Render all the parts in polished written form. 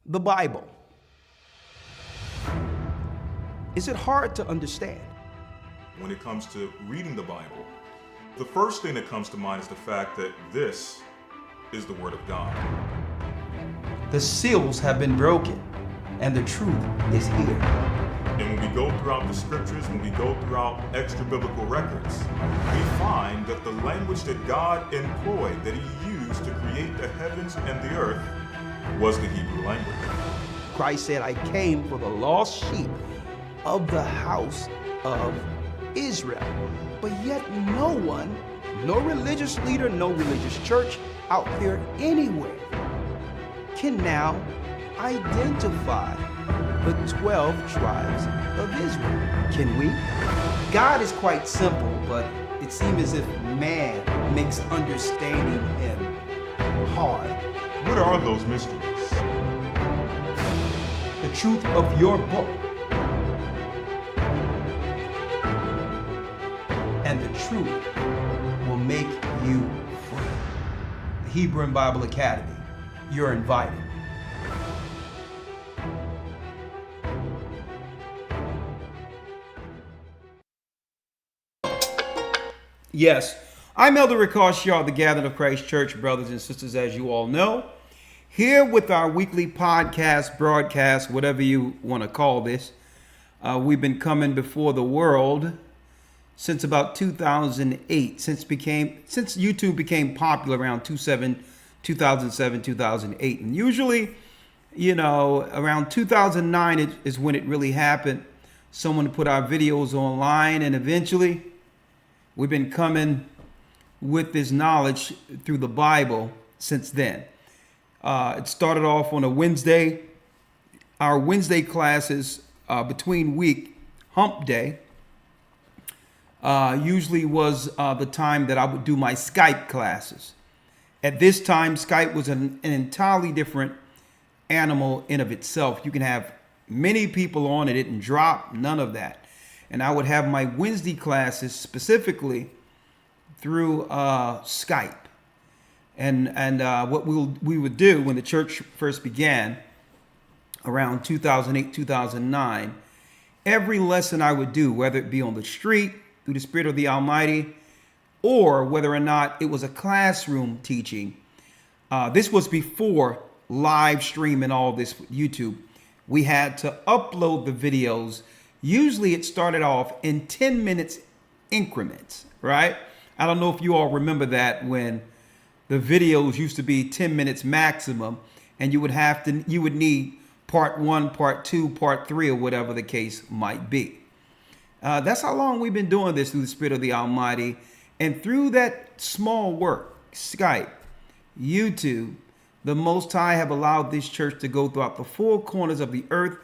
The Bible. Is it hard to understand? When it comes to reading the Bible, the first thing that comes to mind is the fact that this is the Word of God. The seals have been broken, and the truth is here. And when we go throughout the scriptures, when we go throughout extra biblical records, we find that the language that God employed, that He used to create the heavens and the earth, was the Hebrew language. Christ said, I came for the lost sheep of the house of Israel. But yet no one, no religious leader, no religious church out there anywhere can now identify the 12 tribes of Israel. Can we? God is quite simple, but it seems as if man makes understanding Him hard. What are those mysteries? The truth of your book and the truth will make you free. The Hebrew and Bible Academy, you're invited. Yes, I'm Elder Rawchaa, the Gathering of Christ Church, brothers and sisters, as you all know, here with our weekly podcast, broadcast, whatever you want to call this. We've been coming before the world since about 2008, since YouTube became popular around 2007, 2008. And usually, around 2009 is when it really happened. Someone put our videos online, and eventually we've been coming with this knowledge through the Bible since then. It started off on a Wednesday. Our Wednesday classes between week, hump day, usually was the time that I would do my Skype classes. At this time, Skype was an entirely different animal in of itself. You can have many people on, it didn't drop, none of that. And I would have my Wednesday classes specifically through Skype. And what we would do when the church first began, around 2008, 2009, every lesson I would do, whether it be on the street, through the Spirit of the Almighty, or whether or not it was a classroom teaching. This was before live stream and all this YouTube. We had to upload the videos. Usually it started off in 10 minutes increments, right? I don't know if you all remember that, when the videos used to be 10 minutes maximum, and you would need part 1, part 2, part 3, or whatever the case might be. That's how long we've been doing this through the Spirit of the Almighty. And through that small work, Skype, YouTube, the Most High have allowed this church to go throughout the four corners of the earth,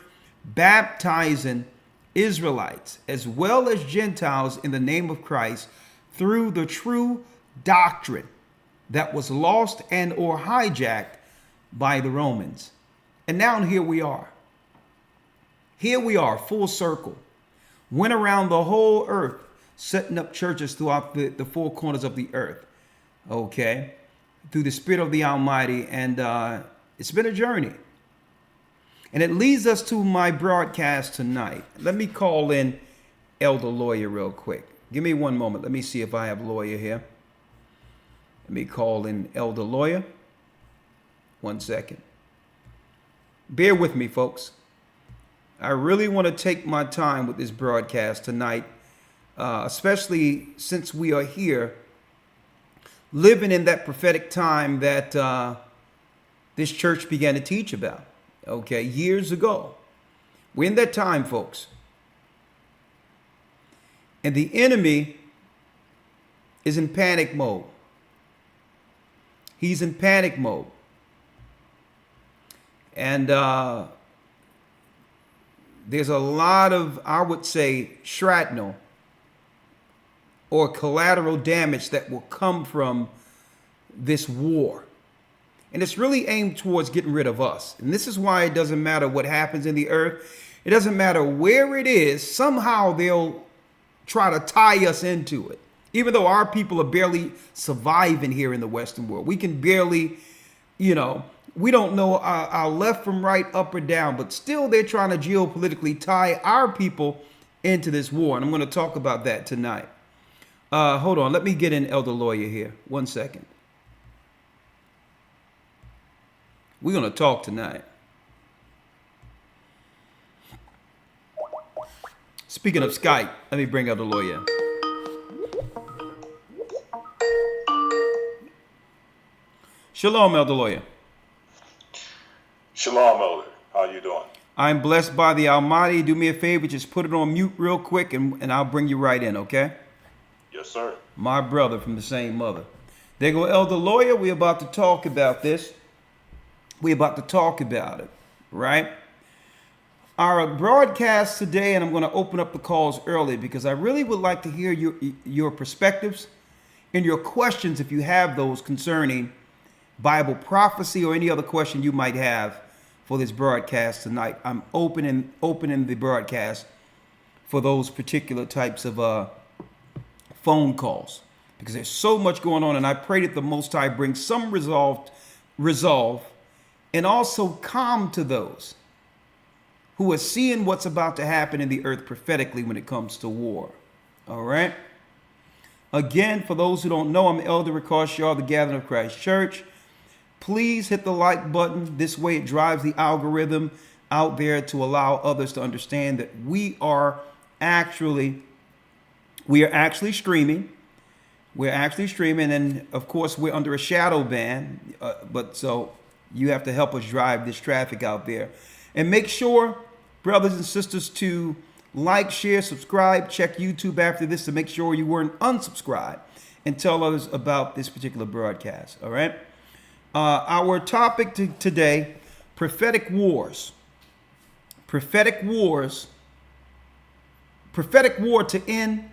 baptizing Israelites as well as Gentiles in the name of Christ through the true doctrine that was lost and or hijacked by the Romans. And now here we are. Here we are, full circle. Went around the whole earth, setting up churches throughout the four corners of the earth. Okay? Through the Spirit of the Almighty. And it's been a journey. And it leads us to my broadcast tonight. Let me call in Elder Lawya real quick. Give me one moment. Let me see if I have Lawya here. Let me call in Elder Lawya. 1 second. Bear with me, folks. I really want to take my time with this broadcast tonight, especially since we are here living in that prophetic time that this church began to teach about, okay, years ago. We're in that time, folks. And the enemy is in panic mode. He's in panic mode. And there's a lot of, I would say, shrapnel or collateral damage that will come from this war. And it's really aimed towards getting rid of us. And this is why it doesn't matter what happens in the earth. It doesn't matter where it is. Somehow they'll try to tie us into it. Even though our people are barely surviving here in the Western world. We can barely, We don't know our left from right, up or down, but still they're trying to geopolitically tie our people into this war. And I'm going to talk about that tonight. Hold on. Let me get in Elder Lawya here. 1 second. We're going to talk tonight. Speaking of Skype, let me bring Elder Lawya. Shalom, Elder Lawya. Shalom, Elder. How you doing? I'm blessed by the Almighty. Do me a favor, just put it on mute real quick, and I'll bring you right in, okay? Yes, sir. My brother from the same mother. There go Elder Lawya. We're about to talk about this. We're about to talk about it, right? Our broadcast today, and I'm going to open up the calls early because I really would like to hear your perspectives and your questions if you have those concerning Bible prophecy or any other question you might have for this broadcast tonight. I'm opening the broadcast for those particular types of phone calls because there's so much going on, and I pray that the Most High brings some resolve and also calm to those who are seeing what's about to happen in the earth prophetically when it comes to war. All right. Again, for those who don't know, I'm Elder Rawchaa, the Gathering of Christ Church. Please hit the like button. This way it drives the algorithm out there to allow others to understand that we are actually streaming. We're actually streaming, and of course we're under a shadow ban, but so you have to help us drive this traffic out there. And make sure, brothers and sisters, to like, share, subscribe, check YouTube after this to make sure you weren't unsubscribed, and tell others about this particular broadcast. All right. Our topic today, prophetic wars. Prophetic wars. Prophetic war to end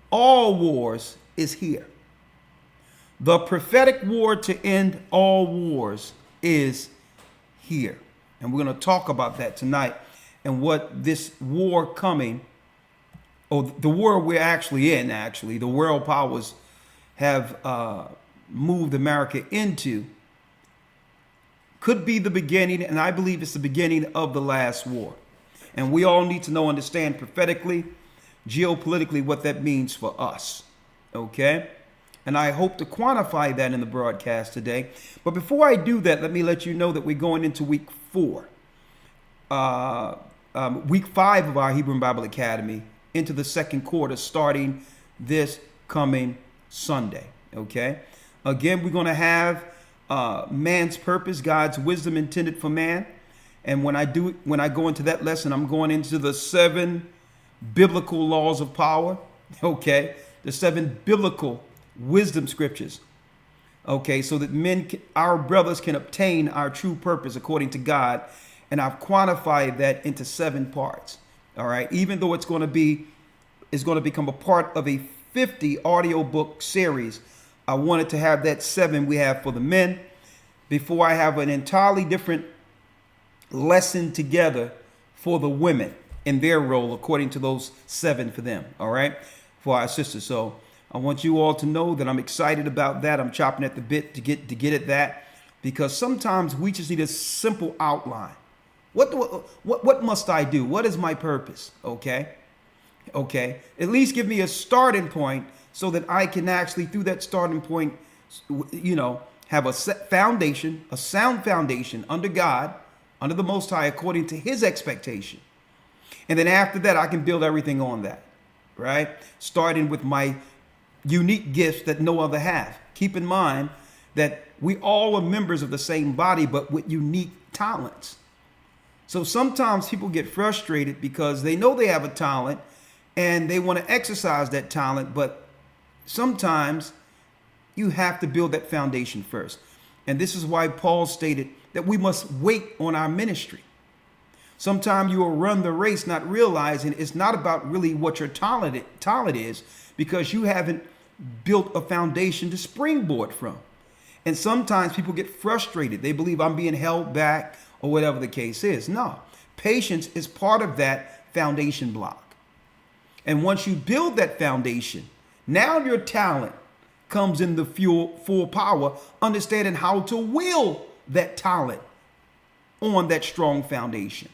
all wars is here. The prophetic war to end all wars is here. And we're going to talk about that tonight and what this war coming, or the war we're actually in, the world powers have moved America into, could be the beginning, and I believe it's the beginning of the last war. And we all need to understand prophetically, geopolitically, what that means for us. Okay? And I hope to quantify that in the broadcast today. But before I do that, let me let you know that we're going into week 4. Week 5 of our Hebrew Bible Academy into the second quarter, starting this coming Sunday. Okay? Again, we're going to have man's purpose, God's wisdom intended for man. And when I go into that lesson, I'm going into the 7 biblical laws of power. Okay? The 7 biblical wisdom scriptures. Okay? So that our brothers can obtain our true purpose according to God. And I've quantified that into 7 parts. All right? Even though it's going to become a part of a 50 audiobook series, I wanted to have that 7 we have for the men before I have an entirely different lesson together for the women in their role according to those 7 for them. All right, for our sisters. So I want you all to know that I'm excited about that. I'm chopping at the bit to get at that, because sometimes we just need a simple outline. What must I do? What is my purpose? Okay. At least give me a starting point so that I can actually, through that starting point, have a foundation, a sound foundation under God, under the Most High, according to His expectation. And then after that, I can build everything on that, right? Starting with my unique gifts that no other have. Keep in mind that we all are members of the same body, but with unique talents. So sometimes people get frustrated because they know they have a talent and they want to exercise that talent, but sometimes you have to build that foundation first. And this is why Paul stated that we must wait on our ministry. Sometimes you will run the race not realizing it's not about really what your talent is, because you haven't built a foundation to springboard from. And sometimes people get frustrated. They believe I'm being held back or whatever the case is. No, patience is part of that foundation block. And once you build that foundation, now your talent comes in the full power, understanding how to wield that talent on that strong foundation.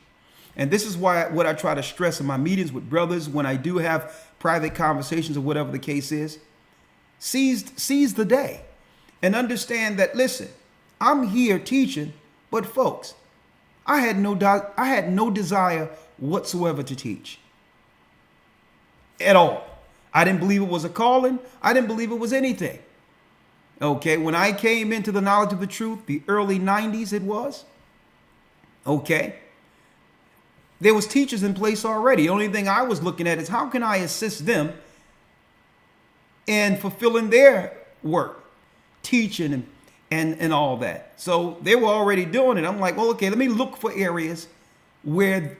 And this is why what I try to stress in my meetings with brothers, when I do have private conversations or whatever the case is, seize the day and understand that, listen, I'm here teaching, but folks, I had no desire whatsoever to teach at all. I didn't believe it was a calling. I didn't believe it was anything. Okay, when I came into the knowledge of the truth, the early 90s it was, okay, there was teachers in place already. The only thing I was looking at is how can I assist them in fulfilling their work, teaching and all that. So they were already doing it. I'm like, well, okay, let me look for areas where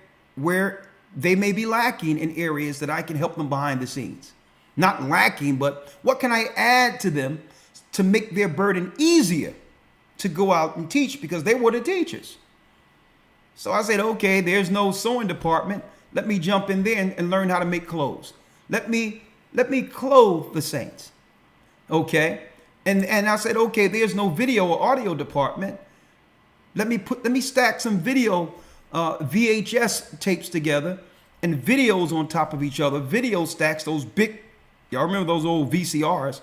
they may be lacking in areas that I can help them behind the scenes. Not lacking, but what can I add to them to make their burden easier to go out and teach, because they were the teachers. So I said, okay, there's no sewing department. Let me jump in there and learn how to make clothes. Let me clothe the saints. Okay. And I said, okay, there's no video or audio department. Let me stack some video VHS tapes together and videos on top of each other, video stacks, those big, y'all remember those old VCRs,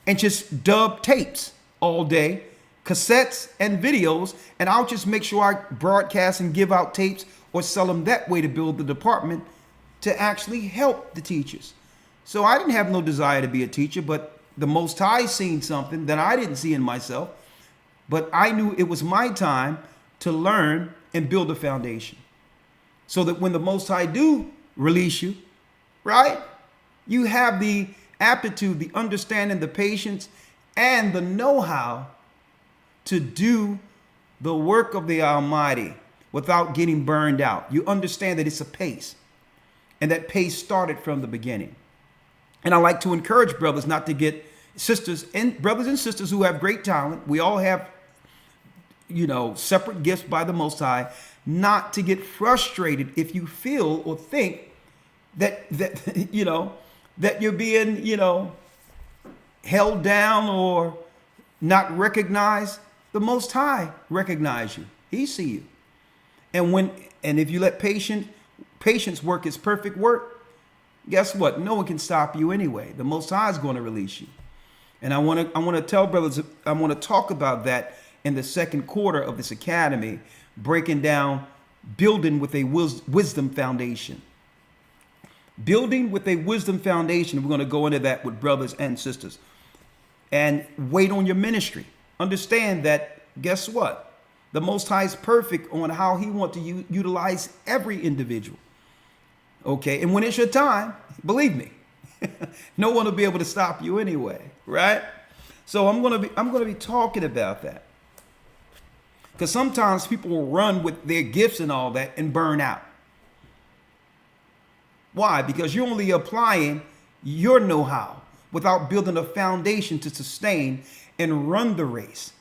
and just dub tapes all day, cassettes and videos, and I'll just make sure I broadcast and give out tapes or sell them that way to build the department to actually help the teachers. So I didn't have no desire to be a teacher, but the Most High seen something that I didn't see in myself, but I knew it was my time to learn and build a foundation so that when the Most High do release you, right, you have the aptitude, the understanding, the patience, and the know-how to do the work of the Almighty without getting burned out. You understand that it's a pace, and that pace started from the beginning. And I like to encourage brothers not to get sisters and brothers and sisters who have great talent. We all have, separate gifts by the Most High, not to get frustrated if you feel or think that you're being, held down or not recognized. The Most High recognize you. He see you. And if you let patience work its perfect work, guess what? No one can stop you anyway. The Most High is going to release you. And I want to tell brothers, I want to talk about that in the second quarter of this academy, breaking down building with a wisdom foundation. Building with a wisdom foundation. We're going to go into that with brothers and sisters. And wait on your ministry. Understand that, guess what? The Most High is perfect on how he wants to utilize every individual. Okay, and when it's your time, believe me, no one will be able to stop you anyway, right? So I'm gonna be talking about that, because sometimes people will run with their gifts and all that and burn out. Why? Because you're only applying your know-how without building a foundation to sustain and run the race.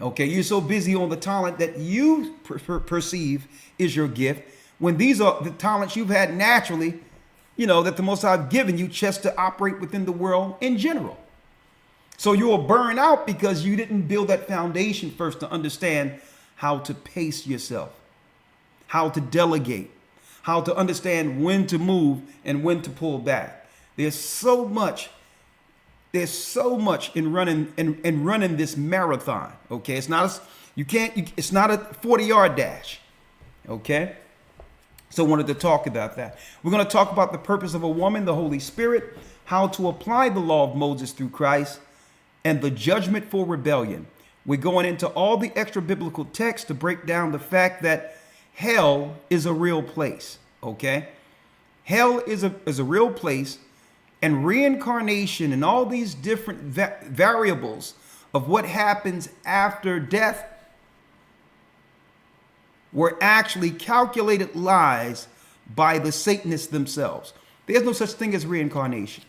Okay, you're so busy on the talent that you perceive is your gift, when these are the talents you've had naturally, that the Most High have given you just to operate within the world in general. So you will burn out because you didn't build that foundation first to understand how to pace yourself, how to delegate, how to understand when to move and when to pull back. There's so much in running this marathon. Okay, it's not a 40-yard dash. Okay. So I wanted to talk about that. We're going to talk about the purpose of a woman, the Holy Spirit, how to apply the law of Moses through Christ, and the judgment for rebellion. We're going into all the extra biblical texts to break down the fact that hell is a real place. Okay? Hell is a real place, and reincarnation and all these different variables of what happens after death were actually calculated lies by the Satanists themselves. There's no such thing as reincarnation.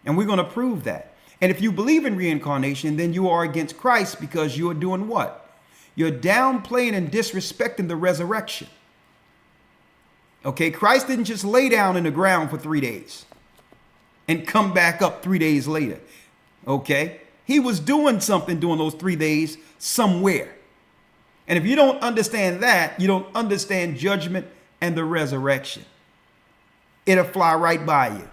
And we're going to prove that. And if you believe in reincarnation, then you are against Christ, because you're doing what? You're downplaying and disrespecting the resurrection. Okay, Christ didn't just lay down in the ground for 3 days and come back up 3 days later. Okay, He was doing something during those 3 days somewhere. And if you don't understand that, you don't understand judgment and the resurrection. It'll fly right by you.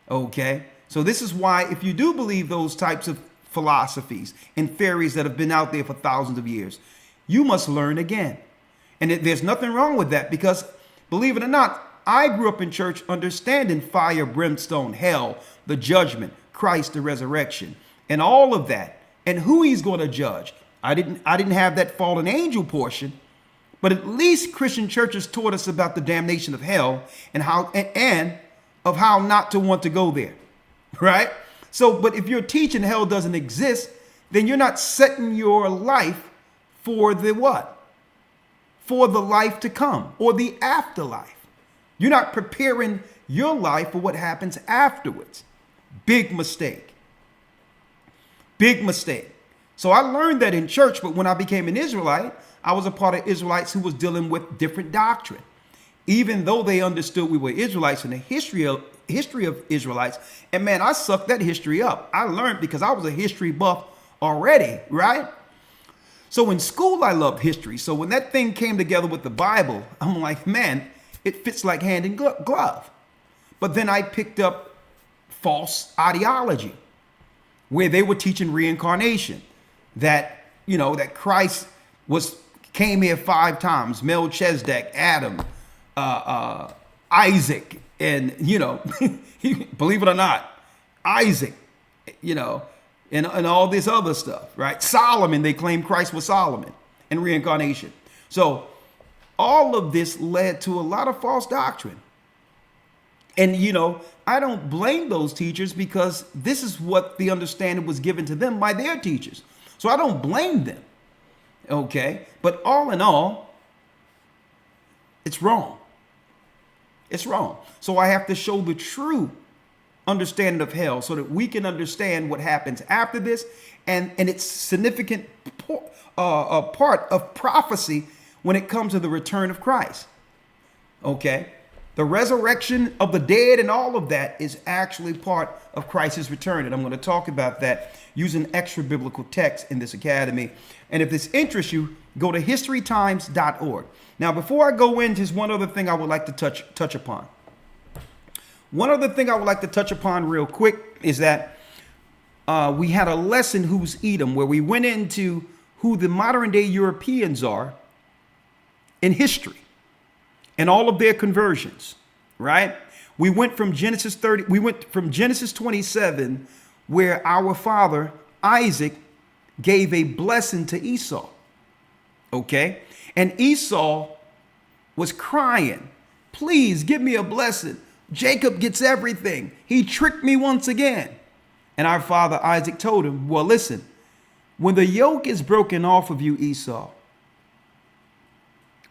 Okay? So this is why, if you do believe those types of philosophies and theories that have been out there for thousands of years, you must learn again. And there's nothing wrong with that, because believe it or not, I grew up in church understanding fire, brimstone, hell, the judgment, Christ, the resurrection, and all of that, and who he's going to judge. I didn't have that fallen angel portion, but at least Christian churches taught us about the damnation of hell and of how not to want to go there. Right? So, but if you're teaching hell doesn't exist, then you're not setting your life for the what? For the life to come, or the afterlife. You're not preparing your life for what happens afterwards. Big mistake. Big mistake. So I learned that in church, but when I became an Israelite, I was a part of Israelites who was dealing with different doctrine. Even though they understood we were Israelites and the history of Israelites, and man, I sucked that history up. I learned because I was a history buff already, right? So in school, I loved history. So when that thing came together with the Bible, I'm like, man, it fits like hand in glove. But then I picked up false ideology where they were teaching reincarnation, that, you know, that Christ came here 5 times, Melchizedek, Adam, Isaac, and, you know, believe it or not, Isaac, you know, and all this other stuff, right? Solomon, they claim Christ was Solomon and reincarnation. So all of this led to a lot of false doctrine. And, you know, I don't blame those teachers, because this is what the understanding was given to them by their teachers. So I don't blame them. Okay. But all in all, it's wrong. It's wrong. So I have to show the true understanding of hell so that we can understand what happens after this, and its significant part of prophecy when it comes to the return of Christ. Okay. The resurrection of the dead and all of that is actually part of Christ's return. And I'm going to talk about that using extra biblical text in this academy. And if this interests you, go to historytimes.org. Now, before I go in, just one other thing I would like to touch upon. One other thing I would like to touch upon real quick is that we had a lesson, Who's Edom, where we went into who the modern day Europeans are in history and all of their conversions, right? We went from Genesis 27, where our father Isaac gave a blessing to Esau. Okay? And Esau was crying, please give me a blessing. Jacob gets everything. He tricked me once again. And our father Isaac told him, well, listen, when the yoke is broken off of you, Esau,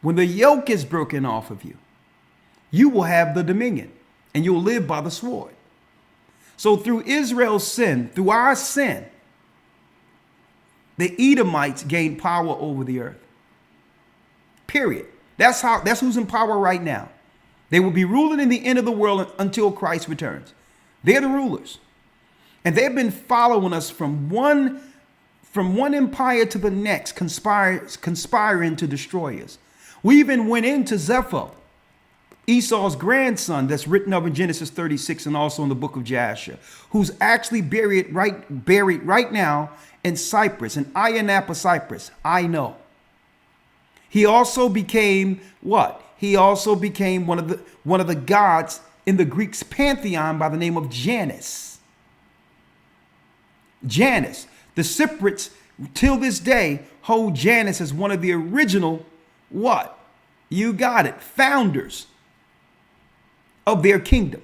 when the yoke is broken off of you, you will have the dominion and you'll live by the sword. So through Israel's sin, through our sin, the Edomites gained power over the earth. Period. That's who's in power right now. They will be ruling in the end of the world until Christ returns. They're the rulers. And they've been following us from one empire to the next, conspiring to destroy us. We even went into Zepho, Esau's grandson, that's written up in Genesis 36 and also in the book of Jasher, who's actually buried right now in Cyprus, in Ionapa, Cyprus. I know. He also became what? He also became one of the gods in the Greeks' pantheon by the name of Janus. Janus. The Cypriots, till this day, hold Janus as one of the original, what? You got it, founders of their kingdom.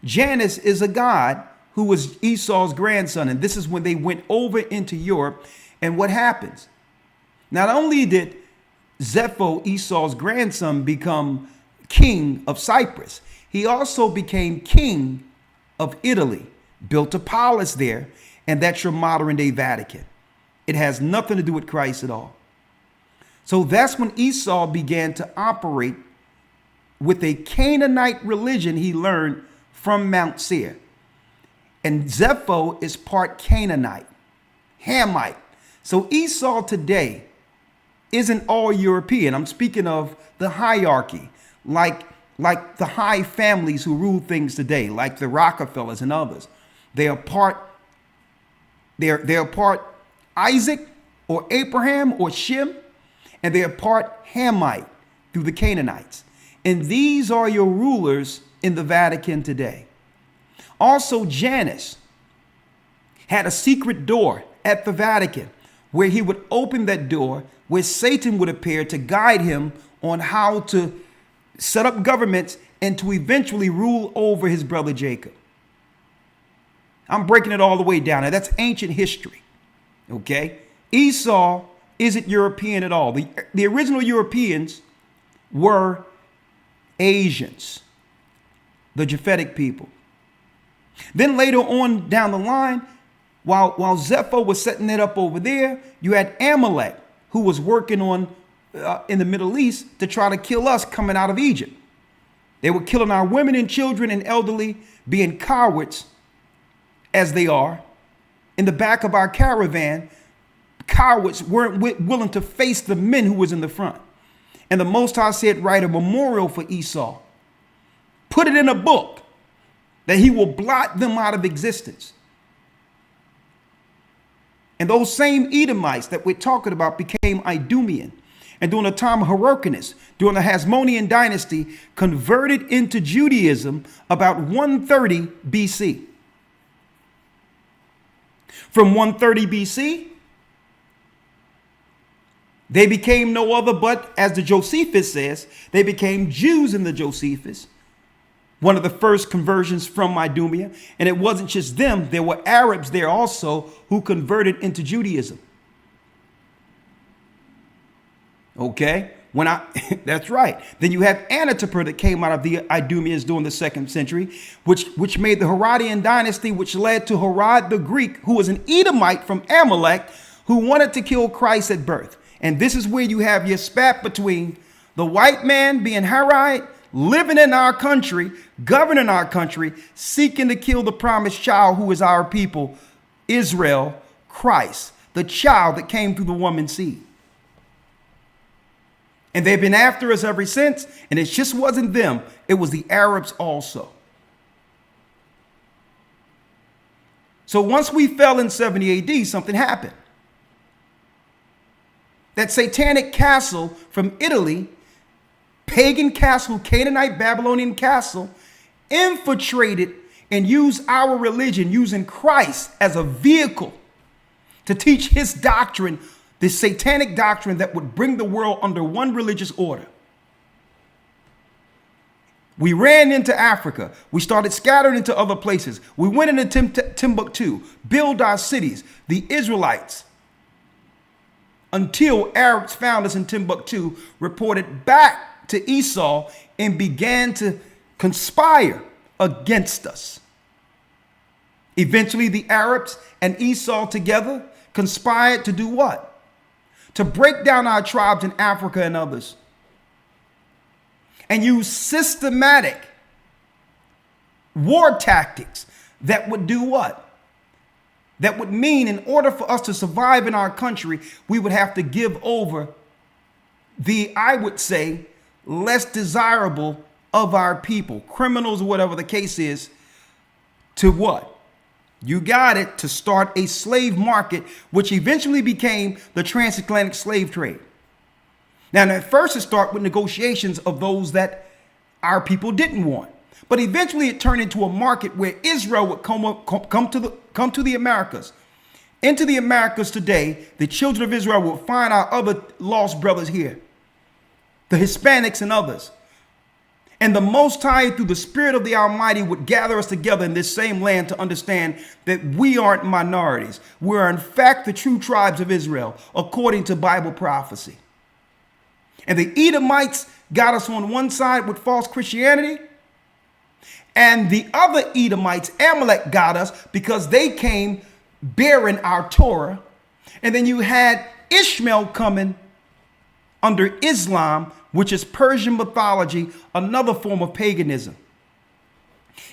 Janus is a god who was Esau's grandson, and this is when they went over into Europe. And what happens? Not only did Zepho, Esau's grandson, become king of Cyprus, he also became king of Italy, built a palace there, and that's your modern day Vatican. It has nothing to do with Christ at all. So that's when Esau began to operate with a Canaanite religion he learned from Mount Seir. And Zepho is part Canaanite, Hamite. So Esau today isn't all European. I'm speaking of the hierarchy, like the high families who rule things today, like the Rockefellers and others. They're part Isaac or Abraham or Shem, and they're part Hamite through the Canaanites. And these are your rulers in the Vatican today. Also, Janus had a secret door at the Vatican where he would open that door, where Satan would appear to guide him on how to set up governments and to eventually rule over his brother Jacob. I'm breaking it all the way down. Now, that's ancient history. Okay? Esau isn't European at all. The original Europeans were Asians, the Japhetic people. Then later on down the line, while Zepho was setting it up over there, you had Amalek, who was working on in the Middle East to try to kill us coming out of Egypt. They were killing our women and children and elderly, being cowards as they are. In the back of our caravan, cowards weren't willing to face the men who was in the front. And the Most High said, write a memorial for Esau. Put it in a book that he will blot them out of existence. And those same Edomites that we're talking about became Idumean. And during the time of Hyrcanus, during the Hasmonean dynasty, converted into Judaism about 130 BC. From 130 BC, they became no other but, as the Josephus says, they became Jews in the Josephus. One of the first conversions from Idumea. And it wasn't just them. There were Arabs there also who converted into Judaism. Okay? That's right. Then you have Antipater that came out of the Idumeans during the 2nd century, which made the Herodian dynasty, which led to Herod the Greek, who was an Edomite from Amalek, who wanted to kill Christ at birth. And this is where you have your spat between the white man being Herod, living in our country, governing our country, seeking to kill the promised child who is our people, Israel, Christ, the child that came through the woman's seed. And they've been after us ever since, and it just wasn't them. It was the Arabs also. So once we fell in 70 AD, something happened. That satanic castle from Italy, pagan castle, Canaanite, Babylonian castle, infiltrated and used our religion, using Christ as a vehicle to teach his doctrine, this satanic doctrine that would bring the world under one religious order. We ran into Africa. We started scattering into other places. We went into Timbuktu, build our cities, the Israelites, until Arabs found us in Timbuktu, reported back to Esau, and began to conspire against us. Eventually, the Arabs and Esau together conspired to do what? To break down our tribes in Africa and others, and use systematic war tactics that would do what? That would mean in order for us to survive in our country, we would have to give over the, I would say, less desirable of our people, criminals or whatever the case is, to what? You got it, to start a slave market, which eventually became the transatlantic slave trade. Now, at first it started with negotiations of those that our people didn't want. But eventually it turned into a market where Israel would come to the Americas. Into the Americas today, the children of Israel will find our other lost brothers here, the Hispanics and others. And the Most High, through the Spirit of the Almighty, would gather us together in this same land to understand that we aren't minorities. We are, in fact, the true tribes of Israel, according to Bible prophecy. And the Edomites got us on one side with false Christianity, and the other Edomites, Amalek, got us because they came bearing our Torah. And then you had Ishmael coming under Islam, which is Persian mythology, another form of paganism.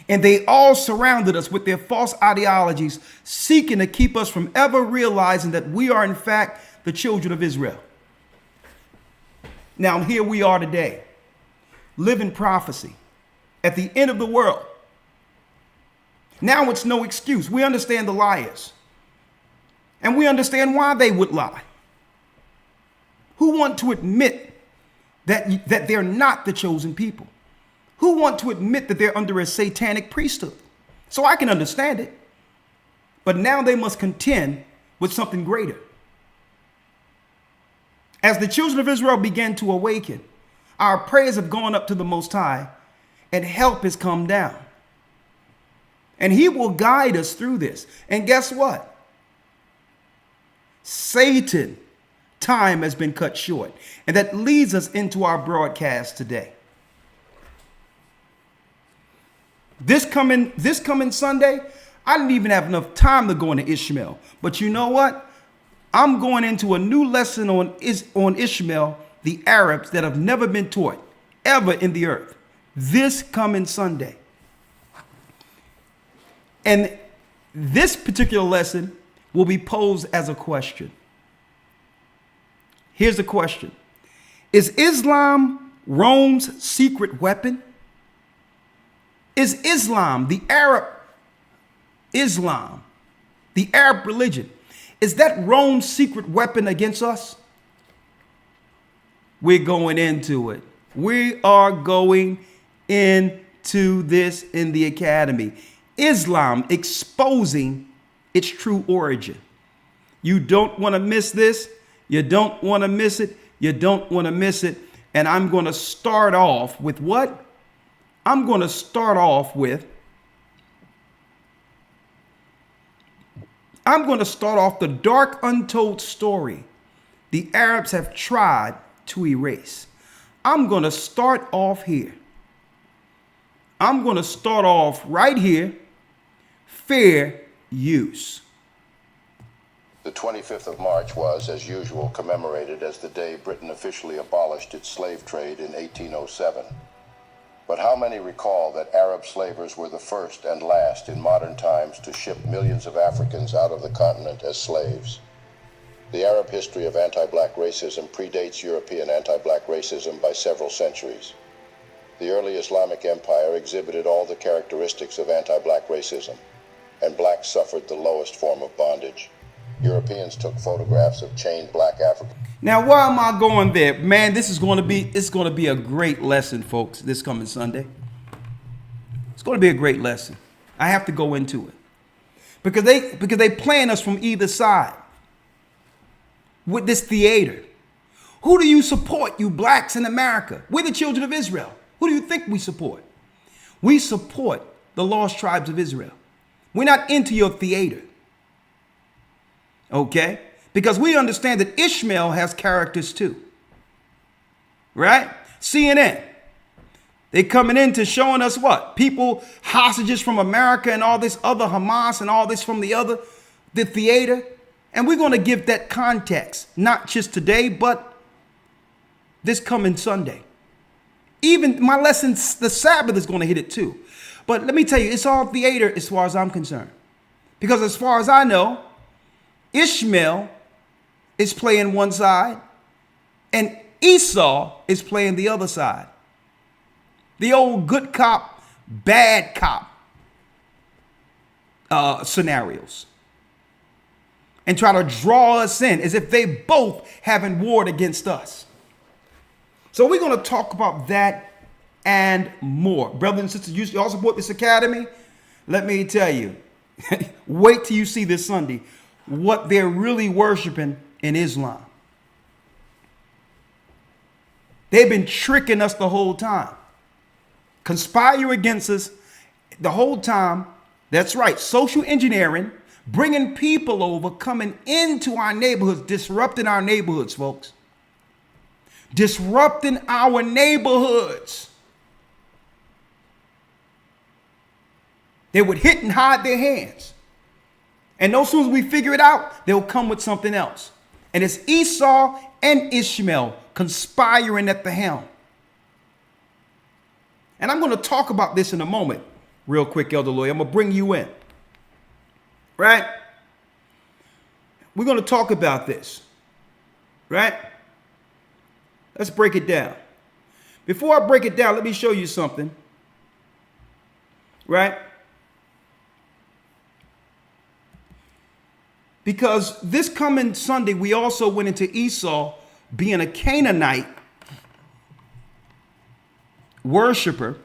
And they all surrounded us with their false ideologies, seeking to keep us from ever realizing that we are in fact the children of Israel. Now here we are today, living prophecy at the end of the world. Now it's no excuse. We understand the liars. And we understand why they would lie. Who want to admit that they're not the chosen people? Who want to admit that they're under a satanic priesthood? So I can understand it. But now they must contend with something greater. As the children of Israel began to awaken, our prayers have gone up to the Most High, and help has come down. And he will guide us through this. And guess what? Satan, time has been cut short. And that leads us into our broadcast today. This coming Sunday, I didn't even have enough time to go into Ishmael. But you know what? I'm going into a new lesson on Ishmael, the Arabs that have never been taught ever in the earth. This coming Sunday. And this particular lesson will be posed as a question. Here's the question. Is Islam Rome's secret weapon? Is Islam, the Arab religion, is that Rome's secret weapon against us? We're going into it. We are going into this in the academy. Islam exposing its true origin. You don't want to miss this. You don't want to miss it. You don't want to miss it. And I'm going to start off with what? I'm going to start off with the dark untold story the Arabs have tried to erase. I'm going to start off here. I'm going to start off right here. Fair use. The 25th of March was, as usual, commemorated as the day Britain officially abolished its slave trade in 1807. But how many recall that Arab slavers were the first and last in modern times to ship millions of Africans out of the continent as slaves? The Arab history of anti-black racism predates European anti-black racism by several centuries. The early Islamic Empire exhibited all the characteristics of anti-black racism, and blacks suffered the lowest form of bondage. Europeans took photographs of chained black Africans. Now, why am I going there? Man, it's going to be a great lesson, folks, this coming Sunday. It's going to be a great lesson. I have to go into it. Because they playing us from either side with this theater. Who do you support, you blacks in America? We're the children of Israel. Who do you think we support? We support the lost tribes of Israel. We're not into your theater. Okay? Because we understand that Ishmael has characters too. Right? CNN. They coming into showing us what? People, hostages from America and all this other Hamas and all this from the theater. And we're going to give that context, not just today, but this coming Sunday. Even my lesson, the Sabbath, is going to hit it too. But let me tell you, it's all theater as far as I'm concerned. Because as far as I know, Ishmael is playing one side and Esau is playing the other side. The old good cop, bad cop scenarios. And try to draw us in as if they both haven't warred against us. So we're going to talk about that and more. Brothers and sisters, you all support this academy? Let me tell you, wait till you see this Sunday what they're really worshiping in Islam. They've been tricking us the whole time. Conspire against us the whole time. That's right. Social engineering, bringing people over, coming into our neighborhoods, disrupting our neighborhoods, folks. Disrupting our neighborhoods. They would hit and hide their hands. And as soon as we figure it out, they'll come with something else. And it's Esau and Ishmael conspiring at the helm. And I'm going to talk about this in a moment. real quick, Elder Lawya. I'm going to bring you in. Right? We're going to talk about this. Right? Let's break it down. Before I break it down, let me show you something. Right? Because this coming Sunday, we also went into Esau being a Canaanite worshiper.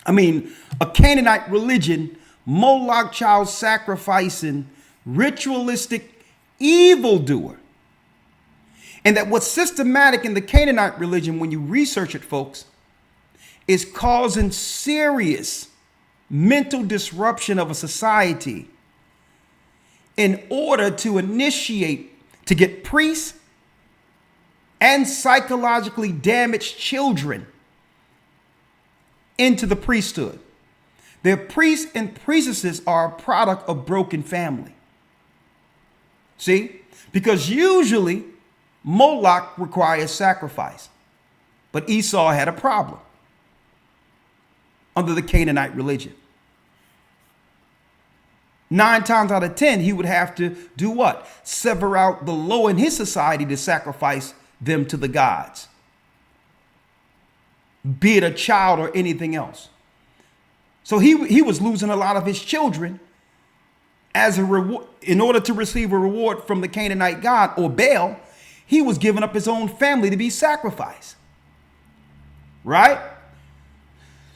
A Canaanite religion, Moloch child sacrificing, ritualistic evildoer. And that what's systematic in the Canaanite religion, when you research it, folks, is causing serious mental disruption of a society in order to get priests and psychologically damaged children into the priesthood. Their priests and priestesses are a product of broken family. See? Because usually Moloch requires sacrifice. But Esau had a problem under the Canaanite religion. 9 times out of 10, he would have to do what? Sever out the low in his society to sacrifice them to the gods, be it a child or anything else. So he was losing a lot of his children as a reward. In order to receive a reward from the Canaanite god or Baal, he was giving up his own family to be sacrificed. Right?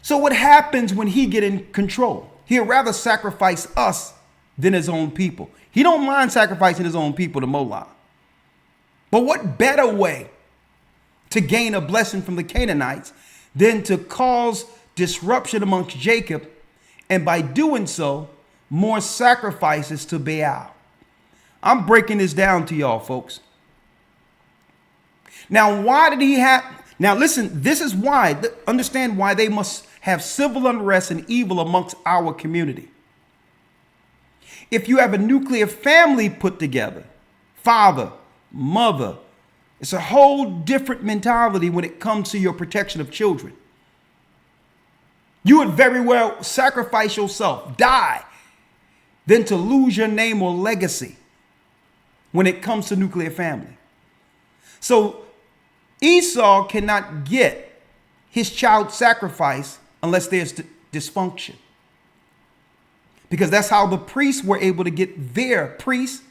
So what happens when he get in control? He'd rather sacrifice us than his own people. He don't mind sacrificing his own people to Moloch. But what better way to gain a blessing from the Canaanites than to cause disruption amongst Jacob, and by doing so, more sacrifices to Baal? I'm breaking this down to y'all, folks. Now, why did he have... Now, listen, this is why. Understand why they must have civil unrest and evil amongst our community. If you have a nuclear family put together, father, mother, it's a whole different mentality when it comes to your protection of children. You would very well sacrifice yourself, die, than to lose your name or legacy when it comes to nuclear family. So Esau cannot get his child sacrificed unless there's dysfunction. Because that's how the priests were able to get their priests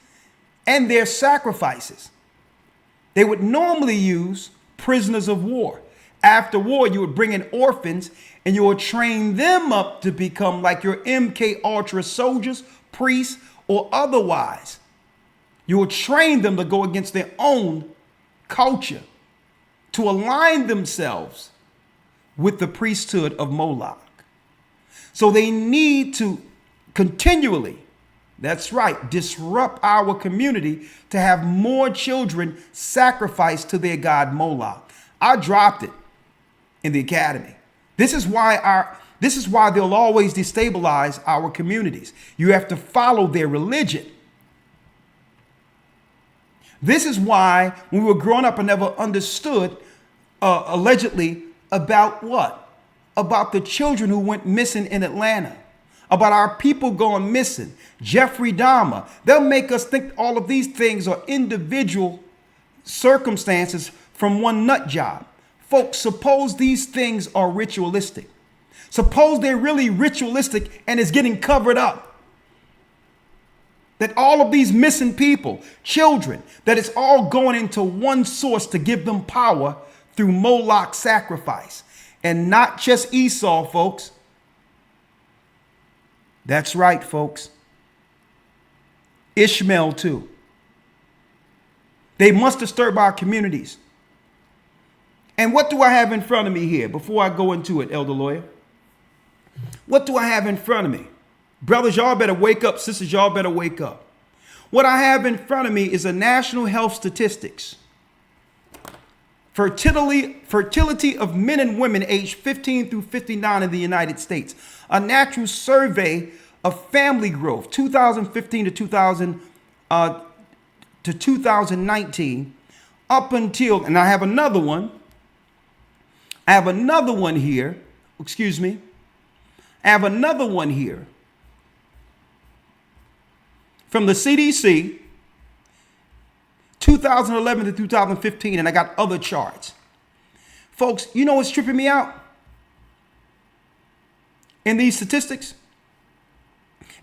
and their sacrifices. They would normally use prisoners of war. After war, you would bring in orphans and you would train them up to become like your MK Ultra soldiers, priests, or otherwise. You would train them to go against their own culture, to align themselves with the priesthood of Moloch. So they need to continually, that's right, disrupt our community to have more children sacrificed to their god Moloch. I dropped it in the academy. This is why they'll always destabilize our communities. You have to follow their religion. This is why when we were growing up, I never understood allegedly about what? About the children who went missing in Atlanta. About our people going missing. Jeffrey Dahmer. They'll make us think all of these things are individual circumstances from one nut job. Folks, suppose these things are ritualistic. Suppose they're really ritualistic and it's getting covered up. That all of these missing people, children, that it's all going into one source to give them power through Moloch sacrifice. And not just Esau, folks. That's right, folks. Ishmael too. They must disturb our communities. And what do I have in front of me here before I go into it, Elder Lawya? What do I have in front of me? Brothers, y'all better wake up. Sisters, y'all better wake up. What I have in front of me is a national health statistics. Fertility of men and women aged 15 through 59 in the United States. A natural survey of family growth, 2015 to 2019, up until, and I have another one. I have another one here. Excuse me. I have another one here from the CDC, 2011 to 2015, and I got other charts. Folks, you know what's tripping me out in these statistics?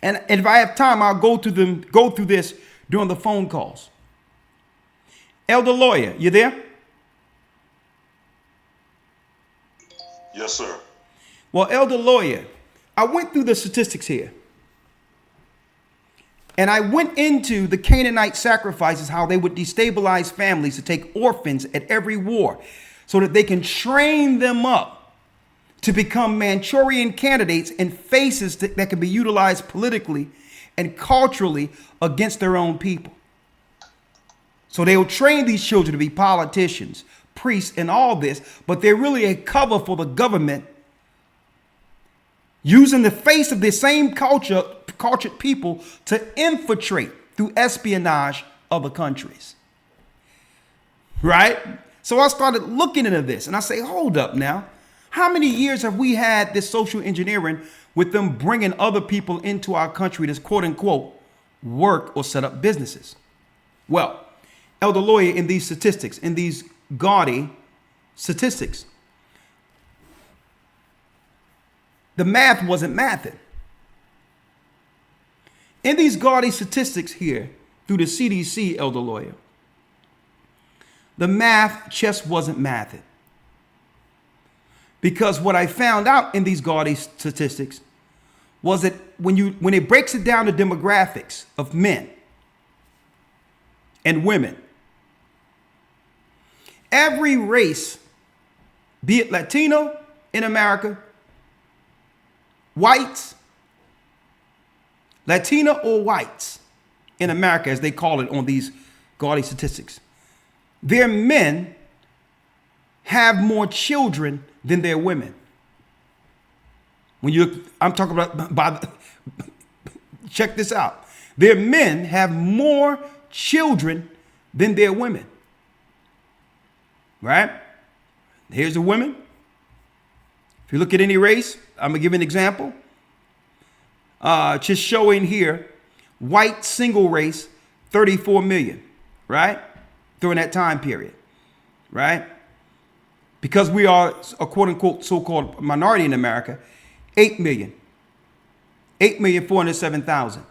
And if I have time, I'll go through this during the phone calls. Elder Lawya, you there? Yes, sir. Well, Elder Lawya, I went through the statistics here. And I went into the Canaanite sacrifices, how they would destabilize families to take orphans at every war so that they can train them up to become Manchurian candidates and faces that can be utilized politically and culturally against their own people. So they will train these children to be politicians, priests, and all this, but they're really a cover for the government, using the face of the same cultured people to infiltrate through espionage other countries. Right? So I started looking into this and I say, hold up now. How many years have we had this social engineering with them bringing other people into our country to quote unquote work or set up businesses? Well, Elder Lawya, in these statistics, in these gaudy statistics, the math wasn't mathing. In these gaudy statistics here, through the CDC, Elder Lawya, the math just wasn't mathing. Because what I found out in these gaudy statistics was that when it breaks it down to demographics of men and women, every race, be it Latino in America, whites, Latina or whites in America, as they call it on these gaudy statistics, their men have more children than their women. I'm talking about, check this out. Their men have more children than their women. Right? Here's the women. If you look at any race, I'm going to give an example. Just showing here, white single race, 34 million, right? During that time period, right? Because we are a quote unquote so-called minority in America, 8,407,000,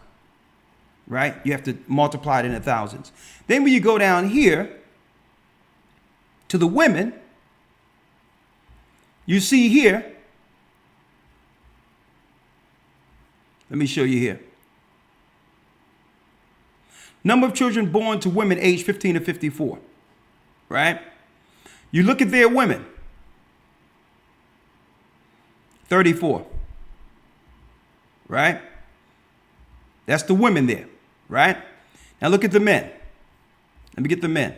right? You have to multiply it in the thousands. Then when you go down here to the women, you see here, let me show you here. Number of children born to women aged 15 to 54, right? You look at their women, 34, right? That's the women there, right? Now look at the men. Let me get the men.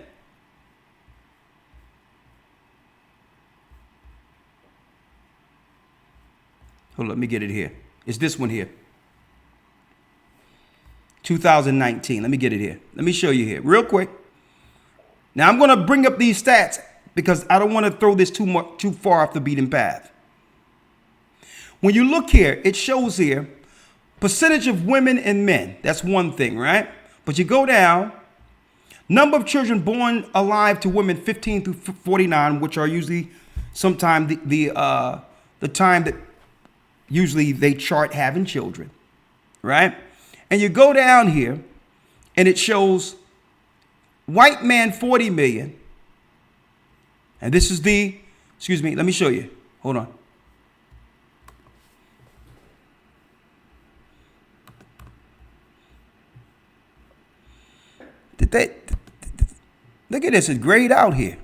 Hold on, let me get it here. It's this one here. 2019. Let me get it here. Let me show you here real quick. Now I'm going to bring up these stats because I don't want to throw this too far off the beaten path. When you look here, it shows here percentage of women and men. That's one thing, right? But you go down, number of children born alive to women 15 through 49, which are usually sometime the time that usually they chart having children, right? And you go down here and it shows white man 40 million. And this is excuse me, let me show you. Hold on. Look at this, it's grayed out here.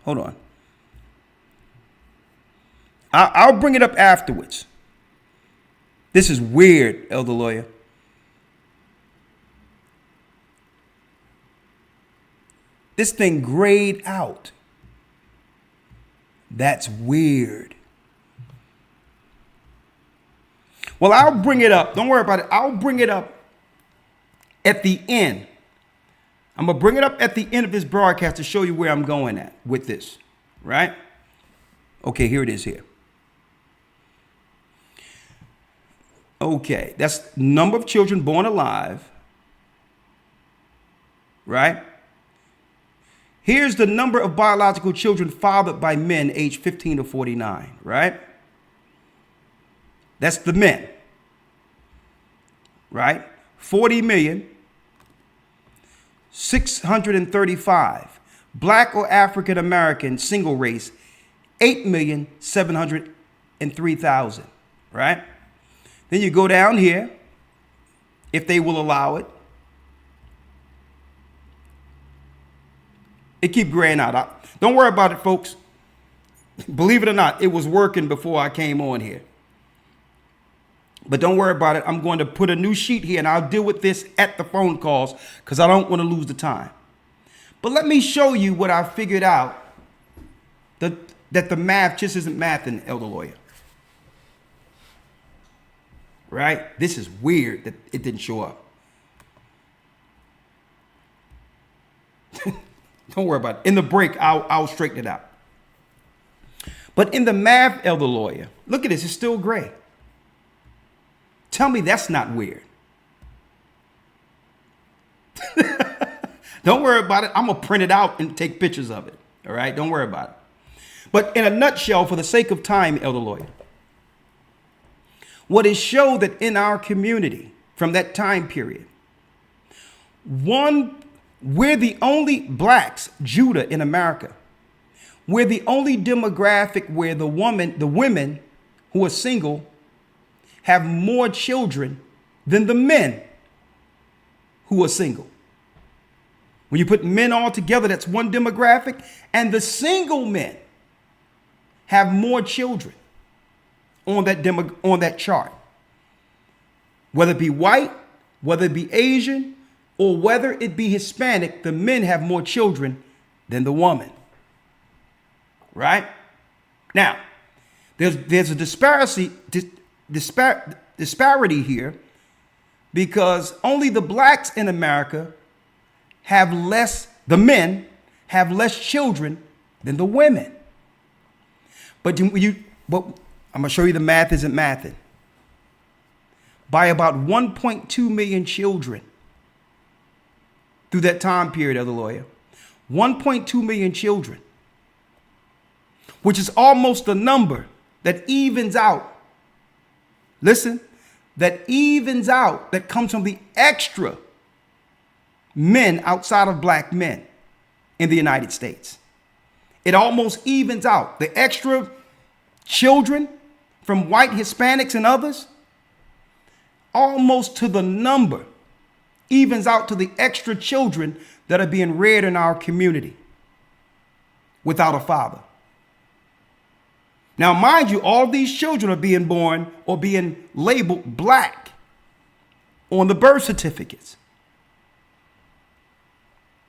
Hold on. I'll bring it up afterwards. This is weird, Elder Lawya. This thing grayed out. That's weird. Well, I'll bring it up. Don't worry about it. I'll bring it up at the end. I'm going to bring it up at the end of this broadcast to show you where I'm going at with this, right? Okay, here it is here. Okay, that's number of children born alive, right? Here's the number of biological children fathered by men aged 15 to 49, right? That's the men, right? 40,635,000. Black or African American single race, 8,703,000, right? Then you go down here, if they will allow it. It keep graying out. Don't worry about it, folks. Believe it or not, it was working before I came on here. But don't worry about it. I'm going to put a new sheet here, and I'll deal with this at the phone calls because I don't want to lose the time. But let me show you what I figured out, that the math just isn't mathing, Elder Lawya. Right? This is weird that it didn't show up. Don't worry about it. In the break, I'll straighten it out. But in the math, Elder Lawya, look at this. It's still gray. Tell me that's not weird. Don't worry about it. I'm going to print it out and take pictures of it. All right? Don't worry about it. But in a nutshell, for the sake of time, Elder Lawya, what is showed that in our community from that time period, we're the only blacks, Judah in America, we're the only demographic where the women who are single have more children than the men who are single. When you put men all together, that's one demographic, and the single men have more children on that chart. Whether it be white, whether it be Asian, or whether it be Hispanic, the men have more children than the woman. Right? Now, there's a disparity here because only the blacks in America the men have less children than the women. But I'm going to show you the math isn't mathing. By about 1.2 million children through that time period, Elder Lawya. 1.2 million children, which is almost the number that evens out. Listen, that comes from the extra men outside of black men in the United States. It almost evens out. The extra children from white Hispanics and others, almost to the number, evens out to the extra children that are being reared in our community without a father. Now, mind you, all these children are being born or being labeled black on the birth certificates.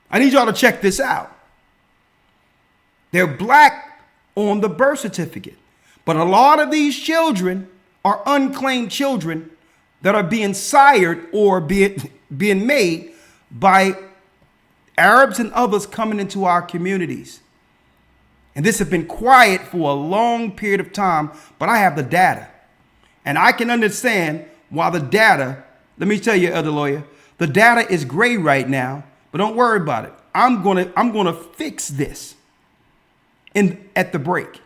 I need y'all to check this out. They're black on the birth certificate, but a lot of these children are unclaimed children that are being sired or being made by Arabs and others coming into our communities. And this has been quiet for a long period of time, but I have the data. And I can understand why the data, let me tell you, Elder Lawya, the data is gray right now, but don't worry about it. I'm gonna fix this at the break.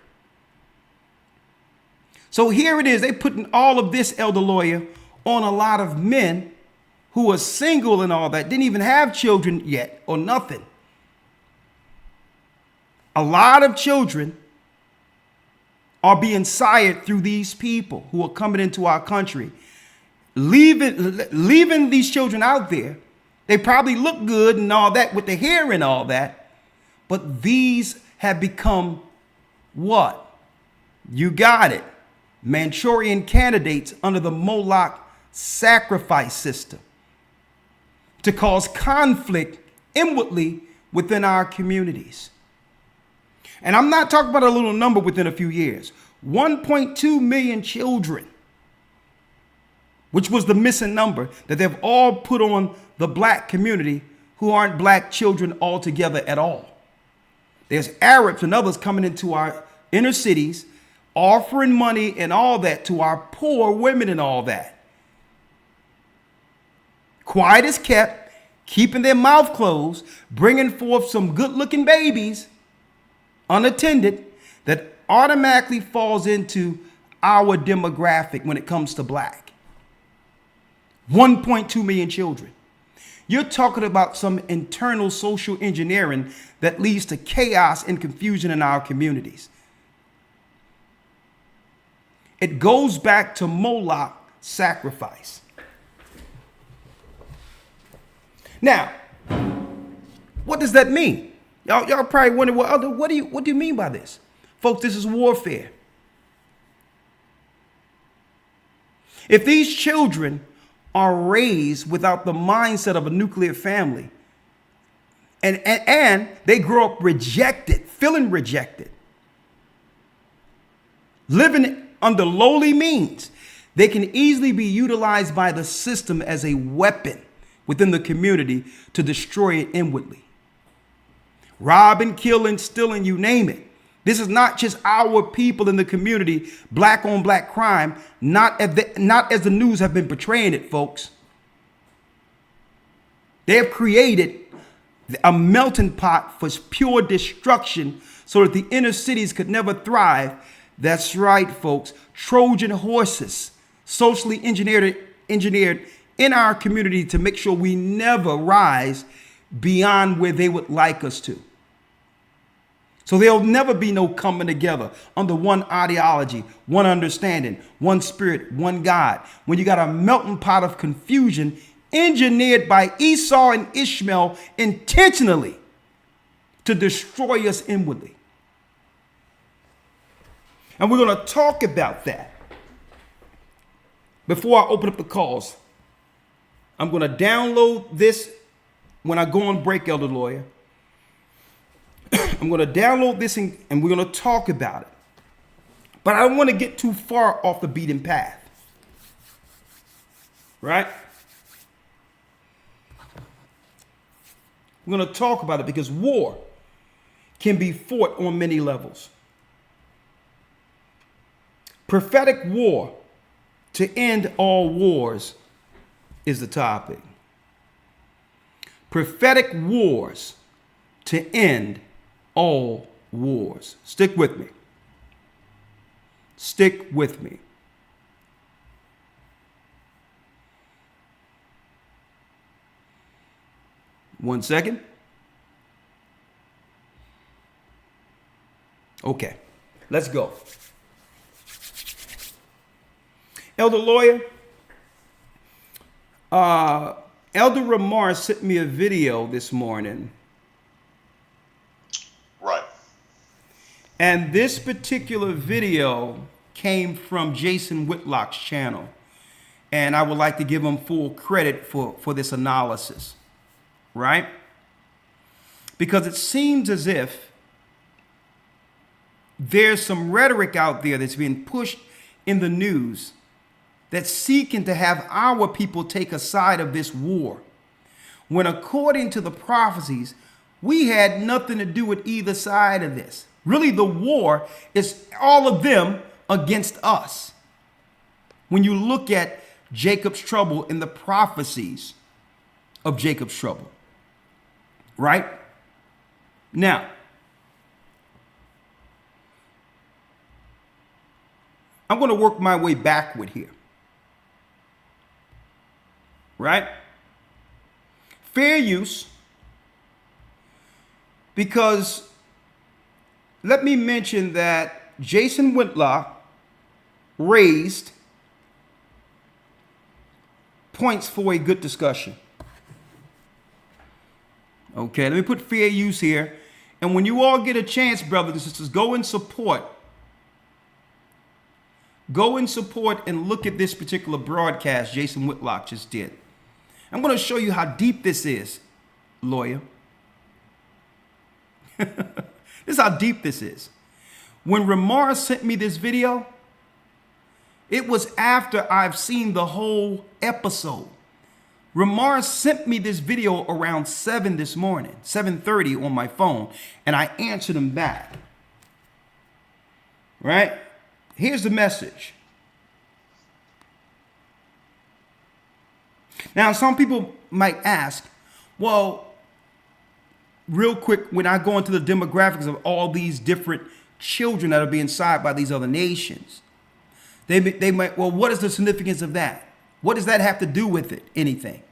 So here it is. They putting all of this, Elder Lawya, on a lot of men who are single and all that, didn't even have children yet or nothing. A lot of children are being sired through these people who are coming into our country, leaving these children out there. They probably look good and all that with the hair and all that, but these have become what? You got it. Manchurian candidates under the Moloch sacrifice system to cause conflict inwardly within our communities. And I'm not talking about a little number within a few years. 1.2 million children, which was the missing number that they've all put on the black community who aren't black children altogether at all. There's Arabs and others coming into our inner cities, offering money and all that to our poor women and all that. quiet as kept, keeping their mouth closed, bringing forth some good-looking babies, unattended, that automatically falls into our demographic when it comes to black. 1.2 million children. You're talking about some internal social engineering that leads to chaos and confusion in our communities. It goes back to Moloch sacrifice. Now, what does that mean? Y'all probably wonder, what do you mean by this? Folks, this is warfare. If these children are raised without the mindset of a nuclear family, and they grow up rejected, feeling rejected, living under lowly means, they can easily be utilized by the system as a weapon within the community to destroy it inwardly. Robbing, killing, stealing, you name it. This is not just our people in the community, black on black crime, not as the news have been portraying it, folks. They have created a melting pot for pure destruction so that the inner cities could never thrive. That's right, folks. Trojan horses, socially engineered in our community to make sure we never rise beyond where they would like us to. So there'll never be no coming together under one ideology, one understanding, one spirit, one God. When you got a melting pot of confusion engineered by Esau and Ishmael intentionally to destroy us inwardly. And we're going to talk about that. Before I open up the calls, I'm going to download this when I go on break, Elder Lawya. I'm going to download this and we're going to talk about it. But I don't want to get too far off the beaten path. Right? We're going to talk about it because war can be fought on many levels. Prophetic war to end all wars is the topic. Prophetic wars to end all wars. Stick with me. Stick with me. One second. Okay, let's go. Elder Lawya, Elder Rawchaa sent me a video this morning. Right. And this particular video came from Jason Whitlock's channel. And I would like to give him full credit for this analysis. Right? Because it seems as if there's some rhetoric out there that's being pushed in the news that's seeking to have our people take a side of this war, when according to the prophecies, we had nothing to do with either side of this. Really, the war is all of them against us. When you look at Jacob's trouble in the prophecies of Jacob's trouble, right? Now, I'm going to work my way backward here. Right? Fair use, because let me mention that Jason Whitlock raised points for a good discussion. Okay, let me put fair use here. And when you all get a chance, brothers and sisters, go and support. Go and support and look at this particular broadcast Jason Whitlock just did. I'm going to show you how deep this is, Lawya. This is how deep this is. When Rawchaa sent me this video, it was after I've seen the whole episode. Rawchaa sent me this video around 7 this morning, 7:30 on my phone, and I answered him back. Right? Here's the message. Now, some people might ask, well, real quick, when I go into the demographics of all these different children that are being sired by these other nations, they might, well, what is the significance of that? What does that have to do with it? Anything?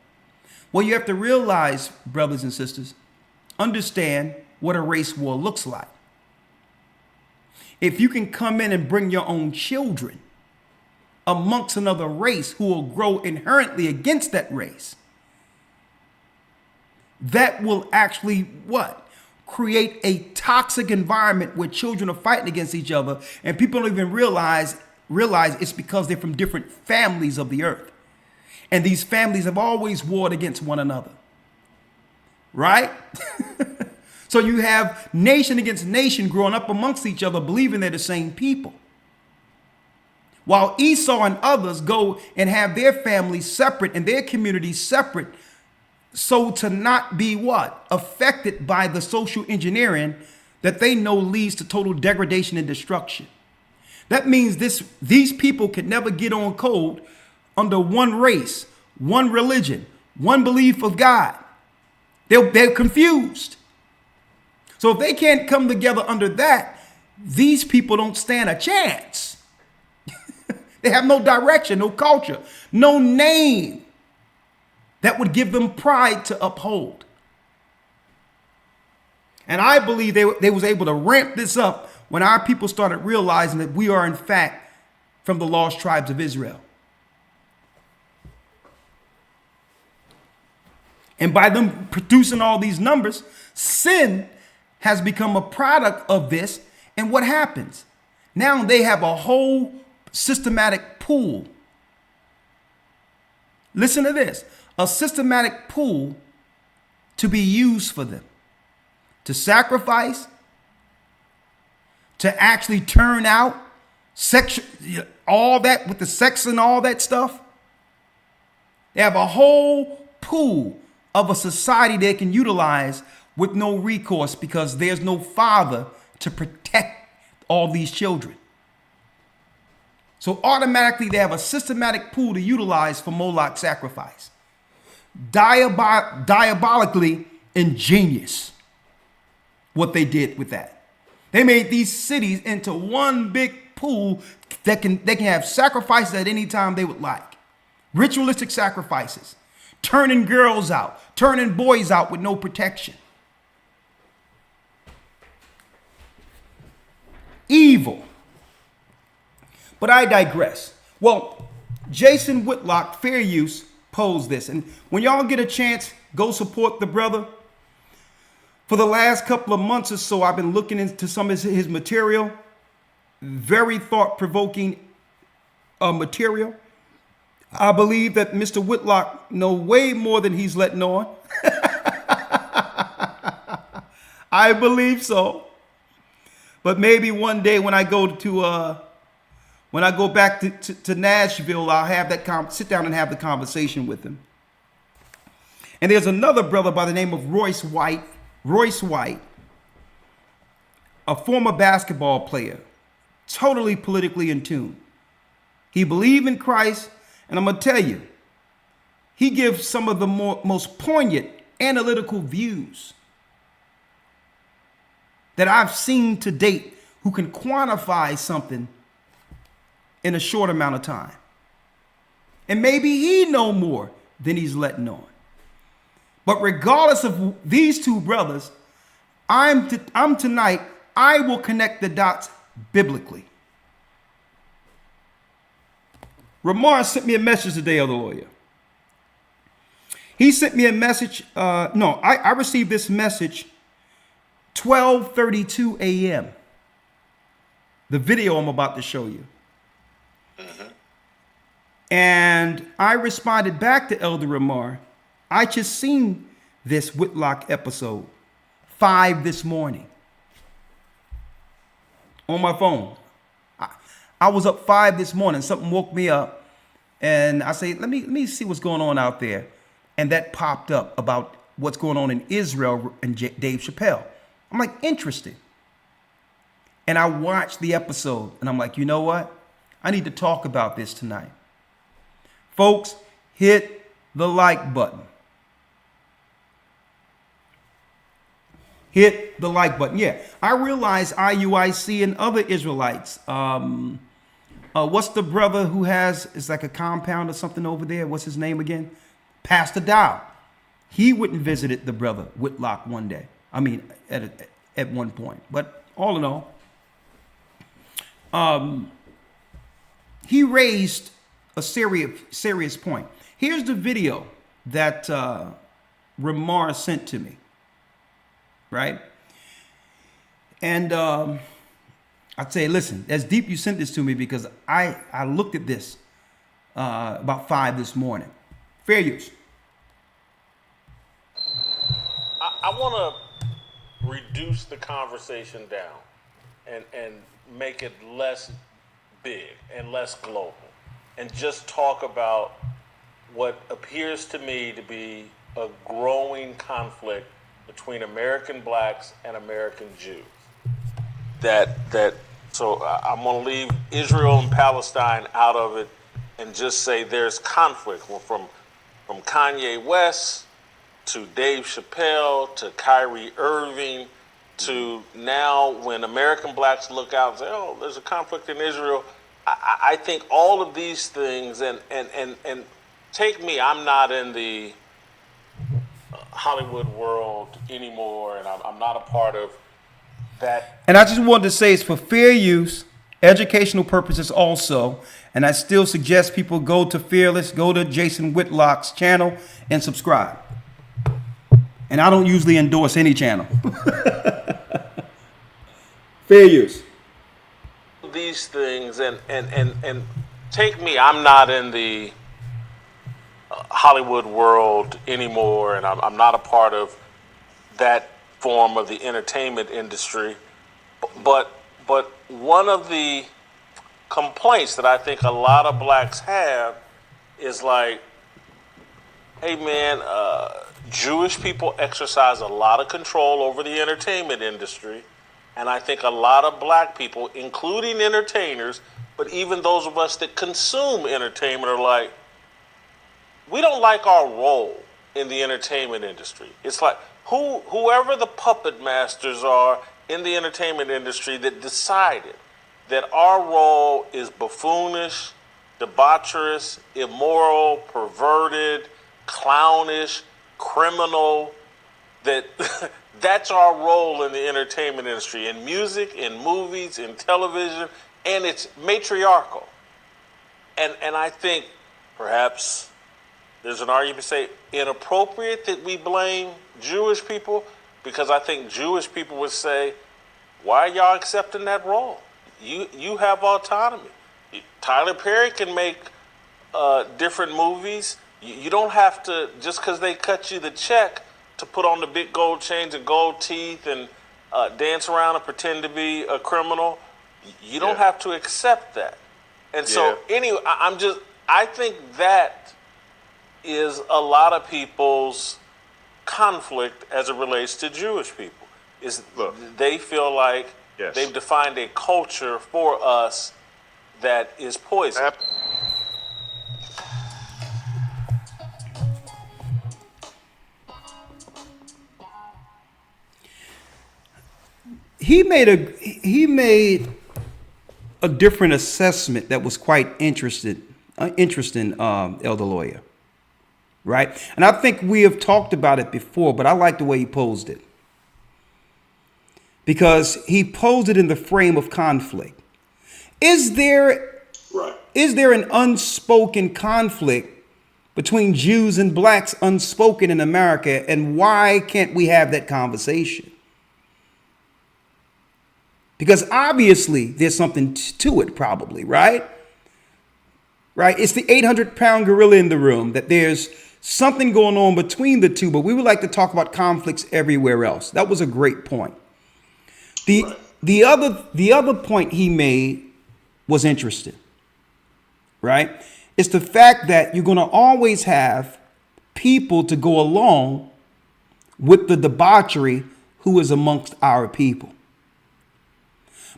Well, you have to realize, brothers and sisters, understand what a race war looks like. If you can come in and bring your own children amongst another race who will grow inherently against that race, that will actually what? Create a toxic environment where children are fighting against each other, and people don't even realize it's because they're from different families of the earth. And these families have always warred against one another. Right? So you have nation against nation growing up amongst each other, believing they're the same people. While Esau and others go and have their families separate and their communities separate, so to not be what? Affected by the social engineering that they know leads to total degradation and destruction. That means these people can never get on code under one race, one religion, one belief of God. They're confused. So if they can't come together under that, these people don't stand a chance. They have no direction, no culture, no name that would give them pride to uphold. And I believe they was able to ramp this up when our people started realizing that we are in fact from the lost tribes of Israel. And by them producing all these numbers, sin has become a product of this. And what happens? Now they have a whole systematic pool. Listen to this. A systematic pool to be used for them. To sacrifice. To actually turn out. All that with the sex and all that stuff. They have a whole pool of a society they can utilize with no recourse because there's no father to protect all these children. So automatically they have a systematic pool to utilize for Moloch sacrifice. Diabolically ingenious what they did with that. They made these cities into one big pool that they can have sacrifices at any time they would like. Ritualistic sacrifices. Turning girls out, turning boys out with no protection. Evil. But I digress. Well, Jason Whitlock, Fair Use, posed this. And when y'all get a chance, go support the brother. For the last couple of months or so, I've been looking into some of his material. Very thought-provoking material. I believe that Mr. Whitlock knows way more than he's letting on. I believe so. But maybe one day when I go back to Nashville, I'll have that sit down and have the conversation with him. And there's another brother by the name of Royce White, a former basketball player, totally politically in tune. He believed in Christ. And I'm going to tell you, he gives some of the most poignant analytical views that I've seen to date who can quantify something in a short amount of time. And maybe he know more than he's letting on. But regardless of these two brothers, tonight, I will connect the dots biblically. Ramar sent me a message today, Elder Lawya. He sent me a message. I received this message 12:32 a.m. The video I'm about to show you. Mm-hmm. And I responded back to Elder Ramar. I just seen this Whitlock episode 5 this morning on my phone. I was up 5 this morning. Something woke me up, and I say, let me see what's going on out there. And that popped up about what's going on in Israel and Dave Chappelle. I'm like, interesting. And I watched the episode, and I'm like, you know what? I need to talk about this tonight. Folks, hit the like button. Hit the like button. Yeah, I realize IUIC and other Israelites. What's the brother who has, it's like a compound or something over there? What's his name again? Pastor Dow. He went and visited the brother Whitlock one day. I mean, at one point. But all in all, he raised a serious point. Here's the video that Ramar sent to me. Right? And I'd say, listen, that's deep you sent this to me because I looked at this about 5 this morning. Fair use. I want to reduce the conversation down and make it less big and less global and just talk about what appears to me to be a growing conflict between American blacks and American Jews. So I'm going to leave Israel and Palestine out of it and just say there's conflict from Kanye West to Dave Chappelle to Kyrie Irving to now when American blacks look out and say, oh, there's a conflict in Israel. I think all of these things and take me, I'm not in the Hollywood world anymore, and I'm not a part of that. And I just wanted to say it's for fair use, educational purposes also, and I still suggest people go to Fearless, go to Jason Whitlock's channel and subscribe. And I don't usually endorse any channel. Fair use. These things and take me, I'm not in the Hollywood world anymore, and I'm not a part of that form of the entertainment industry. But one of the complaints that I think a lot of blacks have is like, hey man, Jewish people exercise a lot of control over the entertainment industry, and I think a lot of black people, including entertainers, but even those of us that consume entertainment are like, we don't like our role in the entertainment industry. It's like whoever the puppet masters are in the entertainment industry that decided that our role is buffoonish, debaucherous, immoral, perverted, clownish, criminal, that that's our role in the entertainment industry, in music, in movies, in television, and it's matriarchal. And I think perhaps there's an argument to say inappropriate that we blame Jewish people, because I think Jewish people would say, why are y'all accepting that role? You have autonomy. Tyler Perry can make different movies. You don't have to, just because they cut you the check to put on the big gold chains and gold teeth and dance around and pretend to be a criminal, you don't have to accept that. And so anyway, I think that is a lot of people's conflict as it relates to Jewish people. They feel like they've defined a culture for us that is poison. He made a different assessment that was quite interesting, Elder Lawya. Right? And I think we have talked about it before, but I like the way he posed it. Because he posed it in the frame of conflict. Is there an unspoken conflict between Jews and blacks, unspoken in America, and why can't we have that conversation? Because obviously there's something to it, probably, right? Right? It's the 800-pound gorilla in the room, that there's something going on between the two, but we would like to talk about conflicts everywhere else. That was a great point. The other point he made was interesting, right? It's the fact that you're going to always have people to go along with the debauchery who is amongst our people.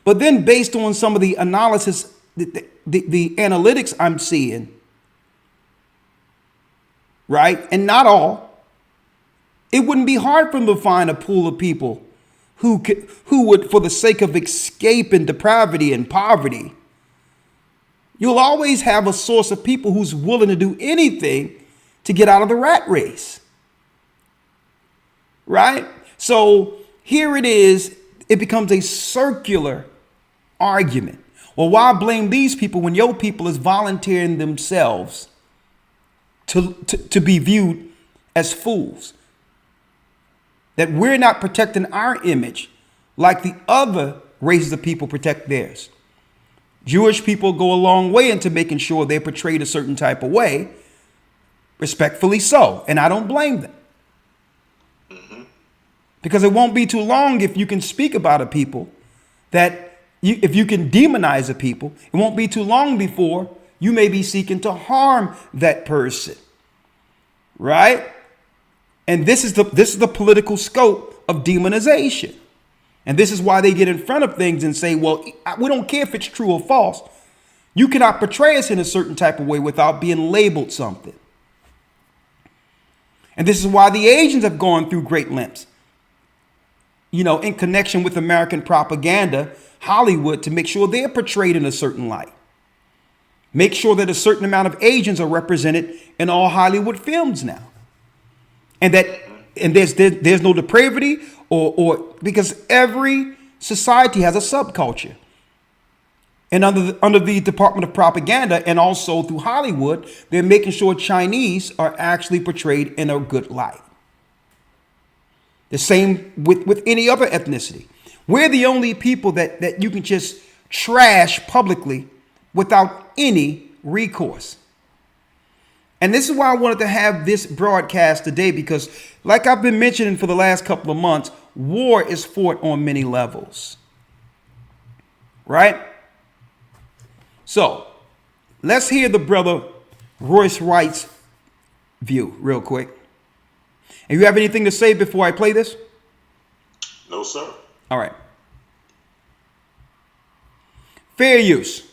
But then based on some of the analysis, the analytics I'm seeing, right? And not all. It wouldn't be hard for them to find a pool of people who would, for the sake of escape and depravity and poverty, you'll always have a source of people who's willing to do anything to get out of the rat race. Right? So here it is. It becomes a circular argument. Well, why blame these people when your people is volunteering themselves to be viewed as fools? That we're not protecting our image like the other races of people protect theirs. Jewish people go a long way into making sure they're portrayed a certain type of way, respectfully so, and I don't blame them. Because it won't be too long if you can speak about a people if you can demonize a people, it won't be too long before you may be seeking to harm that person. Right? And this is the political scope of demonization. And this is why they get in front of things and say, well, we don't care if it's true or false. You cannot portray us in a certain type of way without being labeled something. And this is why the Asians have gone through great lengths, in connection with American propaganda, Hollywood, to make sure they're portrayed in a certain light. Make sure that a certain amount of Asians are represented in all Hollywood films now. And there's no depravity or because every society has a subculture. And under the Department of Propaganda and also through Hollywood, they're making sure Chinese are actually portrayed in a good light. The same with any other ethnicity. We're the only people that you can just trash publicly without any recourse. And this is why I wanted to have this broadcast today, because like I've been mentioning for the last couple of months, war is fought on many levels. Right? So let's hear the brother Royce White's view real quick. And you have anything to say before I play this? No, sir. All right. Fair use.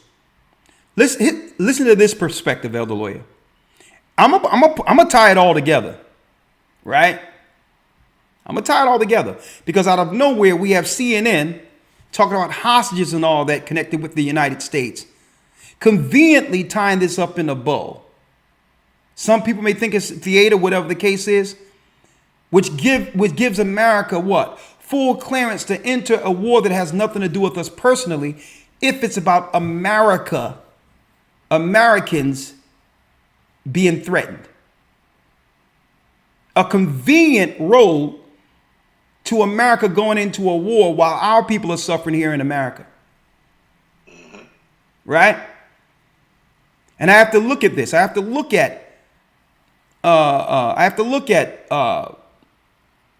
Listen to this perspective, Elder Lawya. I'm gonna tie it all together, right? I'm gonna tie it all together because out of nowhere we have CNN talking about hostages and all that connected with the United States, conveniently tying this up in a bow. Some people may think it's theater, whatever the case is, which gives America what? Full clearance to enter a war that has nothing to do with us personally, if it's about Americans being threatened. A convenient road to America going into a war while our people are suffering here in America. Right? And I have to look at this. I have to look at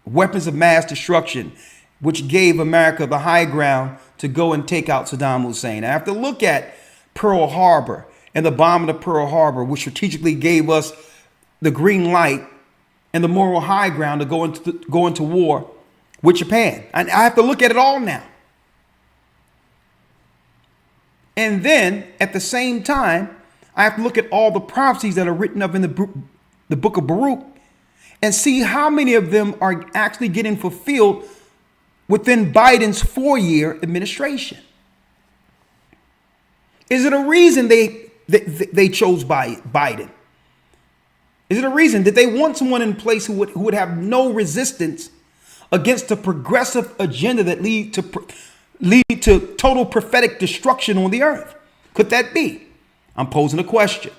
weapons of mass destruction, which gave America the high ground to go and take out Saddam Hussein. I have to look at Pearl Harbor and the bombing of Pearl Harbor, which strategically gave us the green light and the moral high ground to go into war with Japan. And I have to look at it all now. And then at the same time, I have to look at all the prophecies that are written up in the book of Baruch and see how many of them are actually getting fulfilled within Biden's 4-year administration. Is it a reason they chose Biden? Is it a reason that they want someone in place who would have no resistance against a progressive agenda that lead to total prophetic destruction on the earth? Could that be? I'm posing a question.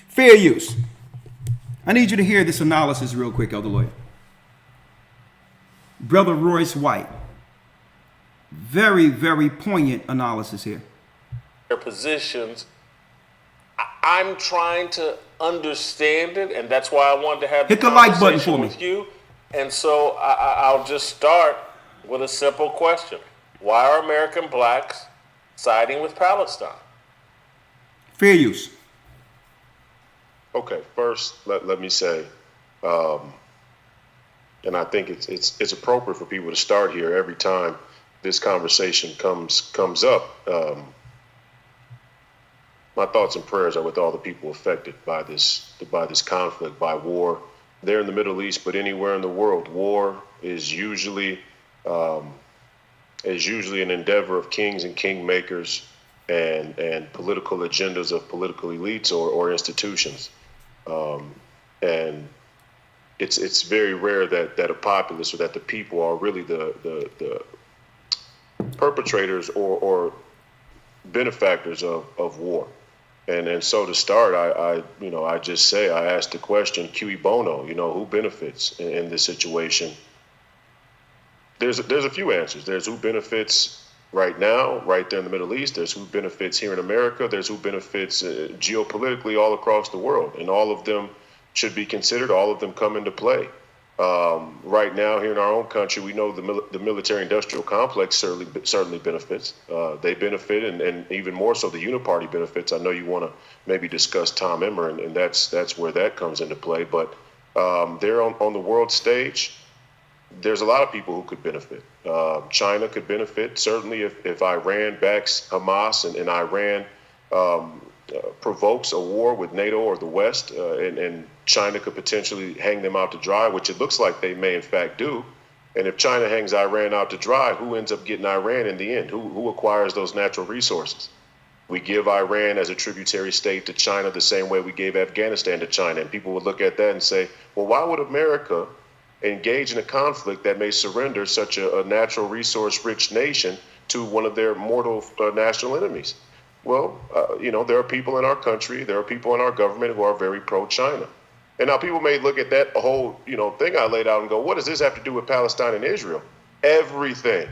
Fair use. I need you to hear this analysis real quick, Elder Lawya. Brother Royce White. Very, very poignant analysis here. Their positions. I'm trying to understand it, and that's why I wanted to have hit the like button for me with you. And so I'll just start with a simple question: why are American blacks siding with Palestine? Fair use. Okay, first let me say, and I think it's appropriate for people to start here every time this conversation comes up. my thoughts and prayers are with all the people affected by this conflict, by war. There in the Middle East, but anywhere in the world, war is usually an endeavor of kings and kingmakers and political agendas of political elites or institutions. And it's very rare that a populace or that the people are really the perpetrators or benefactors of war. And so to start, I just say, I asked the question, cui bono, who benefits in this situation? There's a few answers. There's who benefits right now, right there in the Middle East. There's who benefits here in America. There's who benefits geopolitically all across the world. And all of them should be considered. All of them come into play. Right now, here in our own country, we know the military-industrial complex certainly benefits. They benefit, and even more so, the uniparty benefits. I know you want to maybe discuss Tom Emmer, and that's where that comes into play. But there on the world stage, there's a lot of people who could benefit. China could benefit, certainly if Iran backs Hamas and Iran provokes a war with NATO or the West, and China could potentially hang them out to dry, which it looks like they may in fact do. And if China hangs Iran out to dry, who ends up getting Iran in the end? Who acquires those natural resources? We give Iran as a tributary state to China the same way we gave Afghanistan to China. And people would look at that and say, well, why would America engage in a conflict that may surrender such a natural resource-rich nation to one of their mortal national enemies? Well, there are people in our country, there are people in our government who are very pro-China. And now people may look at that whole, thing I laid out and go, what does this have to do with Palestine and Israel? Everything.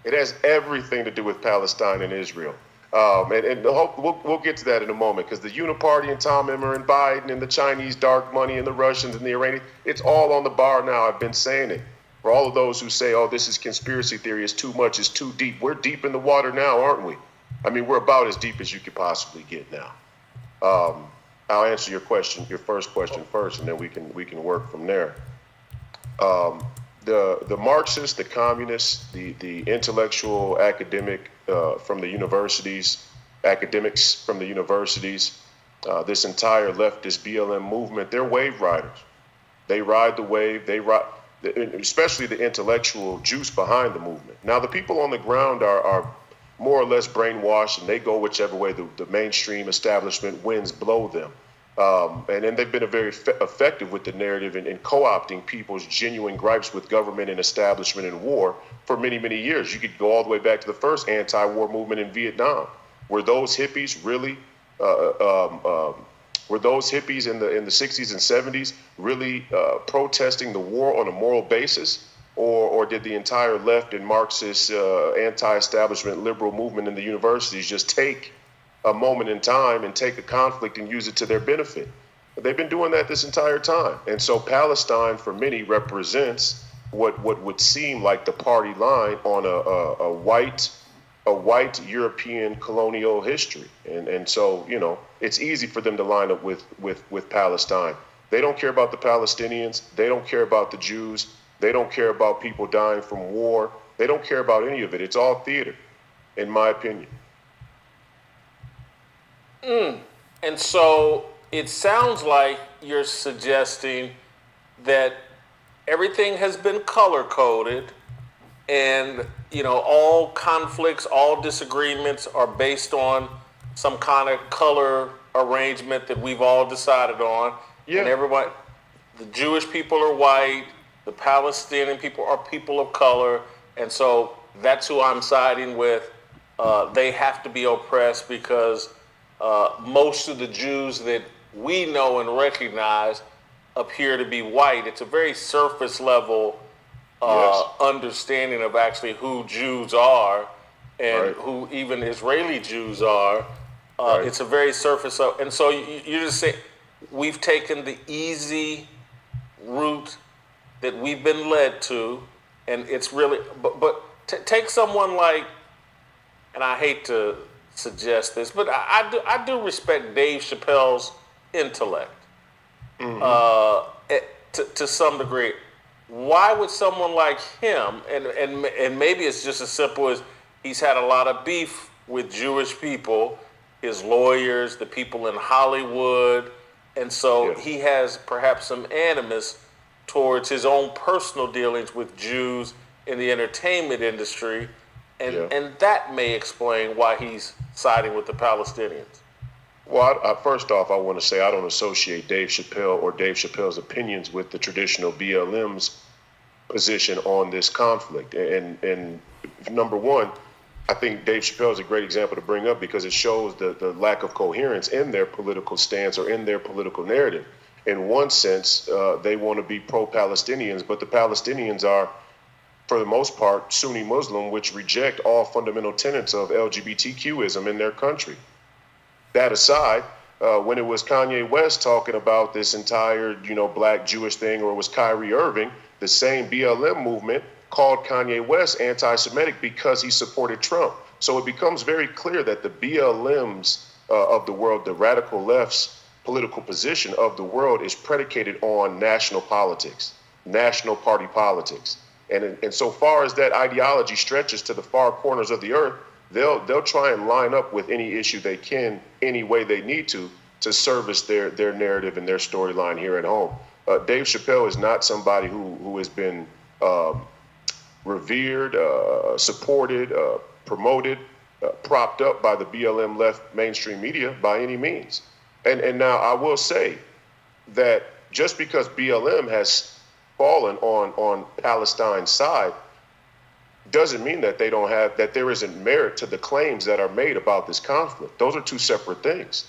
It has everything to do with Palestine and Israel. And we'll get to that in a moment, because the Uniparty and Tom Emmer and Biden and the Chinese dark money and the Russians and the Iranians, it's all on the bar now. I've been saying it. For all of those who say, oh, this is conspiracy theory, it's too much, it's too deep. We're deep in the water now, aren't we? I mean, we're about as deep as you could possibly get now. I'll answer your first question first, and then we can work from there. The Marxists, the communists, the intellectual academic from the universities, academics from the universities, this entire leftist BLM movement, they're wave riders. They ride the wave. Especially the intellectual juice behind the movement. Now, the people on the ground are more or less brainwashed, and they go whichever way the mainstream establishment winds blow them. And then they've been very effective with the narrative in co-opting people's genuine gripes with government and establishment and war for many, many years. You could go all the way back to the first anti-war movement in Vietnam. Were those hippies really, were those hippies in the 60s and 70s really protesting the war on a moral basis? Or did the entire left and Marxist anti-establishment liberal movement in the universities just take a moment in time and take a conflict and use it to their benefit? They've been doing that this entire time. And so Palestine, for many, represents what would seem like the party line on a white European colonial history. And so, it's easy for them to line up with Palestine. They don't care about the Palestinians. They don't care about the Jews. They don't care about people dying from war. They don't care about any of it. It's all theater, in my opinion. And so it sounds like you're suggesting that everything has been color-coded, and, all conflicts, all disagreements are based on some kind of color arrangement that we've all decided on. Yeah. And everybody, the Jewish people are white, the Palestinian people are people of color, and so that's who I'm siding with. They have to be oppressed because most of the Jews that we know and recognize appear to be white. It's a very surface level understanding of actually who Jews are and who even Israeli Jews are. It's a very surface level. And so you just say, we've taken the easy route that we've been led to, and it's really, but take someone like, and I hate to suggest this, but I do respect Dave Chappelle's intellect to some degree. Why would someone like him, and maybe it's just as simple as he's had a lot of beef with Jewish people, his lawyers, the people in Hollywood. And so Yeah. he has perhaps some animus towards his own personal dealings with Jews in the entertainment industry. And that may explain why he's siding with the Palestinians. Well, first off, I want to say I don't associate Dave Chappelle or Dave Chappelle's opinions with the traditional BLM's position on this conflict. And number one, I think Dave Chappelle is a great example to bring up because it shows the lack of coherence in their political stance or in their political narrative. In one sense, they want to be pro-Palestinians, but the Palestinians are, for the most part, Sunni Muslim, which reject all fundamental tenets of LGBTQism in their country. That aside, when it was Kanye West talking about this entire, black Jewish thing, or it was Kyrie Irving, the same BLM movement called Kanye West anti-Semitic because he supported Trump. So it becomes very clear that the BLMs of the world, the radical left's political position of the world, is predicated on national politics, national party politics. And so far as that ideology stretches to the far corners of the earth, they'll try and line up with any issue they can, any way they need to service their narrative and their storyline here at home. Dave Chappelle is not somebody who has been revered, supported, promoted, propped up by the BLM left mainstream media by any means. And now I will say that just because BLM has fallen on Palestine's side doesn't mean that that there isn't merit to the claims that are made about this conflict. Those are two separate things.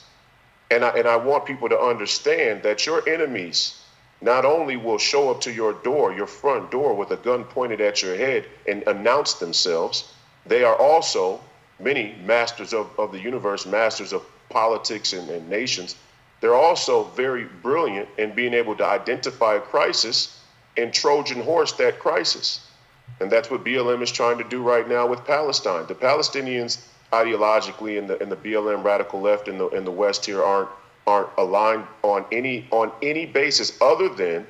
And I want people to understand that your enemies not only will show up to your door, your front door, with a gun pointed at your head and announce themselves, they are also many masters of the universe, masters of politics and nations. They're also very brilliant in being able to identify a crisis and Trojan horse that crisis. And that's what BLM is trying to do right now with Palestine. The Palestinians ideologically and the BLM radical left in the West here aren't aligned on any basis other than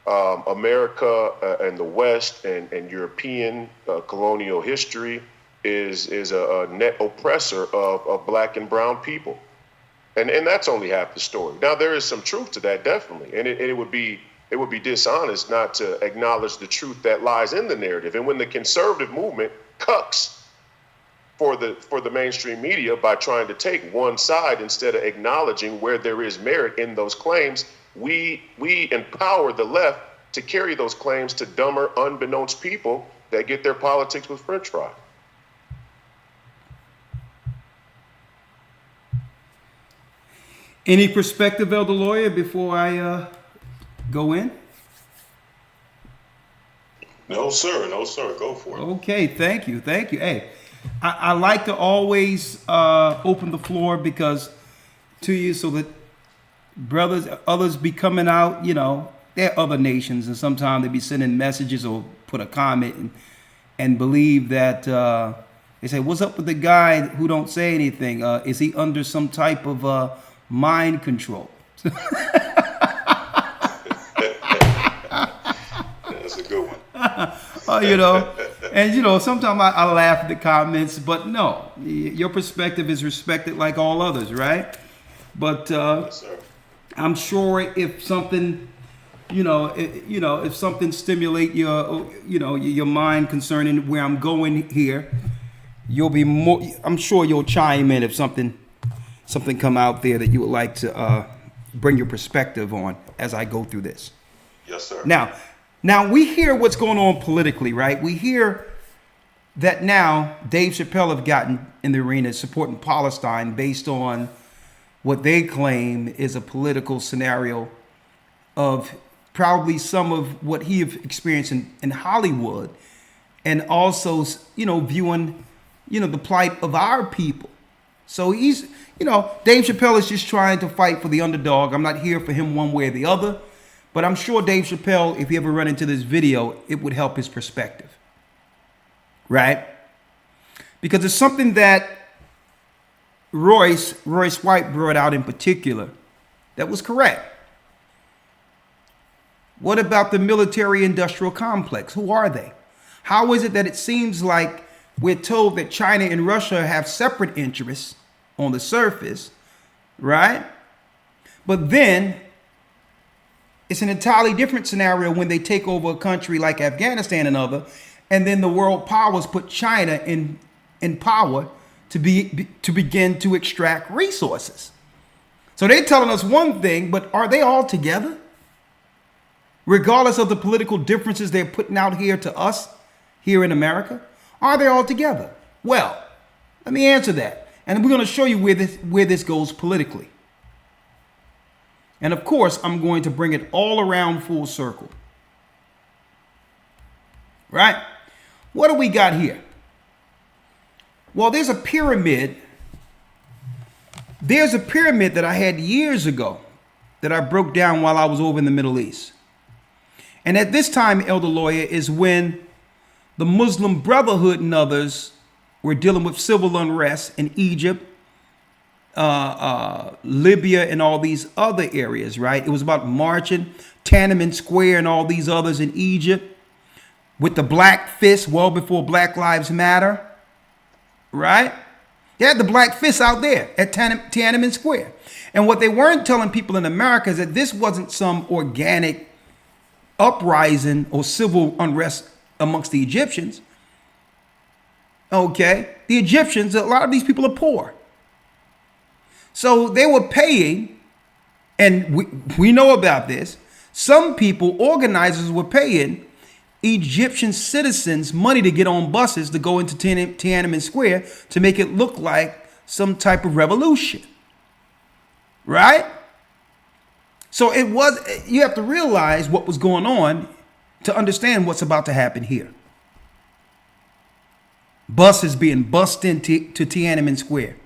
America and the West and European colonial history is a net oppressor of black and brown people. And that's only half the story. Now, there is some truth to that, definitely. And it would be dishonest not to acknowledge the truth that lies in the narrative. And when the conservative movement cucks for the mainstream media by trying to take one side instead of acknowledging where there is merit in those claims, we empower the left to carry those claims to dumber, unbeknownst people that get their politics with French fry. Any perspective, Elder Lawya, before I go in? No, sir. Go for it. Okay, thank you. Hey, I like to always open the floor to you so that others be coming out, there are other nations, and sometimes they be sending messages or put a comment and believe that they say, what's up with the guy who don't say anything? Is he under some type of mind control? That's a good one. And sometimes I laugh at the comments, but no, your perspective is respected like all others, right? But Yes, sir. I'm sure if something, if something stimulate your mind concerning where I'm going here, you'll be more. I'm sure you'll chime in if something come out there that you would like to bring your perspective on as I go through this. Yes, sir. Now we hear what's going on politically, right? We hear that now Dave Chappelle have gotten in the arena supporting Palestine based on what they claim is a political scenario of probably some of what he have experienced in Hollywood, and also, viewing, the plight of our people. So he's, Dave Chappelle is just trying to fight for the underdog. I'm not here for him one way or the other. But I'm sure Dave Chappelle, if you ever run into this video, it would help his perspective. Right? Because it's something that Royce White brought out in particular that was correct. What about the military-industrial complex? Who are they? How is it that it seems like we're told that China and Russia have separate interests, on the surface, right? But then it's an entirely different scenario when they take over a country like Afghanistan and other, and then the world powers put China in power to begin to extract resources. So they're telling us one thing, but are they all together? Regardless of the political differences they're putting out here to us here in America, are they all together? Well, let me answer that. And we're going to show you where this goes politically. And of course, I'm going to bring it all around full circle. Right? What do we got here? Well, there's a pyramid. There's a pyramid that I had years ago that I broke down while I was over in the Middle East. And at this time, Elder Lawya, is when the Muslim Brotherhood and others were dealing with civil unrest in Egypt, Libya, and all these other areas, right? It was about marching, Tiananmen Square and all these others in Egypt with the Black Fist well before Black Lives Matter, right? They had the Black Fist out there at Tiananmen Square. And what they weren't telling people in America is that this wasn't some organic uprising or civil unrest amongst the Egyptians. Okay, the Egyptians, a lot of these people are poor. So they were paying, and we know about this, some people, organizers, were paying Egyptian citizens money to get on buses to go into Tiananmen Square to make it look like some type of revolution. Right? So it was, you have to realize what was going on to understand what's about to happen here. Buses being bussed into Tiananmen Square.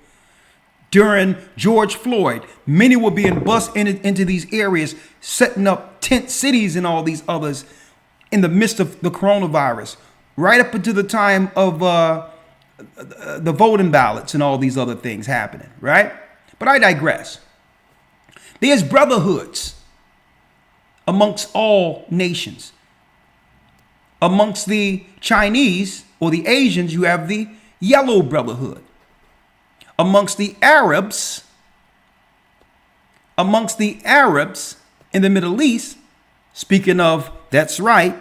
During George Floyd, many were being bussed into these areas, setting up tent cities and all these others in the midst of the coronavirus, right up until the time of the voting ballots and all these other things happening, right? But I digress. There's brotherhoods amongst all nations. Amongst the Chinese or the Asians, you have the Yellow Brotherhood. Amongst the Arabs in the Middle East, speaking of, that's right,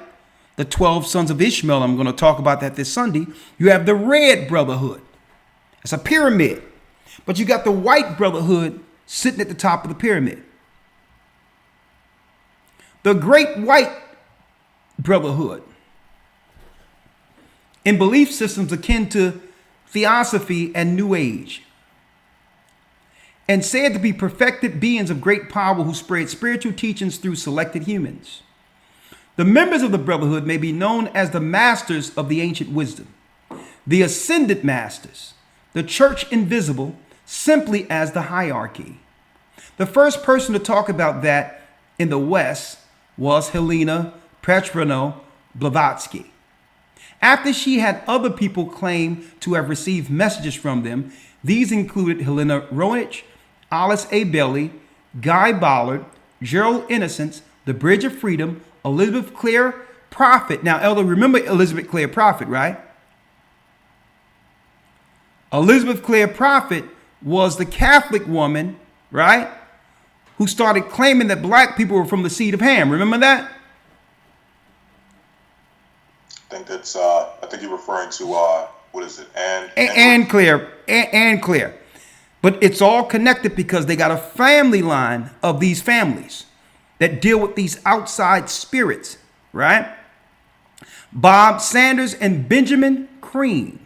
the 12 sons of Ishmael, I'm going to talk about that this Sunday, you have the Red Brotherhood. It's a pyramid. But you got the White Brotherhood sitting at the top of the pyramid. The Great White Brotherhood, in belief systems akin to Theosophy and New Age, and said to be perfected beings of great power who spread spiritual teachings through selected humans. The members of the Brotherhood may be known as the masters of the ancient wisdom, the ascended masters, the church invisible, simply as the hierarchy. The first person to talk about that in the West was Helena Petrovna Blavatsky. After she had other people claim to have received messages from them, these included Helena Rawchaa, Alice A. Bailey, Guy Ballard, Gerald Innocence, The Bridge of Freedom, Elizabeth Clare Prophet. Now, Elder, remember Elizabeth Clare Prophet, right? Elizabeth Clare Prophet was the Catholic woman, right, who started claiming that black people were from the seed of Ham. Remember that? I think that's. I think you're referring to what is it? Anne Clare. But it's all connected because they got a family line of these families that deal with these outside spirits, right? Bob Sanders and Benjamin Creme.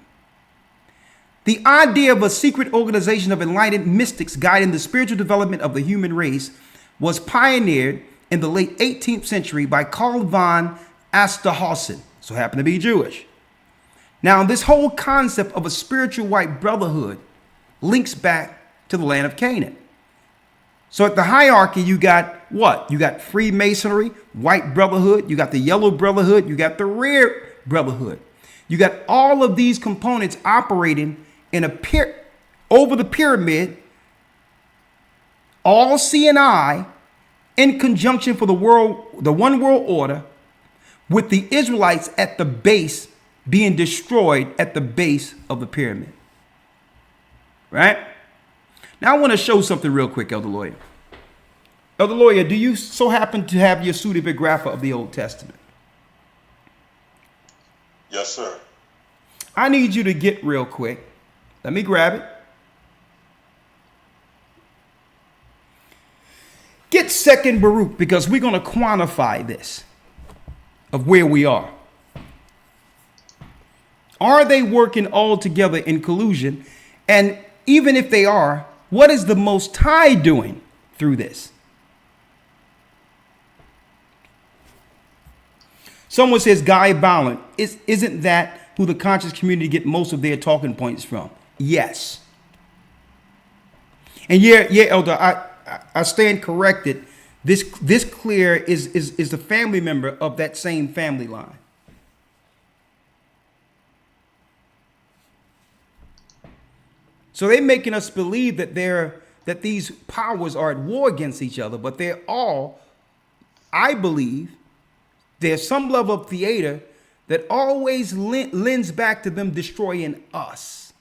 The idea of a secret organization of enlightened mystics guiding the spiritual development of the human race was pioneered in the late 18th century by Karl von Osterhausen, so happened to be Jewish. Now, this whole concept of a spiritual white brotherhood links back to the land of Canaan. So at the hierarchy, you got what? You got Freemasonry, White Brotherhood, you got the Yellow Brotherhood, you got the Red Brotherhood. You got all of these components operating in over the pyramid, all CNI, in conjunction for the one world order, with the Israelites at the base being destroyed at the base of the pyramid. Right? Now I want to show something real quick, Elder Lawya. Elder Lawya, do you so happen to have your pseudepigrapha of the Old Testament? Yes, sir. I need you to get real quick. Let me grab it. Get 2nd Baruch, because we're going to quantify this of where we are. Are they working all together in collusion? And even if they are, what is the Most High doing through this? Someone says Guy Ballard. Isn't that who the conscious community get most of their talking points from? Yes. And yeah, Elder, I stand corrected. This clear is the family member of that same family line. So they're making us believe that these powers are at war against each other, but they're all, I believe, there's some level of theater that always lends back to them destroying us.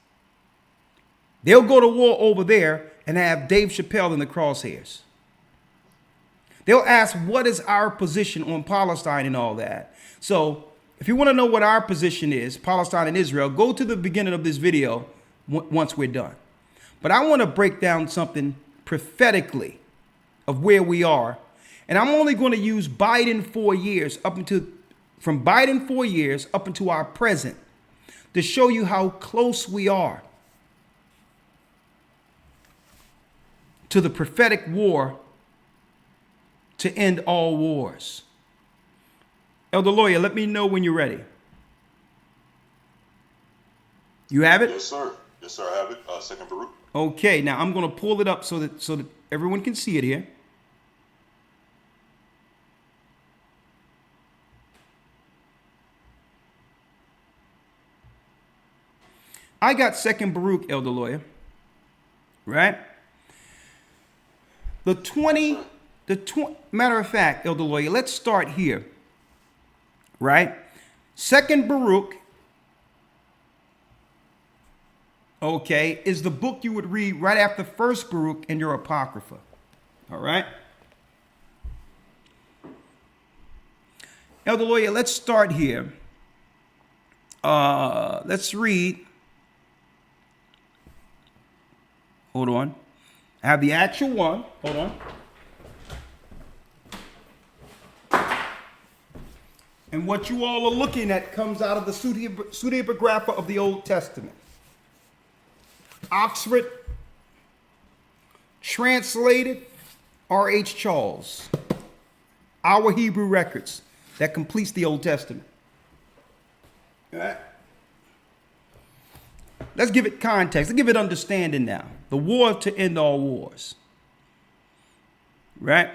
They'll go to war over there and have Dave Chappelle in the crosshairs. They'll ask, what is our position on Palestine and all that? So if you want to know what our position is, Palestine and Israel, go to the beginning of this video once we're done. But I want to break down something prophetically of where we are. And I'm only going to use Biden 4 years from Biden 4 years up into our present to show you how close we are to the prophetic war to end all wars. Elder Lawya, let me know when you're ready. You have it? Yes, sir. Yes, sir. I have it. 2nd Baruch. Okay, now I'm going to pull it up so that everyone can see it here. I got 2nd Baruch, Elder Lawya, right? Matter of fact, Elder Lawya, let's start here, right? 2nd Baruch, okay, is the book you would read right after 1st Baruch in your Apocrypha, all right? Elder Lawya, let's start here. Let's read. Hold on. I have the actual one. Hold on. And what you all are looking at comes out of the pseudepigrapha of the Old Testament. Oxford, translated, R.H. Charles. Our Hebrew Records that completes the Old Testament. All right. Let's give it context. Let's give it understanding now. The war to end all wars. Right?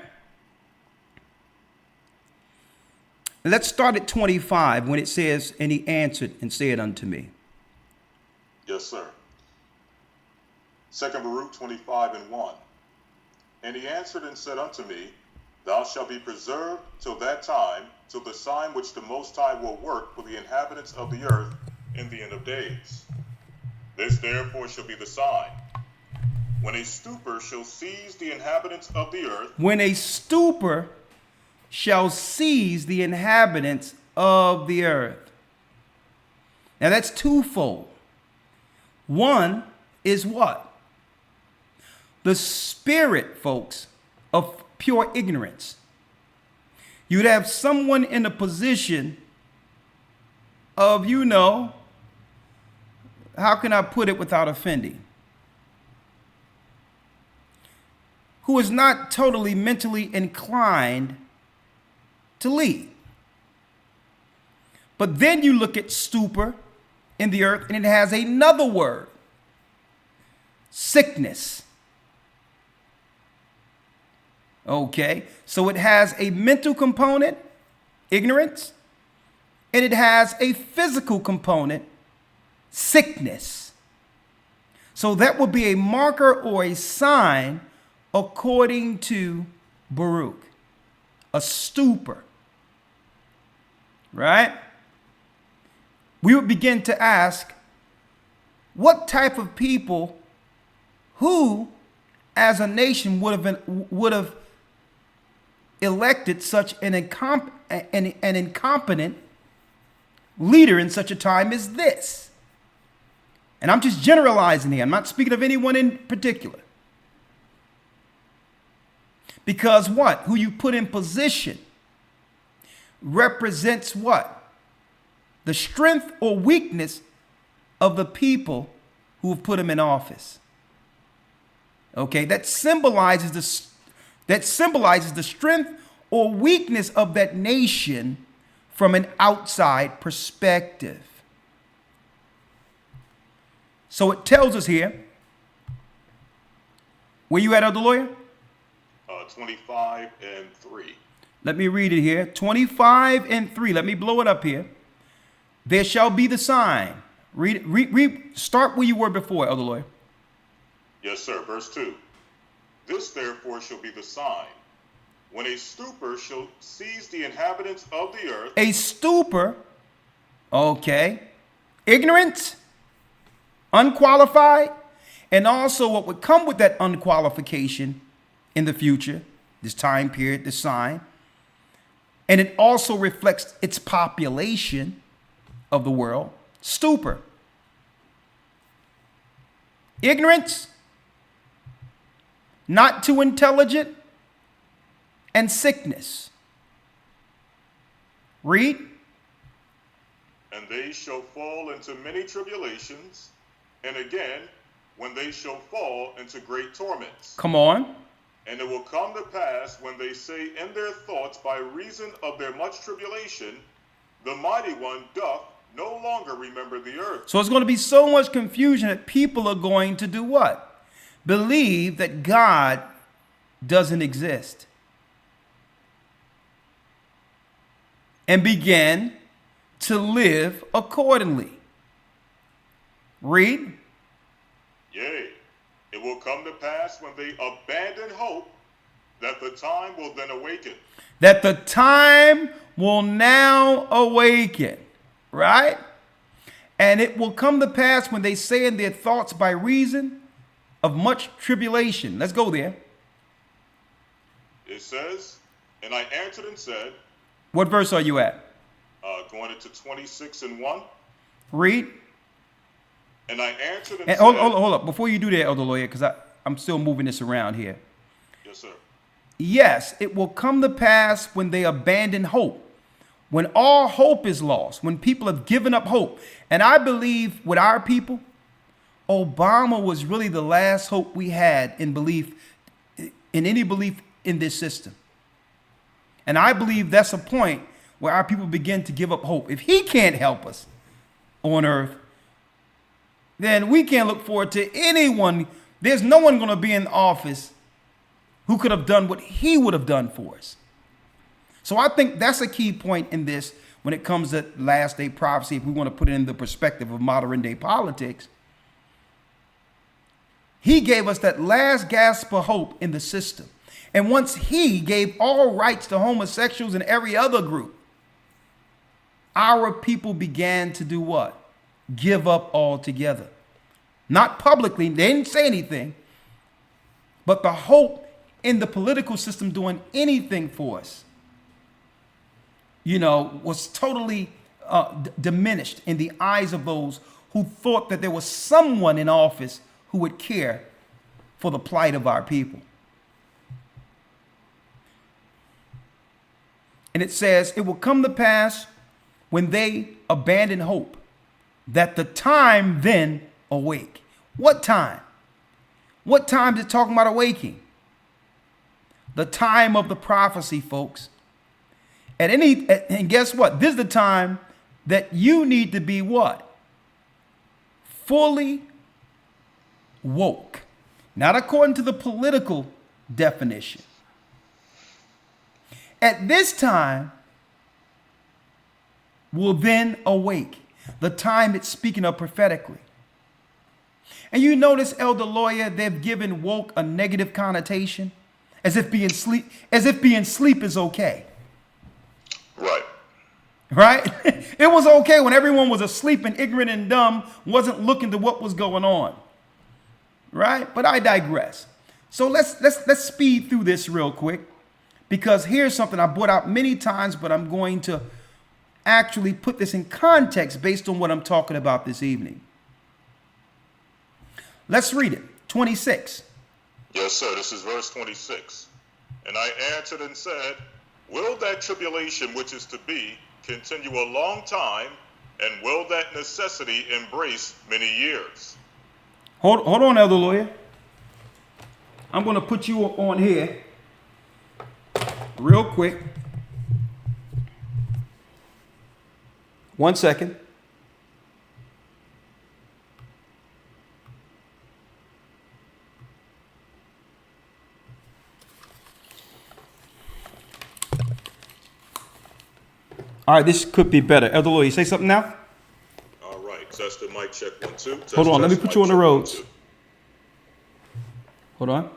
Let's start at 25 when it says, and he answered and said unto me. Yes, sir. 2nd Baruch 25:1. And he answered and said unto me, Thou shalt be preserved till that time, till the sign which the Most High will work for the inhabitants of the earth in the end of days. This therefore shall be the sign. When a stupor shall seize the inhabitants of the earth. When a stupor shall seize the inhabitants of the earth. Now that's twofold. One is what? The spirit, folks, of pure ignorance. You'd have someone in a position of, how can I put it without offending? Who is not totally mentally inclined to lead. But then you look at stupor in the earth and it has another word. Sickness. Okay, so it has a mental component, ignorance, and it has a physical component, sickness. So that would be a marker or a sign according to Baruch, a stupor, right? We would begin to ask, what type of people, who as a nation would have elected such an incompetent leader in such a time as this. And I'm just generalizing here. I'm not speaking of anyone in particular. Because what? Who you put in position represents what? The strength or weakness of the people who have put him in office. Okay, that symbolizes the strength or weakness of that nation from an outside perspective. So it tells us here. Where you at, Elder Lawyer? 25:3. Let me read it here. 25:3. Let me blow it up here. There shall be the sign. Read. Start where you were before, Elder Lawyer. Yes, sir. Verse 2. This therefore shall be the sign. When a stupor shall seize the inhabitants of the earth. A stupor, okay. Ignorance, unqualified, and also what would come with that unqualification in the future, this time period, this sign. And it also reflects its population of the world. Stupor. Ignorance, not too intelligent, and sickness. Read. And they shall fall into many tribulations, and again, when they shall fall into great torments. Come on. And it will come to pass when they say in their thoughts by reason of their much tribulation, the mighty one doth no longer remember the earth. So it's going to be so much confusion that people are going to do what? Believe that God doesn't exist. And begin to live accordingly. Read. Yea, it will come to pass when they abandon hope that the time will then awaken. That the time will now awaken. Right? And it will come to pass when they say in their thoughts by reason of much tribulation. Let's go there. It says, and I answered and said. What verse are you at? Going into 26:1. Read. And I answered and said. Hold up. Before you do that, Elder Lawyer, because I'm still moving this around here. Yes, sir. Yes, it will come to pass when they abandon hope. When all hope is lost, when people have given up hope. And I believe with our people, Obama was really the last hope we had in any belief in this system. And I believe that's a point where our people begin to give up hope. If he can't help us on earth, then we can't look forward to anyone. There's no one going to be in office who could have done what he would have done for us. So I think that's a key point in this when it comes to last day prophecy, if we want to put it in the perspective of modern day politics. He gave us that last gasp of hope in the system. And once he gave all rights to homosexuals and every other group, our people began to do what? Give up altogether. Not publicly, they didn't say anything, but the hope in the political system doing anything for us, was totally diminished in the eyes of those who thought that there was someone in office who would care for the plight of our people. And it says, it will come to pass when they abandon hope, that the time then awake. What time? What time is it talking about awaking? The time of the prophecy, folks. And guess what? This is the time that you need to be what? Fully woke. Not according to the political definition. At this time will then awake. The time it's speaking of prophetically. And you notice, Elder Lawyer, they've given woke a negative connotation, as if being sleep is okay. Right? It was okay when everyone was asleep and ignorant and dumb, wasn't looking to what was going on. Right? But I digress. So let's speed through this real quick, because here's something I brought out many times, but I'm going to actually put this in context based on what I'm talking about this evening. Let's read it. 26. Yes, sir. This is verse 26. And I answered and said, will that tribulation which is to be continue a long time, and will that necessity embrace many years? Hold on, Elder Lawyer. I'm going to put you on here real quick. 1 second. All right, this could be better. Elder Lawyer, you say something now? All right. Test the mic, check 1, 2. Test, Hold on, let me test, put mic, you on the check, 1, roads. 2. Hold on.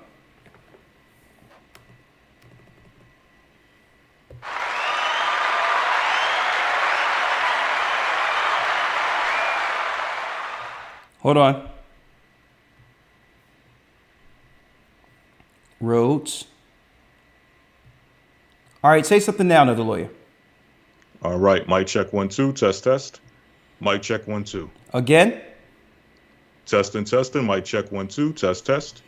Hold on. Roads. All right, say something now, Elder Lawyer. All right. Mic check 1, 2. Test, test. Mic check 1, 2. Again. Testing, testing. Mic check 1, 2. Test, test.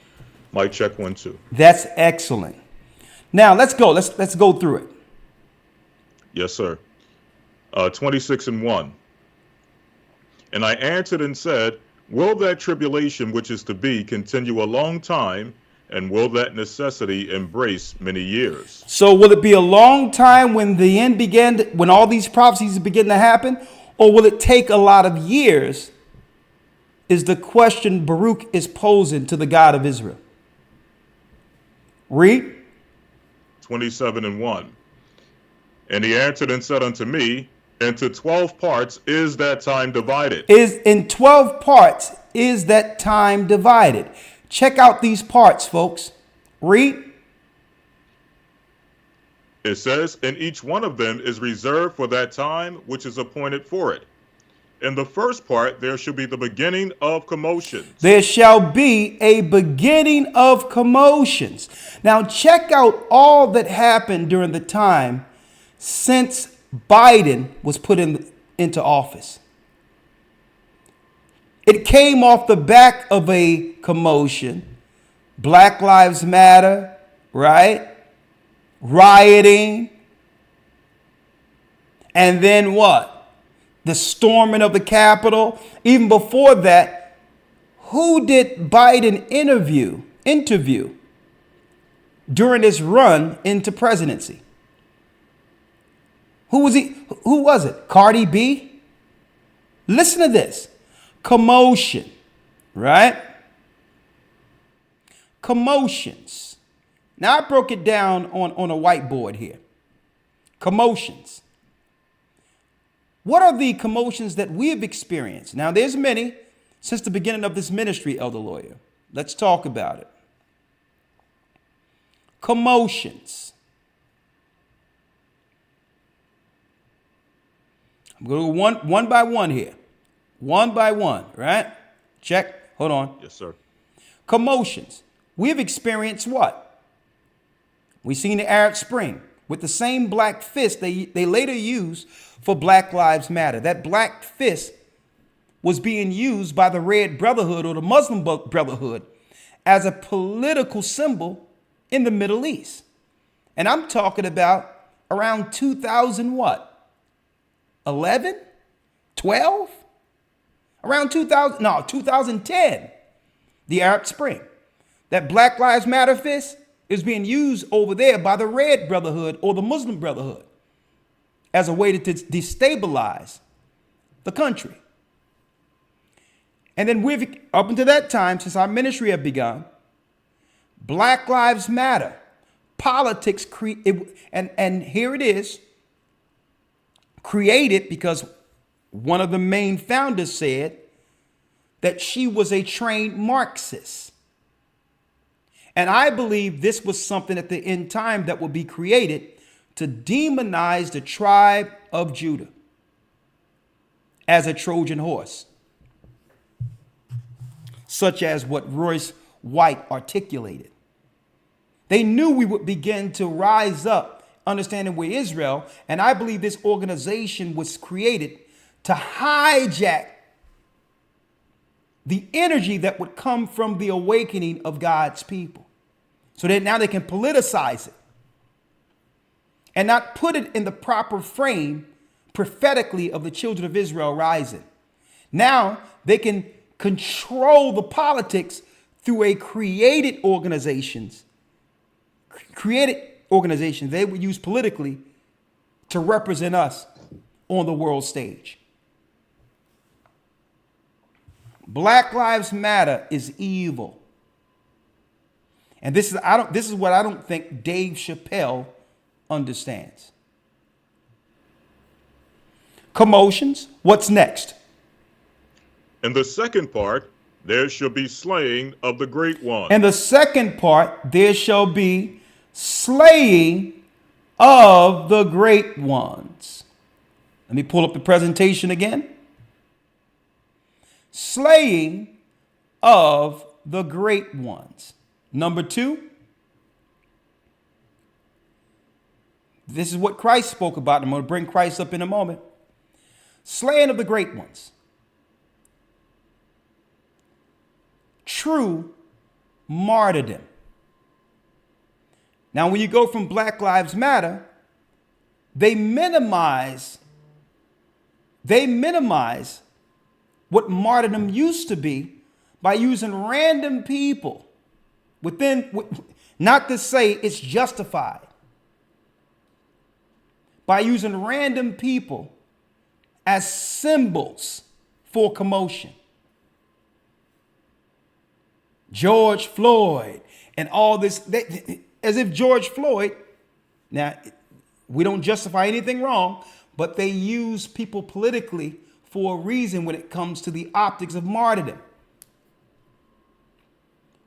Mic check 1, 2. That's excellent. Now let's go. Let's go through it. Yes, sir. 26 and 1. And I answered and said, will that tribulation which is to be continue a long time, and will that necessity embrace many years? So will it be a long time when the end began, when all these prophecies begin to happen, or will it take a lot of years? Is the question Baruch is posing to the God of Israel. Read. 27 and 1. And he answered and said unto me, into 12 parts is that time divided. Is in 12 parts is that time divided. Check out these parts, folks. Read. It says, and each one of them is reserved for that time which is appointed for it. In the first part, there shall be the beginning of commotions. There shall be a beginning of commotions. Now check out all that happened during the time since Biden was put into office. It came off the back of a commotion. Black Lives Matter, right? Rioting. And then what? The storming of the Capitol. Even before that, who did Biden interview during his run into presidency? Who was he? Who was it? Cardi B? Listen to this. Commotion, right? Commotions. Now I broke it down on a whiteboard here. Commotions. What are the commotions that we have experienced? Now there's many since the beginning of this ministry, Elder Lawyer. Let's talk about it. Commotions. I'm going to go one by one here. One by one, right? Check. Hold on. Yes, sir. Commotions. We've experienced what? We've seen the Arab Spring with the same black fist they later used for Black Lives Matter. That black fist was being used by the Red Brotherhood or the Muslim Brotherhood as a political symbol in the Middle East. And I'm talking about around 2000 what? 11? 12? Around 2010, the Arab Spring. That Black Lives Matter fist is being used over there by the Red Brotherhood or the Muslim Brotherhood as a way to destabilize the country. And then we've, up until that time, since our ministry had begun, Black Lives Matter, politics, and here it is, created because one of the main founders said that she was a trained Marxist. And I believe this was something at the end time that would be created to demonize the tribe of Judah as a Trojan horse, such as what Royce White articulated. They knew we would begin to rise up, understanding we're Israel. And I believe this organization was created to hijack the energy that would come from the awakening of God's people. So that now they can politicize it and not put it in the proper frame prophetically of the children of Israel rising. Now they can control the politics through a created organizations they would use politically to represent us on the world stage. Black Lives Matter is evil. And this is what I don't think Dave Chappelle understands. Commotions. What's next? In the second part, there shall be slaying of the great one. In the second part, there shall be slaying of the great ones. Let me pull up the presentation again. Slaying of the great ones. Number 2. This is what Christ spoke about. I'm going to bring Christ up in a moment. Slaying of the great ones. True martyrdom. Now, when you go from Black Lives Matter, they minimize what martyrdom used to be by using random people not to say it's justified, by using random people as symbols for commotion. George Floyd and all this, as if George Floyd, now we don't justify anything wrong, but they use people politically for a reason when it comes to the optics of martyrdom.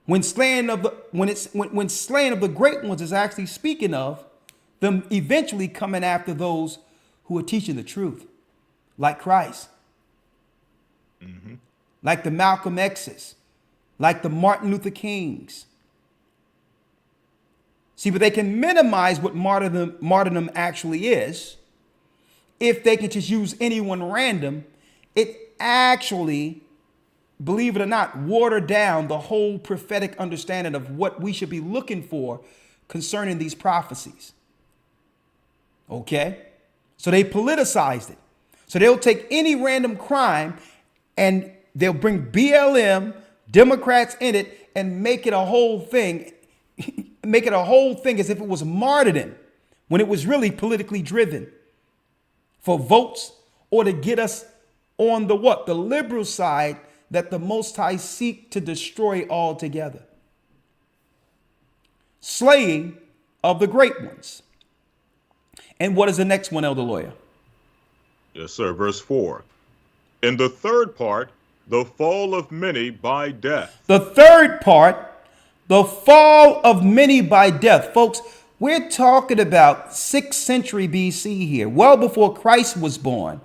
When slaying of the great ones is actually speaking of them eventually coming after those who are teaching the truth, like Christ, like the Malcolm X's, like the Martin Luther Kings. See, but they can minimize what martyrdom actually is. If they can just use anyone random, it actually, believe it or not, water down the whole prophetic understanding of what we should be looking for concerning these prophecies. Okay? So they politicized it. So they'll take any random crime and they'll bring BLM, Democrats in it, and make it a whole thing. Make it a whole thing as if it was martyrdom when it was really politically driven for votes or to get us on the what? The liberal side that the Most High seek to destroy altogether. Slaying of the great ones. And what is the next one, Elder Lawya? Yes, sir. Verse 4. In the third part, the fall of many by death. The third part, the fall of many by death. Folks, we're talking about 6th century BC here, well before Christ was born.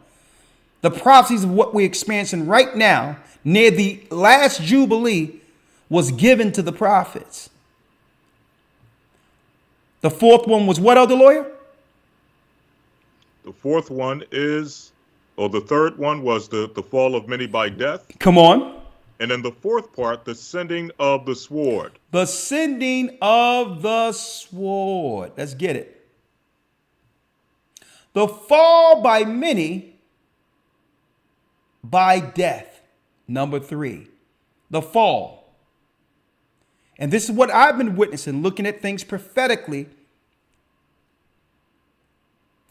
The prophecies of what we're experiencing right now, near the last Jubilee, was given to the prophets. The fourth one was what, Elder Lawya? The fourth one is, or the third one was the fall of many by death. Come on. And in the fourth part, the sending of the sword. The sending of the sword. Let's get it. The fall by many by death. Number 3. The fall. And this is what I've been witnessing, looking at things prophetically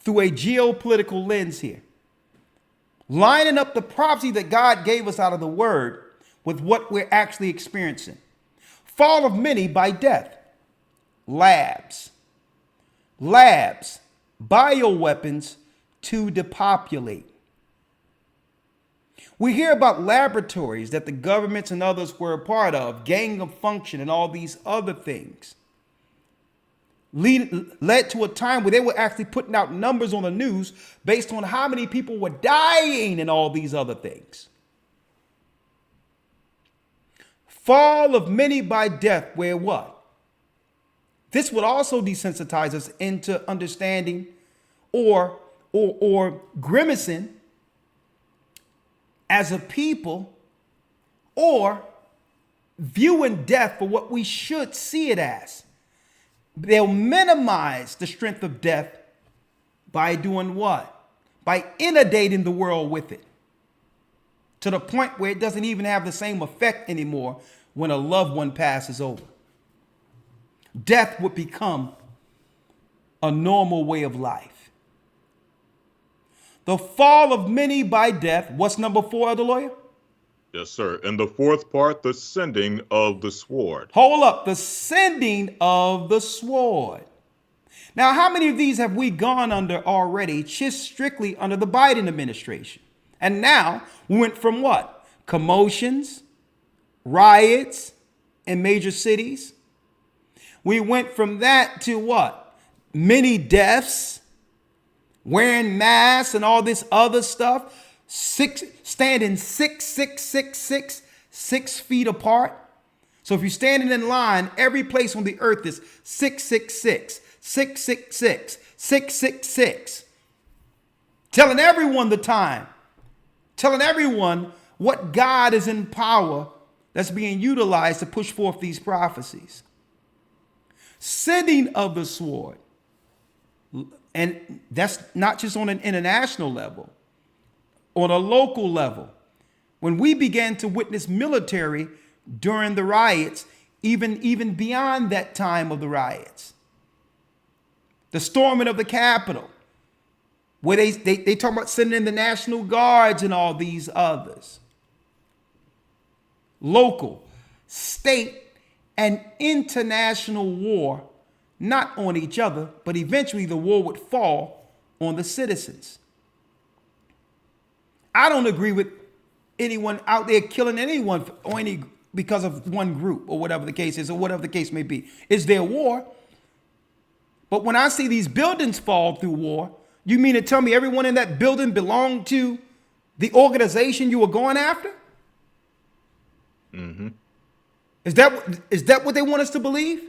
through a geopolitical lens here. Lining up the prophecy that God gave us out of the word with what we're actually experiencing. Fall of many by death. Labs, bioweapons to depopulate. We hear about laboratories that the governments and others were a part of, gang of function and all these other things. Led to a time where they were actually putting out numbers on the news based on how many people were dying and all these other things. Fall of many by death, where what? This would also desensitize us into understanding or grimacing as a people, or viewing death for what we should see it as. They'll minimize the strength of death by doing what? By inundating the world with it, to the point where it doesn't even have the same effect anymore when a loved one passes over. Death would become a normal way of life. The fall of many by death. What's number 4, Elder Lawyer? Yes, sir. And the fourth part, the sending of the sword. Hold up. The sending of the sword. Now, how many of these have we gone under already, just strictly under the Biden administration? And now we went from what? Commotions, riots in major cities. We went from that to what? Many deaths, wearing masks and all this other stuff, standing 6 feet apart. So if you're standing in line, every place on the earth is 666, 666, 666. Telling everyone the time, telling everyone what God is in power that's being utilized to push forth these prophecies. Sending of the sword. And that's not just on an international level, on a local level. When we began to witness military during the riots, even beyond that time of the riots, the storming of the Capitol, where they talk about sending in the National Guards and all these others. Local, state, and international war, not on each other, but eventually the war would fall on the citizens. I don't agree with anyone out there killing anyone because of one group or whatever the case is, or whatever the case may be. It's their war. But when I see these buildings fall through war, you mean to tell me everyone in that building belonged to the organization you were going after? Mm-hmm. Is that what they want us to believe?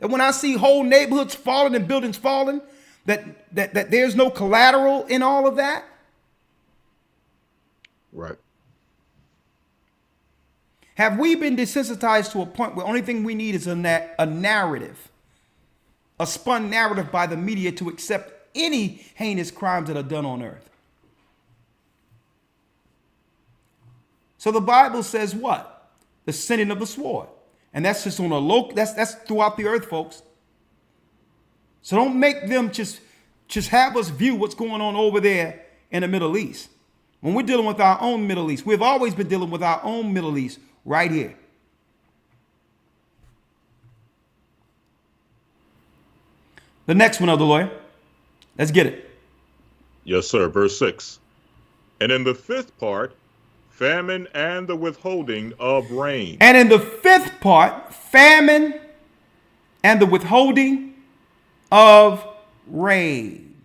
That when I see whole neighborhoods falling and buildings falling, that there's no collateral in all of that? Right. Have we been desensitized to a point where only thing we need is a narrative, a spun narrative by the media to accept any heinous crimes that are done on earth? So the Bible says what? The sending of the sword. And that's just on a local, that's throughout the earth, folks. So don't make them just have us view what's going on over there in the Middle East. When we're dealing with our own Middle East, we've always been dealing with our own Middle East right here. The next one, Elder Lawyer. Let's get it. Yes, sir. Verse 6. And in the fifth part, famine and the withholding of rain. And in the fifth part, famine and the withholding of rain.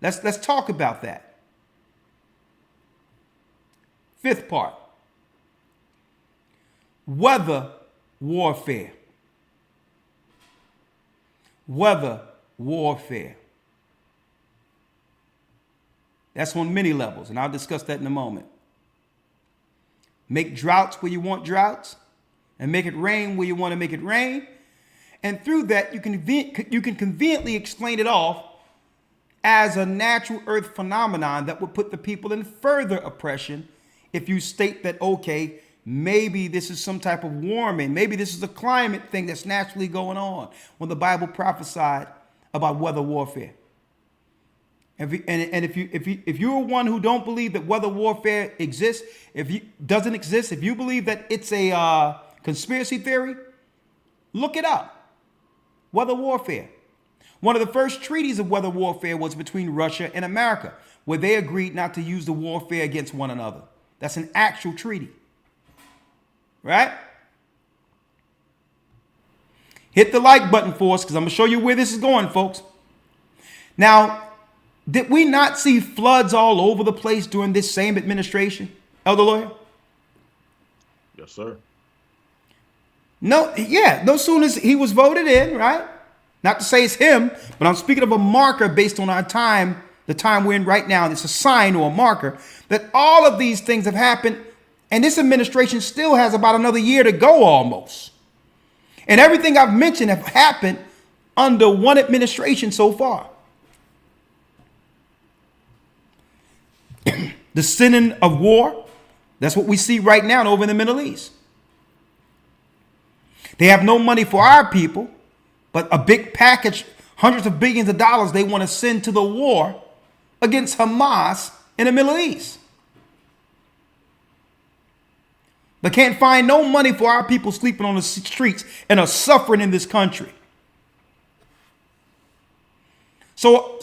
Let's talk about that. Fifth part. Weather warfare. Weather warfare. That's on many levels, and I'll discuss that in a moment. Make droughts where you want droughts, and make it rain where you want to make it rain. And through that, you can conveniently explain it off as a natural earth phenomenon that would put the people in further oppression if you state that, okay, maybe this is some type of warming. Maybe this is a climate thing that's naturally going on, when the Bible prophesied about weather warfare. And if you're one who don't believe that weather warfare exists, doesn't exist, if you believe that it's a conspiracy theory, look it up. Weather warfare. One of the first treaties of weather warfare was between Russia and America, where they agreed not to use the warfare against one another. That's an actual treaty. Right? Hit the like button for us, because I'm going to show you where this is going, folks. Now, did we not see floods all over the place during this same administration, Elder Lawyer? Yes, sir. No soon as he was voted in, right? Not to say it's him, but I'm speaking of a marker based on our time, the time we're in right now. It's a sign or a marker that all of these things have happened, and this administration still has about another year to go almost. And everything I've mentioned have happened under one administration so far. The sinning of war, that's what we see right now over in the Middle East. They have no money for our people, but a big package, hundreds of billions of dollars they want to send to the war against Hamas in the Middle East. But can't find no money for our people sleeping on the streets and are suffering in this country. So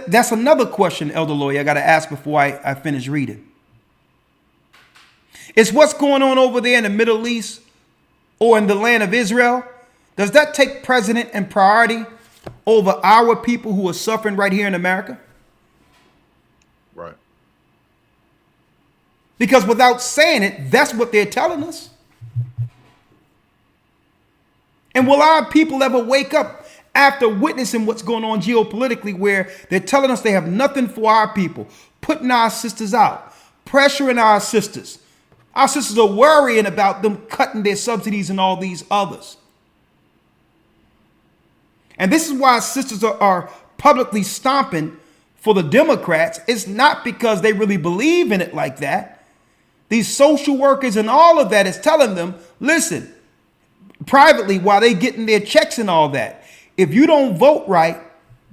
that's another question, Elder Lawya, I got to ask before I finish reading. Is what's going on over there in the Middle East or in the land of Israel, does that take precedent and priority over our people who are suffering right here in America? Right. Because without saying it, that's what they're telling us. And will our people ever wake up after witnessing what's going on geopolitically, where they're telling us they have nothing for our people, putting our sisters out, pressuring our sisters? Our sisters are worrying about them cutting their subsidies and all these others. And this is why sisters are publicly stomping for the Democrats. It's not because they really believe in it like that. These social workers and all of that is telling them, listen, privately, while they getting their checks and all that, if you don't vote right,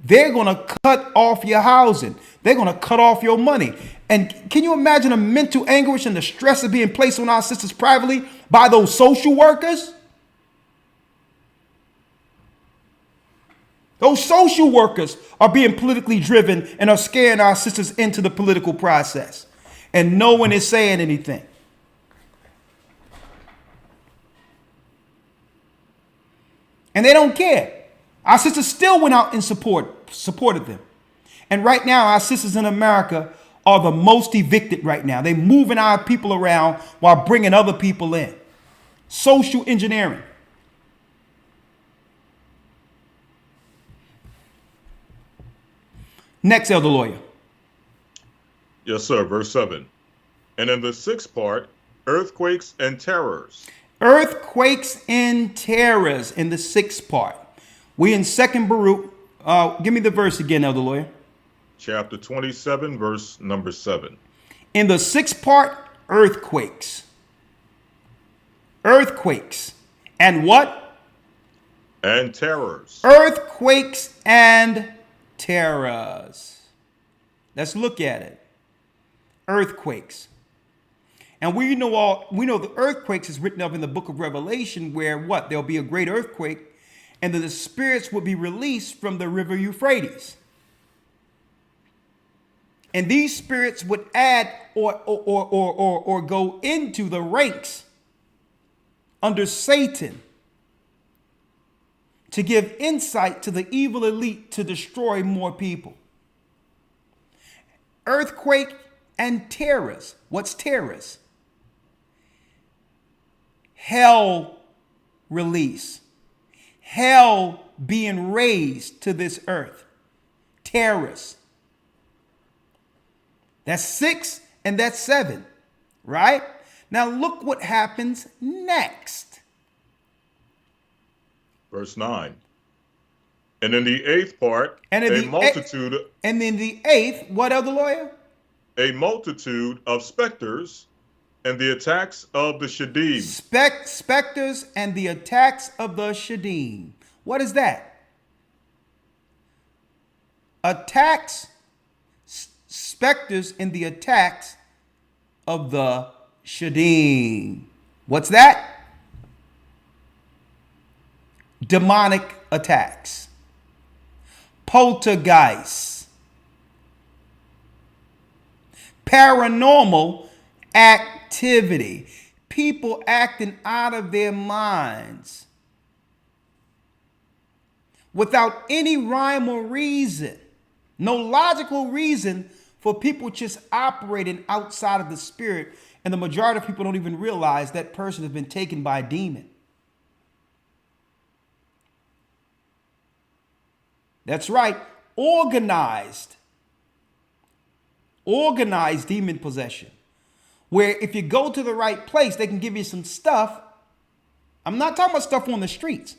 they're going to cut off your housing. They're going to cut off your money. And can you imagine the mental anguish and the stress of being placed on our sisters privately by those social workers? Those social workers are being politically driven and are scaring our sisters into the political process. And no one is saying anything. And they don't care. Our sisters still went out and supported them. And right now, our sisters in America are the most evicted right now. They're moving our people around while bringing other people in. Social engineering. Next, Elder Lawya. Yes, sir. Verse 7. And in the sixth part, earthquakes and terrors. Earthquakes and terrors in the sixth part. We in 2nd Baruch. Give me the verse again, Elder Lawya. Chapter 27, verse number 7. In the sixth part, earthquakes. Earthquakes. And what? And terrors. Earthquakes and terrors. Let's look at it. Earthquakes. And we know the earthquakes is written up in the book of Revelation, where what? There'll be a great earthquake, and the spirits will be released from the river Euphrates. And these spirits would add or go into the ranks under Satan to give insight to the evil elite to destroy more people. Earthquake and terrors. What's terrors? Hell release. Hell being raised to this earth. Terrors. That's 6 and that's 7, right? Now look what happens next. Verse 9. And in the eighth part, and in the eighth, what, Elder Lawya? A multitude of specters and the attacks of the Shadim. Specters and the attacks of the Shadim. What is that? Attacks, specters and the attacks of the Shadim. What's that? Demonic attacks. Poltergeists. Paranormal activity. People acting out of their minds without any rhyme or reason. No logical reason for people just operating outside of the spirit. And the majority of people don't even realize that person has been taken by a demon. That's right. Organized demon possession. Where if you go to the right place, they can give you some stuff. I'm not talking about stuff on the streets.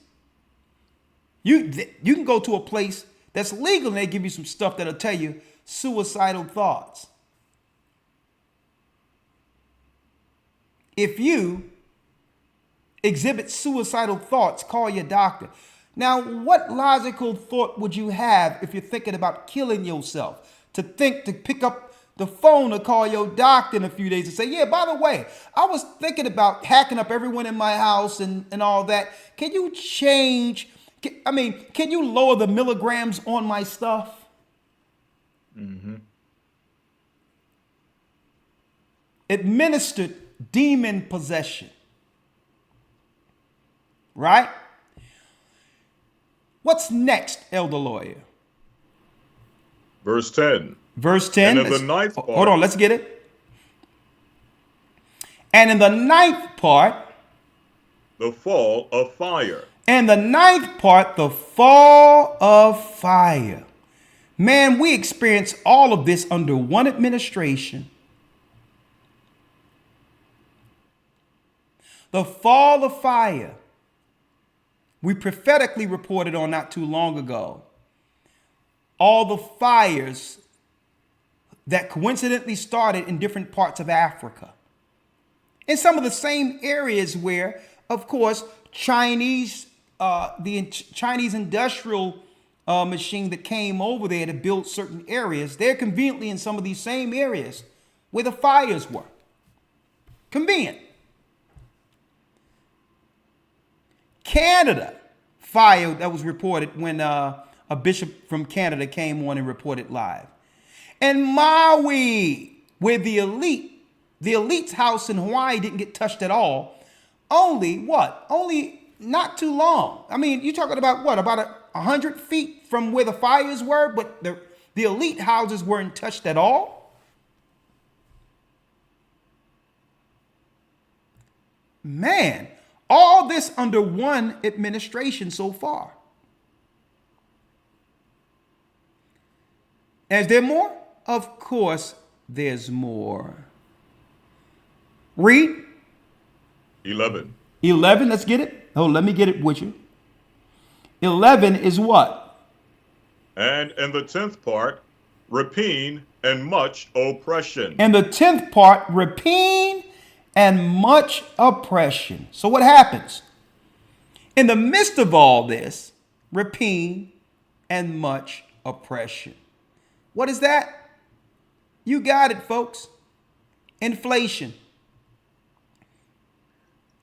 You can go to a place that's legal and they give you some stuff that'll tell you suicidal thoughts. If you exhibit suicidal thoughts, call your doctor. Now, what logical thought would you have if you're thinking about killing yourself? To pick up the phone to call your doctor in a few days and say, yeah, by the way, I was thinking about hacking up everyone in my house and all that. Can you can you lower the milligrams on my stuff? Mm-hmm. Administered demon possession. Right? What's next, Elder Lawya? Verse 10. Verse 10. And in the ninth part. Hold on, let's get it. And in the ninth part. The fall of fire. And the ninth part, the fall of fire. Man, we experience all of this under one administration. The fall of fire. We prophetically reported on not too long ago. All the fires that coincidentally started in different parts of Africa. In some of the same areas where, of course, the Chinese industrial machine that came over there to build certain areas, they're conveniently in some of these same areas where the fires were. Convenient. Canada, fire that was reported when a bishop from Canada came on and reported live. And Maui, where the elite's house in Hawaii didn't get touched at all. Only not too long. I mean, you're talking about what? About 100 feet from where the fires were, but the elite houses weren't touched at all. Man, all this under one administration so far. Is there more? Of course, there's more. Read. 11. 11, let's get it. Oh, let me get it with you. 11 is what? And in the 10th part, rapine and much oppression. And the 10th part, rapine and much oppression. So what happens? In the midst of all this, rapine and much oppression. What is that? You got it, folks. Inflation.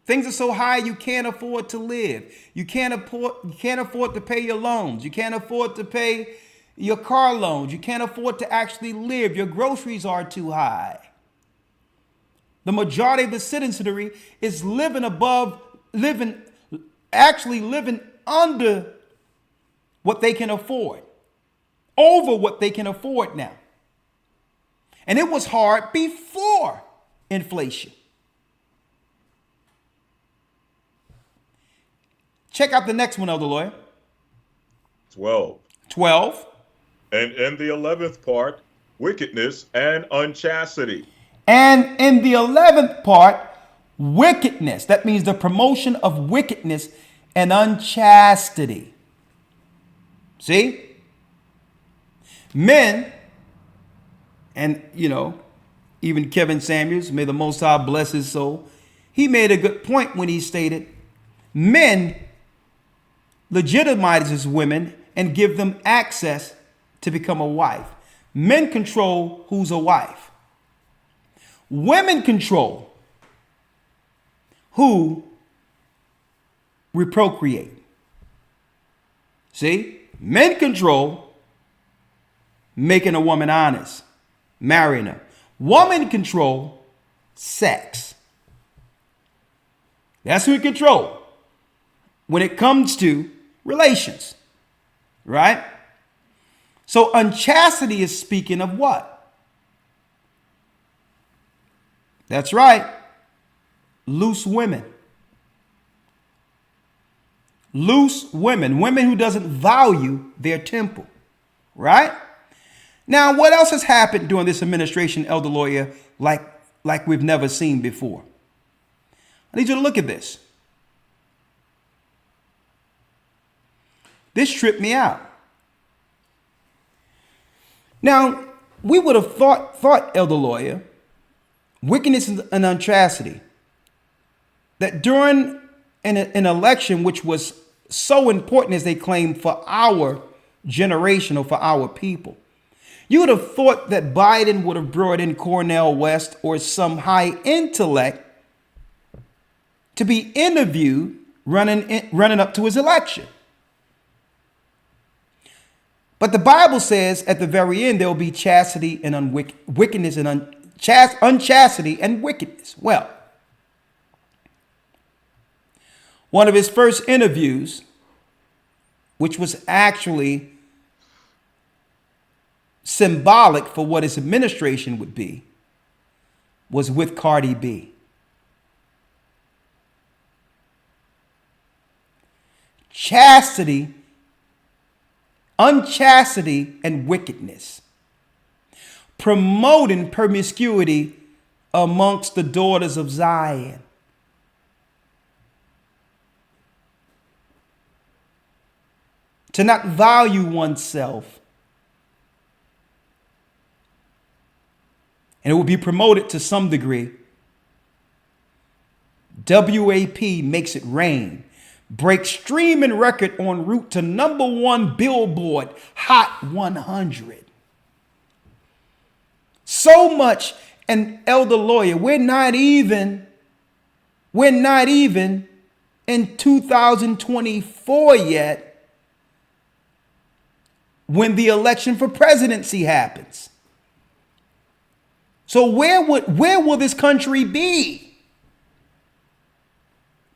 Things are so high you can't afford to live. You can't afford to pay your loans. You can't afford to pay your car loans. You can't afford to actually live. Your groceries are too high. The majority of the citizenry is living under what they can afford. Over what they can afford now. And it was hard before inflation. Check out the next one, Elder Lawya. 12. 12. And in the 11th part, wickedness and unchastity. And in the 11th part, wickedness. That means the promotion of wickedness and unchastity. See? Men, and even Kevin Samuels, may the Most High bless his soul, he made a good point when he stated, men legitimizes women and give them access to become a wife. Men control who's a wife. Women control who we procreate. See? Men control making a woman honest, marrying her. Woman control sex. That's who we control when it comes to relations, right? So unchastity is speaking of what? That's right. Loose women. loose women, women who doesn't value their temple, right? Now, what else has happened during this administration, Elder Lawya, like we've never seen before? I need you to look at this. This tripped me out. Now, we would have thought, Elder Lawya, wickedness and unchastity, that during an election which was so important as they claim for our generation or for our people, you would have thought that Biden would have brought in Cornel West or some high intellect to be interviewed running up to his election. But the Bible says at the very end there will be chastity and wickedness and unchastity and wickedness. Well, one of his first interviews, which was actually symbolic for what his administration would be, was with Cardi B. Chastity, unchastity, and wickedness. Promoting promiscuity amongst the daughters of Zion. To not value oneself. And it will be promoted to some degree. WAP makes it rain. Breaks streaming record en route to #1 Billboard Hot 100. So much, and Elder Lawya, we're not even in 2024 yet when the election for presidency happens. So where will this country be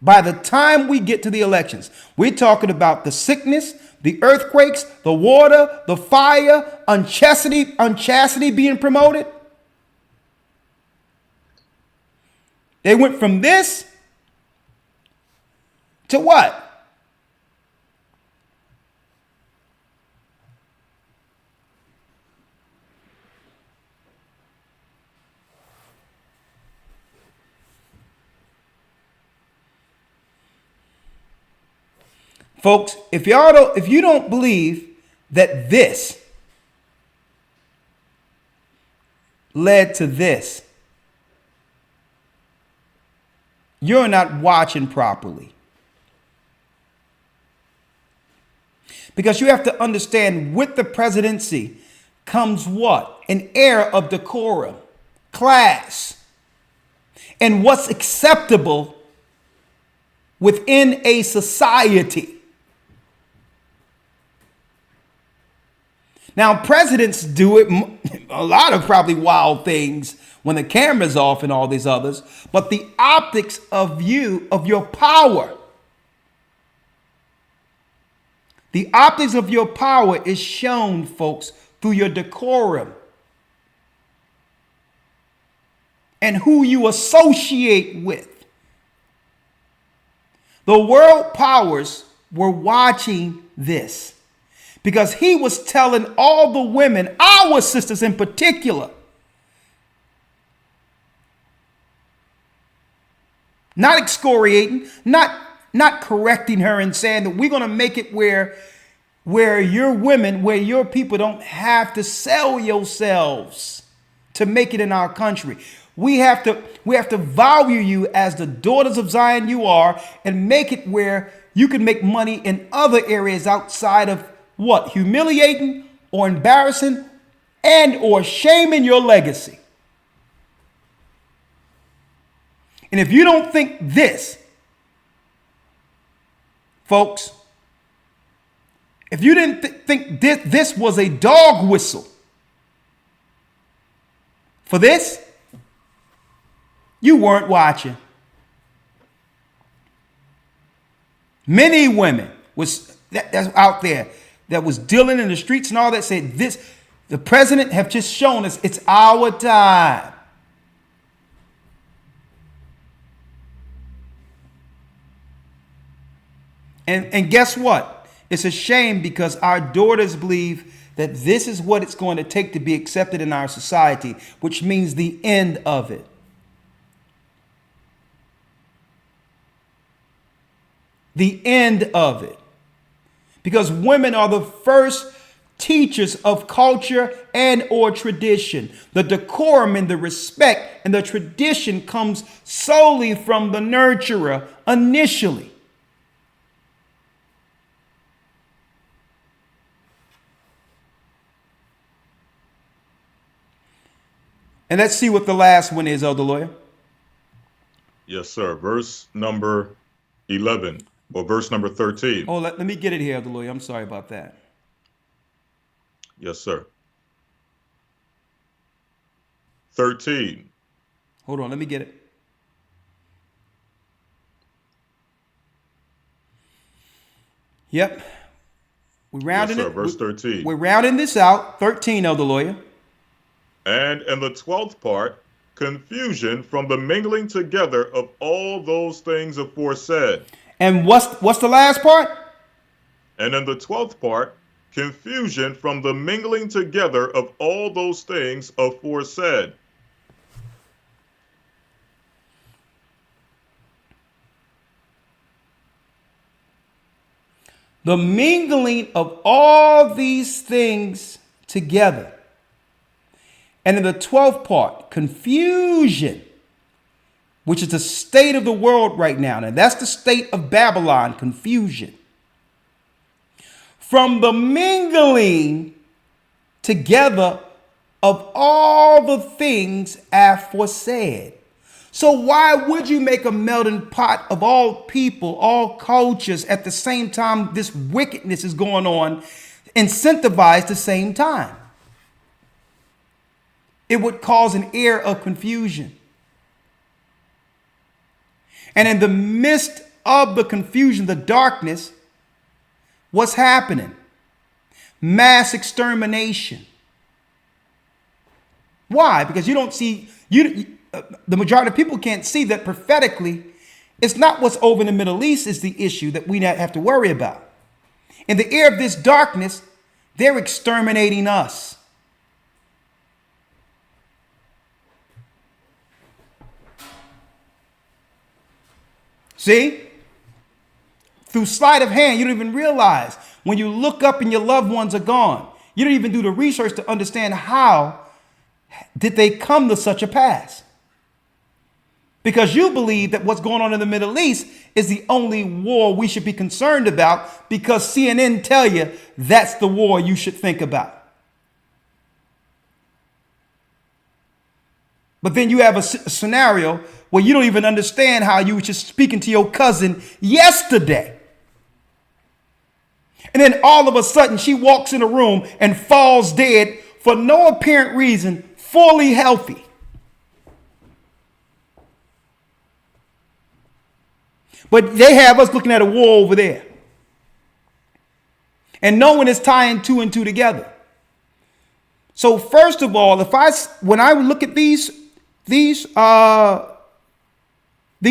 by the time we get to the elections? We're talking about the sickness, the earthquakes, the water, the fire, unchastity being promoted. They went from this to what? Folks, if you don't believe that this led to this, you're not watching properly. Because you have to understand, with the presidency comes what? An air of decorum, class, and what's acceptable within a society. Now, presidents do it, a lot of probably wild things when the camera's off and all these others, but the optics of your power, the optics of your power is shown, folks, through your decorum and who you associate with. The world powers were watching this, because he was telling all the women, our sisters in particular, not excoriating, not correcting her and saying that we're going to make it where your women, where your people don't have to sell yourselves to make it in our country. We have to value you as the daughters of Zion you are, and make it where you can make money in other areas outside of what? Humiliating or embarrassing and or shaming your legacy. And if you don't think this, folks, if you didn't think this was a dog whistle for this, you weren't watching. Many women that's out there that was dealing in the streets and all that said this, the president have just shown us it's our time. And guess what? It's a shame because our daughters believe that this is what it's going to take to be accepted in our society, which means the end of it. The end of it. Because women are the first teachers of culture and or tradition. The decorum and the respect and the tradition comes solely from the nurturer initially. And let's see what the last one is, Elder Lawyer. Yes, sir. Verse number 11 or verse number 13. Oh, let me get it here, Elder Lawyer. I'm sorry about that. Yes, sir. 13. Hold on, let me get it. Yep. We're rounding Yes, sir. it. Verse 13. We're rounding this out. 13, Elder Lawyer. And in the 12th part, confusion from the mingling together of all those things aforesaid. And what's the last part? And in the 12th part, confusion from the mingling together of all those things aforesaid. The mingling of all these things together. And in the 12th part, confusion, which is the state of the world right now. And that's the state of Babylon, confusion. From the mingling together of all the things aforesaid. So why would you make a melting pot of all people, all cultures at the same time this wickedness is going on, incentivized the same time? It would cause an air of confusion. And in the midst of the confusion, the darkness, what's happening? Mass extermination. Why? Because you don't see, the majority of people can't see that prophetically, it's not what's over in the Middle East is the issue that we have to worry about. In the air of this darkness, they're exterminating us. See? Through sleight of hand, you don't even realize when you look up and your loved ones are gone. You don't even do the research to understand how did they come to such a pass. Because you believe that what's going on in the Middle East is the only war we should be concerned about because CNN tell you that's the war you should think about. But then you have a scenario where you don't even understand how you were just speaking to your cousin yesterday. And then all of a sudden she walks in a room and falls dead for no apparent reason, fully healthy. But they have us looking at a war over there. And no one is tying two and two together. So first of all, when I look at these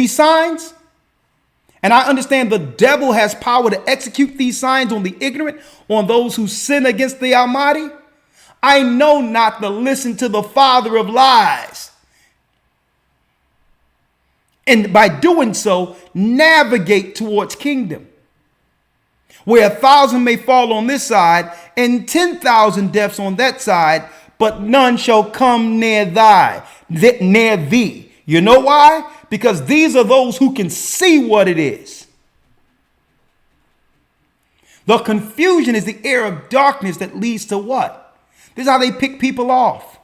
signs, and I understand the devil has power to execute these signs on the ignorant, on those who sin against the Almighty, I know not to listen to the father of lies. And by doing so, navigate towards kingdom. Where 1,000 may fall on this side and 10,000 deaths on that side, but none shall come near thee. You know why? Because these are those who can see what it is. The confusion is the air of darkness that leads to what? This is how they pick people off.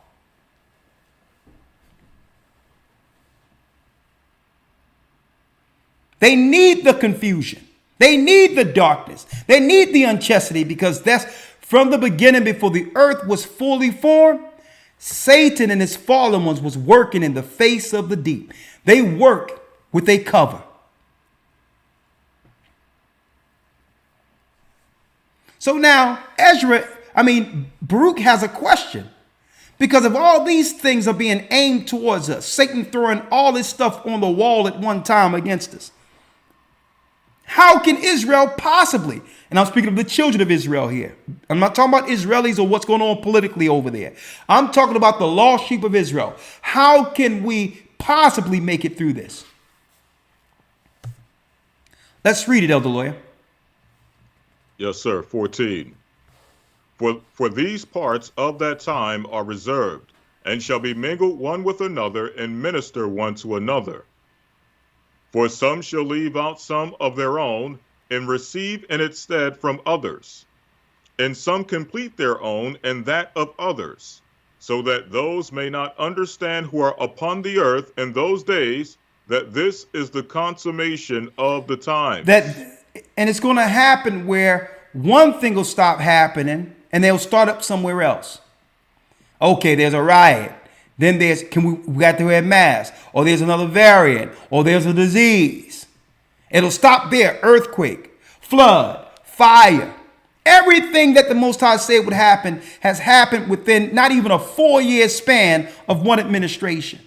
They need the confusion. They need the darkness. They need the unchastity because that's from the beginning before the earth was fully formed. Satan and his fallen ones was working in the face of the deep. They work with a cover. So now Baruch has a question. Because if all these things are being aimed towards us, Satan throwing all this stuff on the wall at one time against us, How can Israel possibly, and I'm speaking of the children of Israel here. I'm not talking about Israelis or what's going on politically over there. I'm talking about the lost sheep of Israel. How can we possibly make it through this? Let's read it, Elder Lawya. Yes, sir. 14. For these parts of that time are reserved, and shall be mingled one with another, and minister one to another. For some shall leave out some of their own, and receive in its stead from others. And some complete their own, and that of others, so that those may not understand who are upon the earth in those days, that this is the consummation of the time. And it's going to happen where one thing will stop happening, and they'll start up somewhere else. Okay, there's a riot. Then we got to wear masks, or there's another variant, or there's a disease. It'll stop there. Earthquake, flood, fire. Everything that the Most High said would happen has happened within not even a 4-year span of one administration.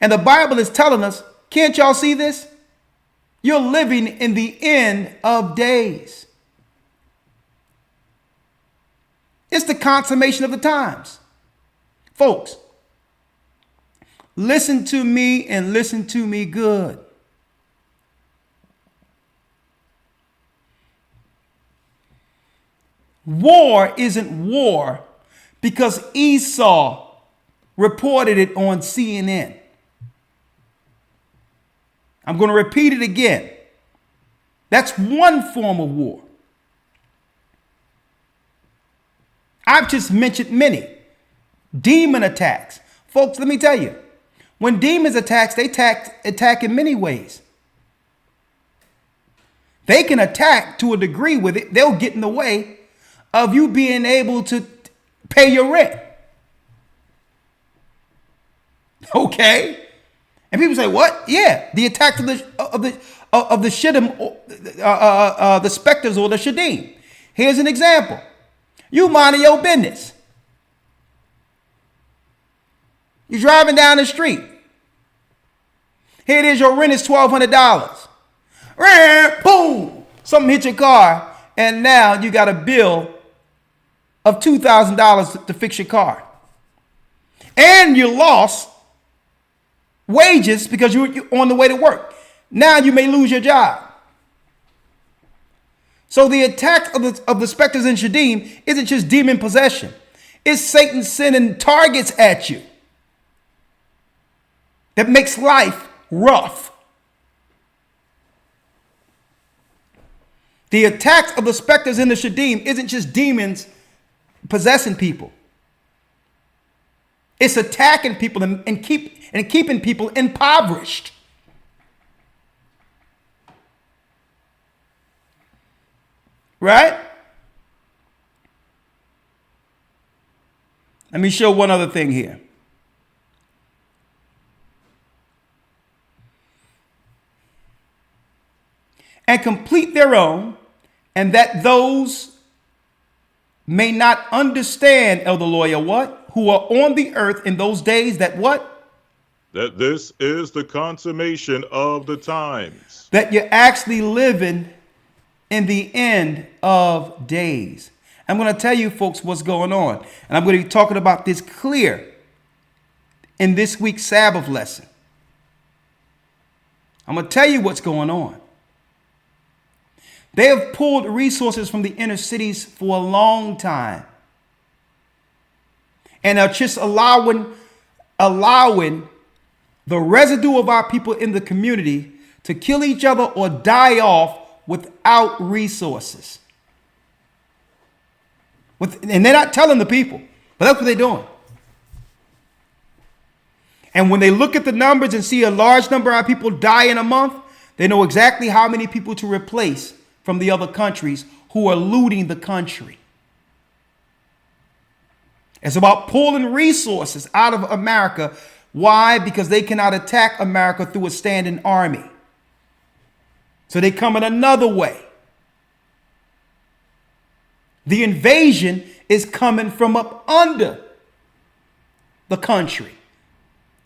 And the Bible is telling us, can't y'all see this? You're living in the end of days. It's the consummation of the times. Folks, listen to me and listen to me good. War isn't war because Esau reported it on CNN. I'm going to repeat it again. That's one form of war. I've just mentioned many. Demon attacks. Folks, let me tell you, when demons attack, they attack in many ways. They can attack to a degree with it. They'll get in the way of you being able to pay your rent. Okay? And people say, what? Yeah, the attack of the shiddim, the specters or the shadim. Here's an example. You minding your business. You're driving down the street. Here it is, your rent is $1,200. Boom! Something hit your car, and now you got a bill of $2,000 to fix your car. And you lost wages because you're on the way to work. Now you may lose your job. So the attack of the specters in Shadim isn't just demon possession. It's Satan sending targets at you that makes life rough. The attacks of the specters in the Shadim isn't just demons possessing people. It's attacking people and keeping people impoverished. Right? Let me show one other thing here. And complete their own, and that those may not understand, Elder Lawya, what? Who are on the earth in those days, that what? That this is the consummation of the times. That you're actually living in the end of days. I'm going to tell you folks what's going on. And I'm going to be talking about this clear in this week's Sabbath lesson. I'm going to tell you what's going on. They have pulled resources from the inner cities for a long time. And are just allowing the residue of our people in the community to kill each other or die off without resources. And they're not telling the people, but that's what they're doing. And when they look at the numbers and see a large number of people die in a month, they know exactly how many people to replace from the other countries who are looting the country. It's about pulling resources out of America. Why? Because they cannot attack America through a standing army. So they come in another way. The invasion is coming from up under the country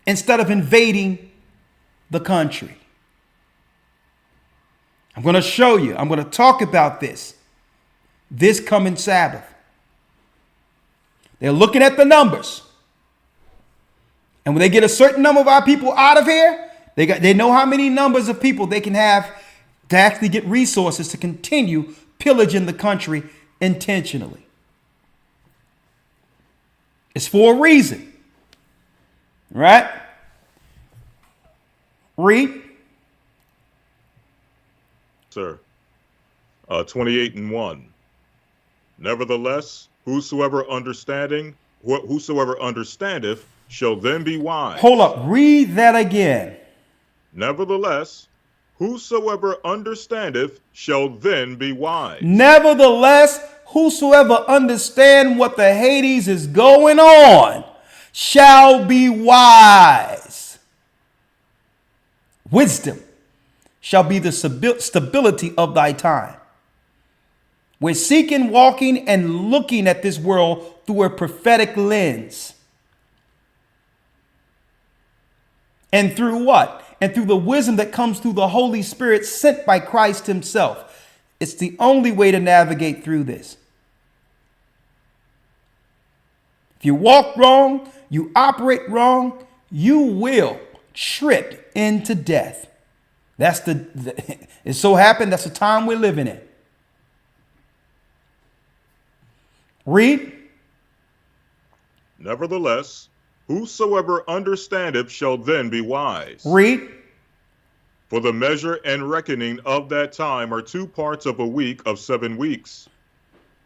instead of invading the country. I'm going to show you. I'm going to talk about this coming Sabbath. They're looking at the numbers. And when they get a certain number of our people out of here, they know how many numbers of people they can have to actually get resources to continue pillaging the country intentionally. It's for a reason. Right? Read. Sir. 28:1. Nevertheless, whosoever understandeth shall then be wise. Hold up. Read that again. Nevertheless, whosoever understandeth shall then be wise. Nevertheless, whosoever understand what the Hades is going on shall be wise. Wisdom shall be the stability of thy time. We're seeking, walking, and looking at this world through a prophetic lens. And through what? And through the wisdom that comes through the Holy Spirit sent by Christ himself. It's the only way to navigate through this. If you walk wrong, you operate wrong, you will trip into death. It so happened that's the time we're living in. Read. Nevertheless, whosoever understandeth shall then be wise. Read. For the measure and reckoning of that time are 2 parts of a week of 7 weeks.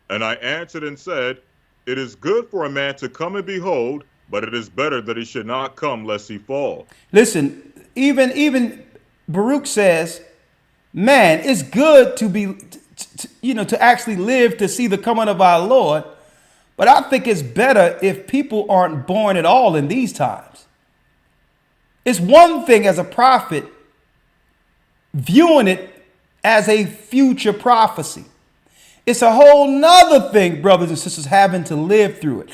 And I answered and said, it is good for a man to come and behold, but it is better that he should not come lest he fall. Listen, even Baruch says, man, it's good to be, to actually live to see the coming of our Lord. But I think it's better if people aren't born at all in these times. It's one thing as a prophet viewing it as a future prophecy. It's a whole nother thing, brothers and sisters, having to live through it.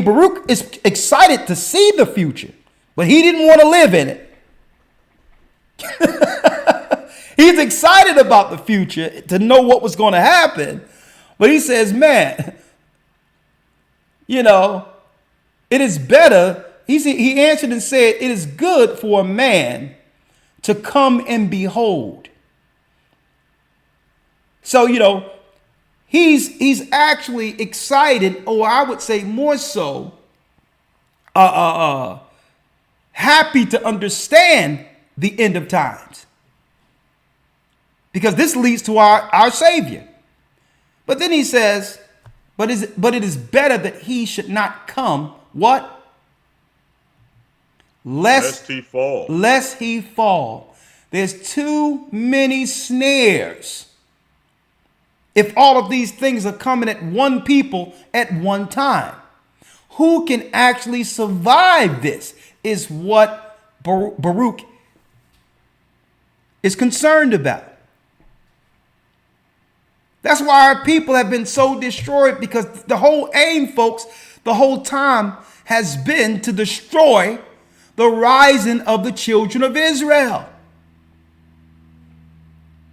Baruch is excited to see the future, but he didn't want to live in it. He's excited about the future to know what was going to happen. But he says, man, it is better. He answered and said, it is good for a man to come and behold. So, he's actually excited, or I would say more so, happy to understand the end of times. Because this leads to our Savior. But then he says, but it is better that he should not come. What? Lest he fall. Lest he fall. There's too many snares. If all of these things are coming at one people at one time, who can actually survive this is what Baruch is concerned about. That's why our people have been so destroyed, because the whole aim, folks, the whole time has been to destroy the rising of the children of Israel.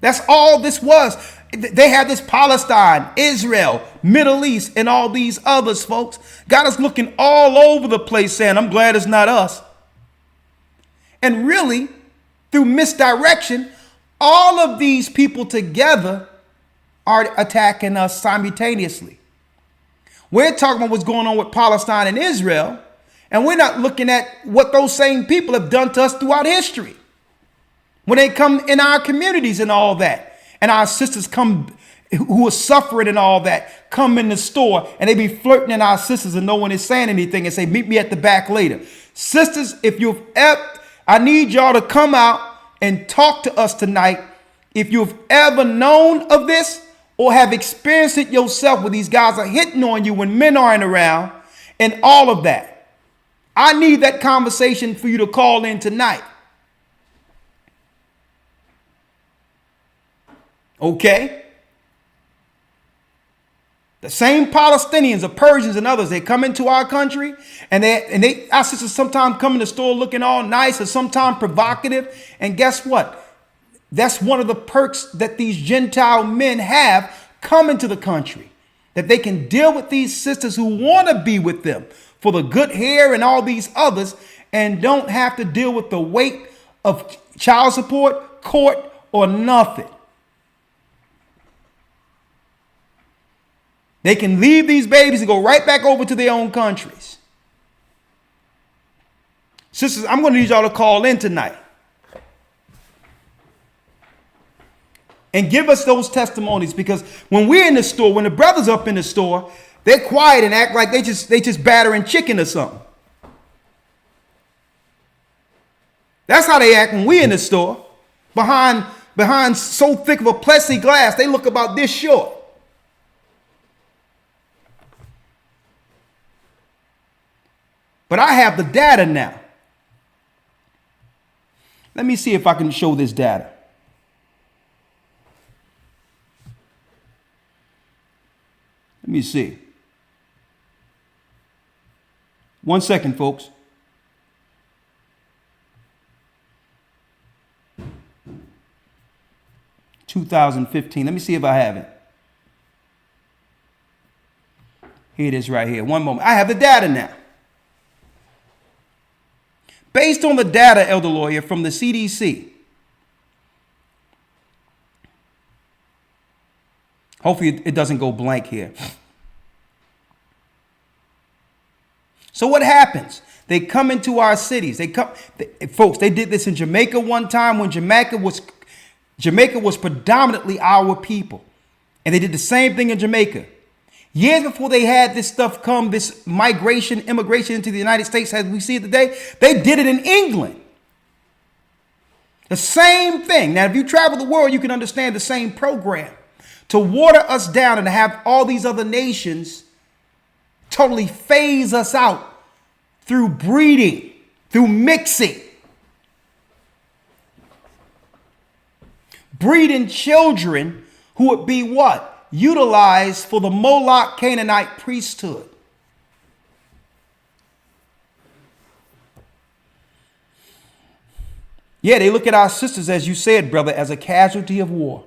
That's all this was. They had this Palestine, Israel, Middle East, and all these others, folks. Got us looking all over the place saying, I'm glad it's not us. And really, through misdirection, all of these people together are attacking us simultaneously. We're talking about what's going on with Palestine and Israel, and we're not looking at what those same people have done to us throughout history. When they come in our communities and all that, and our sisters come who are suffering and all that, come in the store and they be flirting at our sisters and no one is saying anything and say, meet me at the back later. Sisters, I need y'all to come out and talk to us tonight. If you've ever known of this or have experienced it yourself, where these guys are hitting on you when men aren't around and all of that, I need that conversation for you to call in tonight. Okay? The same Palestinians or Persians and others, they come into our country and our sisters sometimes come in the store looking all nice or sometimes provocative. And guess what? That's one of the perks that these Gentile men have coming to the country, that they can deal with these sisters who want to be with them for the good hair and all these others, and don't have to deal with the weight of child support, court, or nothing. They can leave these babies and go right back over to their own countries. Sisters, I'm going to need y'all to call in tonight and give us those testimonies, because when we're in the store, when the brothers up in the store, they're quiet and act like they just battering chicken or something. That's how they act when we're in the store. Behind so thick of a plexiglass, they look about this short. But I have the data now. Let me see if I can show this data. Let me see. 1 second, folks. (2015). Let me see if I have it. Here it is right here. One moment. I have the data now. Based on the data, Elder Lawya, from the CDC. Hopefully it doesn't go blank here. So what happens? They come into our cities. Folks, they did this in Jamaica one time when Jamaica was predominantly our people. And they did the same thing in Jamaica. Years before they had this stuff come, this migration, immigration into the United States as we see it today, they did it in England. The same thing. Now, if you travel the world, you can understand the same program. To water us down and to have all these other nations totally phase us out through breeding, through mixing. Breeding children who would be what? Utilized for the Moloch Canaanite priesthood. Yeah, they look at our sisters, as you said, brother, as a casualty of war.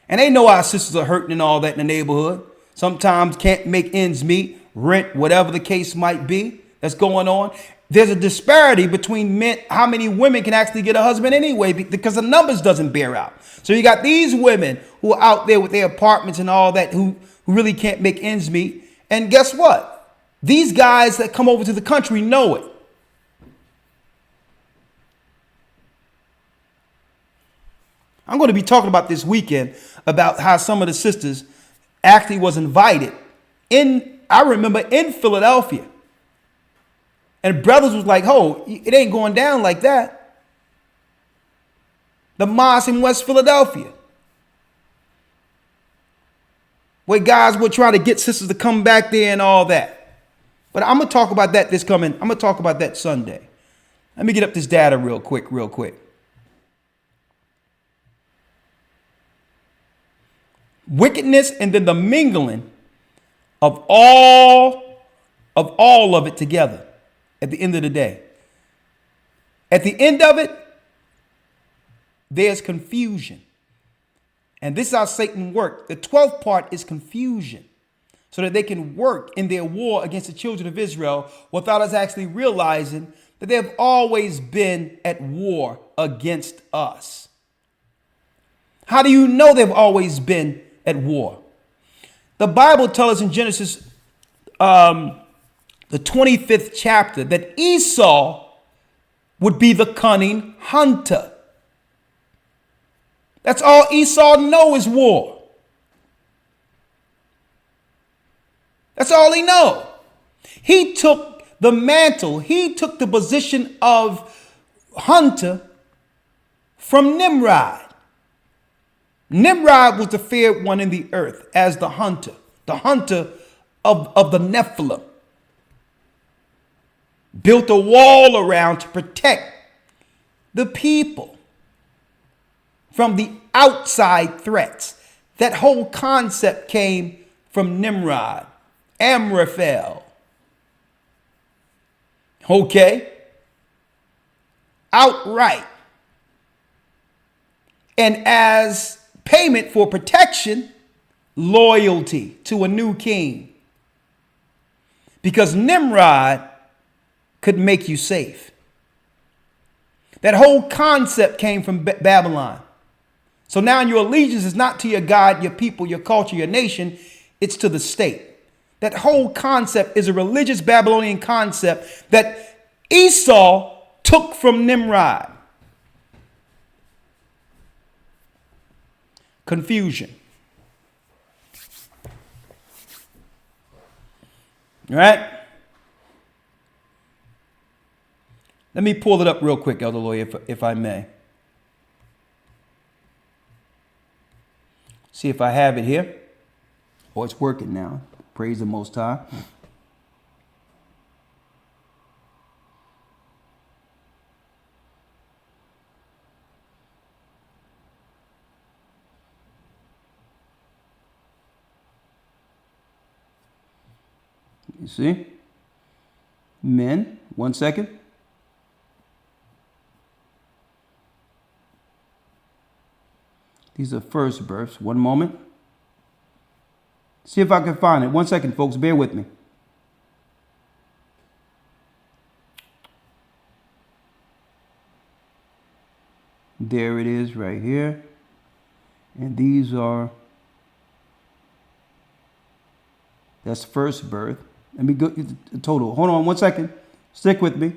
And they know our sisters are hurting and all that in the neighborhood. Sometimes can't make ends meet, rent, whatever the case might be that's going on. There's a disparity between men, how many women can actually get a husband anyway, because the numbers doesn't bear out. So you got these women who are out there with their apartments and all that who really can't make ends meet. And guess what? These guys that come over to the country know it. I'm going to be talking about this weekend about how some of the sisters actually was invited I remember in Philadelphia. And brothers was like, oh, it ain't going down like that. The mosque in West Philadelphia, where guys were trying to get sisters to come back there and all that. But I'm going to talk about that I'm going to talk about that Sunday. Let me get up this data real quick. Wickedness and then the mingling of all of it together at the end of the day. At the end of it, there's confusion. And this is how Satan worked. The 12th part is confusion, so that they can work in their war against the children of Israel without us actually realizing that they have always been at war against us. How do you know they've always been at war? The Bible tells us in Genesis, the 25th chapter, that Esau would be the cunning hunter. That's all Esau knows is war. That's all he knows. He took the mantle. He took the position of hunter from Nimrod. Nimrod was the feared one in the earth as the hunter of the Nephilim. Built a wall around to protect the people from the outside threats. That whole concept came from Nimrod, Amraphel. Okay? Outright. And as payment for protection, loyalty to a new king. Because Nimrod could make you safe. That whole concept came from Babylon. So now your allegiance is not to your God, your people, your culture, your nation. It's to the state. That whole concept is a religious Babylonian concept that Esau took from Nimrod. Confusion. All right? Let me pull it up real quick, Elder Lawya, if I may. See if I have it here. Oh, it's working now. Praise the Most High. You see? Men, 1 second. These are first births. One moment. See if I can find it. 1 second, folks. Bear with me. There it is right here. And these are, that's first birth. Let me go the total. Hold on 1 second. Stick with me.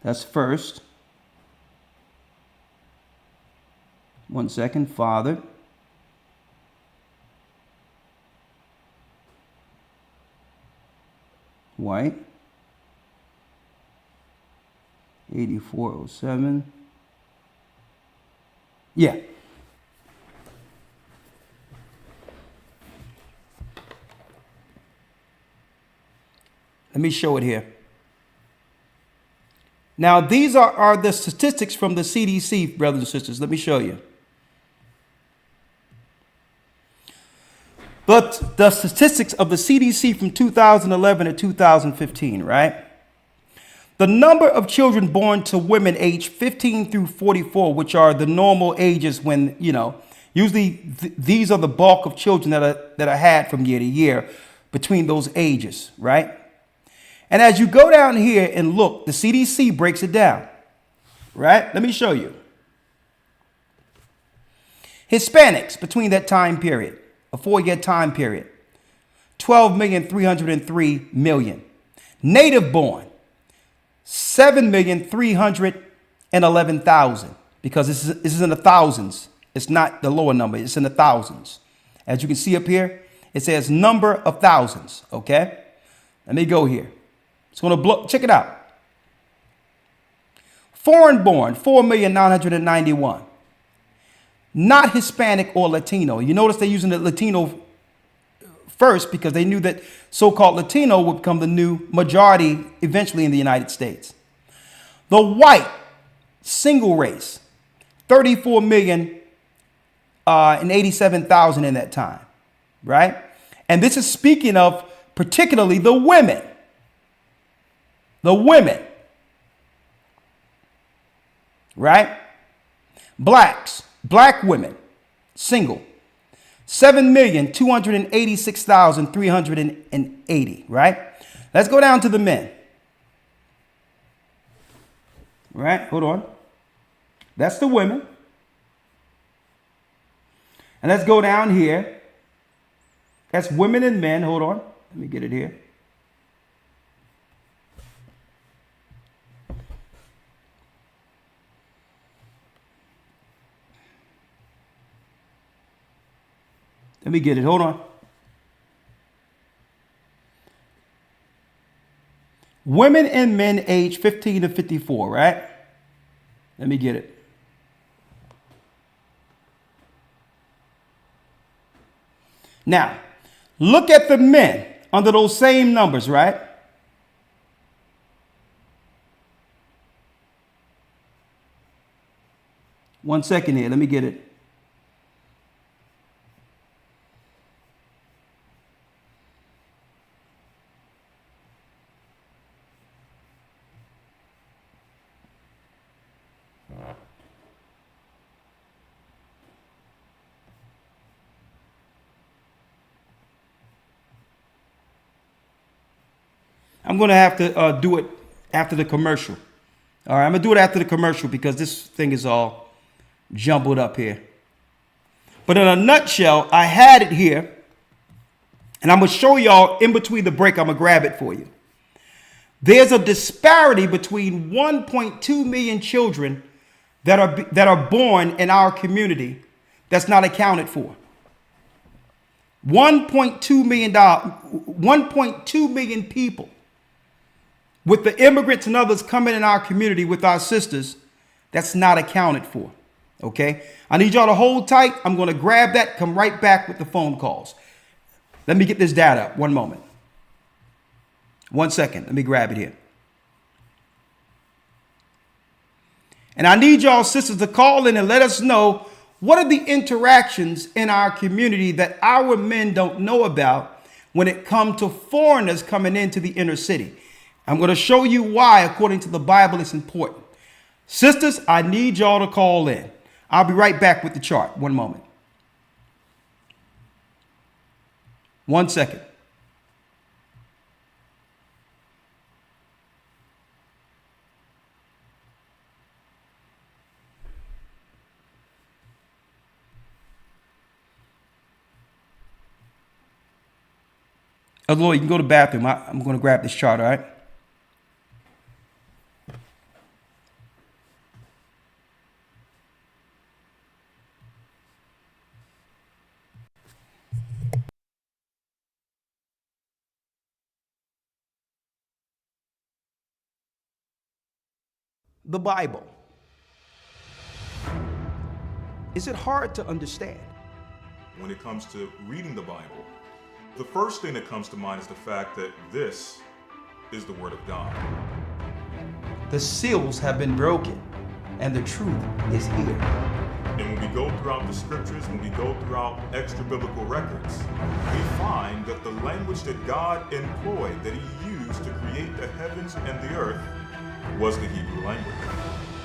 That's first. 1 second. Father. White. 8407. Yeah. Let me show it here. Now, these are the statistics from the CDC, brothers and sisters. Let me show you. But the statistics of the CDC from 2011 to 2015, right? The number of children born to women aged 15 through 44, which are the normal ages when, usually these are the bulk of children that are had from year to year between those ages, right? And as you go down here and look, the CDC breaks it down, right? Let me show you. Hispanics between that time period, a 4-year time period, 12,303,000. Native born, 7,311,000, because this is in the thousands. It's not the lower number. It's in the thousands. As you can see up here, it says number of thousands. Okay. Let me go here. It's going to blow. Check it out. Foreign born, 4,991,000. Not Hispanic or Latino. You notice they're using the Latino first because they knew that so-called Latino would become the new majority eventually in the United States. The white single race, 34,087,000 in that time, right? And this is speaking of particularly the women. The women, right? Blacks, black women, single, 7,286,380, right? Let's go down to the men. Right? Hold on. That's the women. And let's go down here. That's women and men. Hold on. Let me get it here. Let me get it. Hold on. Women and men age 15 to 54, right? Let me get it. Now, look at the men under those same numbers, right? One second here. Let me get it. I'm going to have to do it after the commercial. All right, I'm going to do it after the commercial because this thing is all jumbled up here. But in a nutshell, I had it here. And I'm going to show y'all in between the break. I'm going to grab it for you. There's a disparity between 1.2 million children that are born in our community that's not accounted for. 1.2 million people, with the immigrants and others coming in our community with our sisters, that's not accounted for. Okay? I need y'all to hold tight. I'm going to grab that, come right back with the phone calls. Let me get this data up. One moment. 1 second. Let me grab it here. And I need y'all sisters to call in and let us know what are the interactions in our community that our men don't know about when it comes to foreigners coming into the inner city. I'm going to show you why, according to the Bible, it's important. Sisters, I need y'all to call in. I'll be right back with the chart. One moment. 1 second. Elder Rawchaa, you can go to the bathroom. I'm going to grab this chart, all right? The Bible. Is it hard to understand? When it comes to reading the Bible, the first thing that comes to mind is the fact that this is the Word of God. The seals have been broken, and the truth is here. And when we go throughout the scriptures, when we go throughout extra biblical records, we find that the language that God employed, that He used to create the heavens and the earth, was the Hebrew language.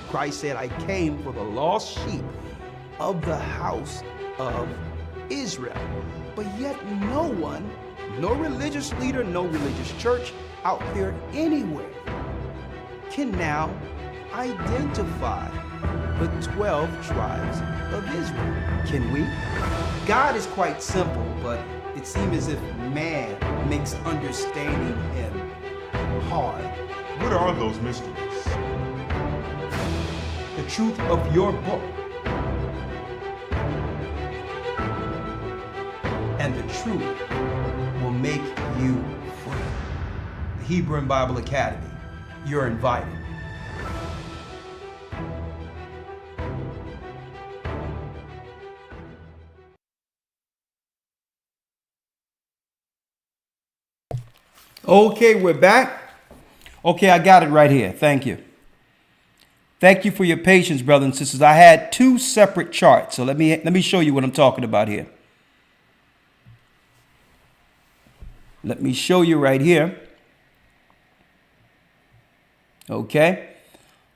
Christ said, I came for the lost sheep of the house of Israel. But yet no one, no religious leader, no religious church out there anywhere can now identify the 12 tribes of Israel. Can we? God is quite simple, but it seems as if man makes understanding Him hard. What are those mysteries? The truth of your book and the truth will make you free. The Hebrew and Bible Academy, you're invited. Okay, we're back. Okay, I got it right here. Thank you. Thank you for your patience, brothers and sisters. I had two separate charts, so let me show you what I'm talking about here. Let me show you right here. Okay.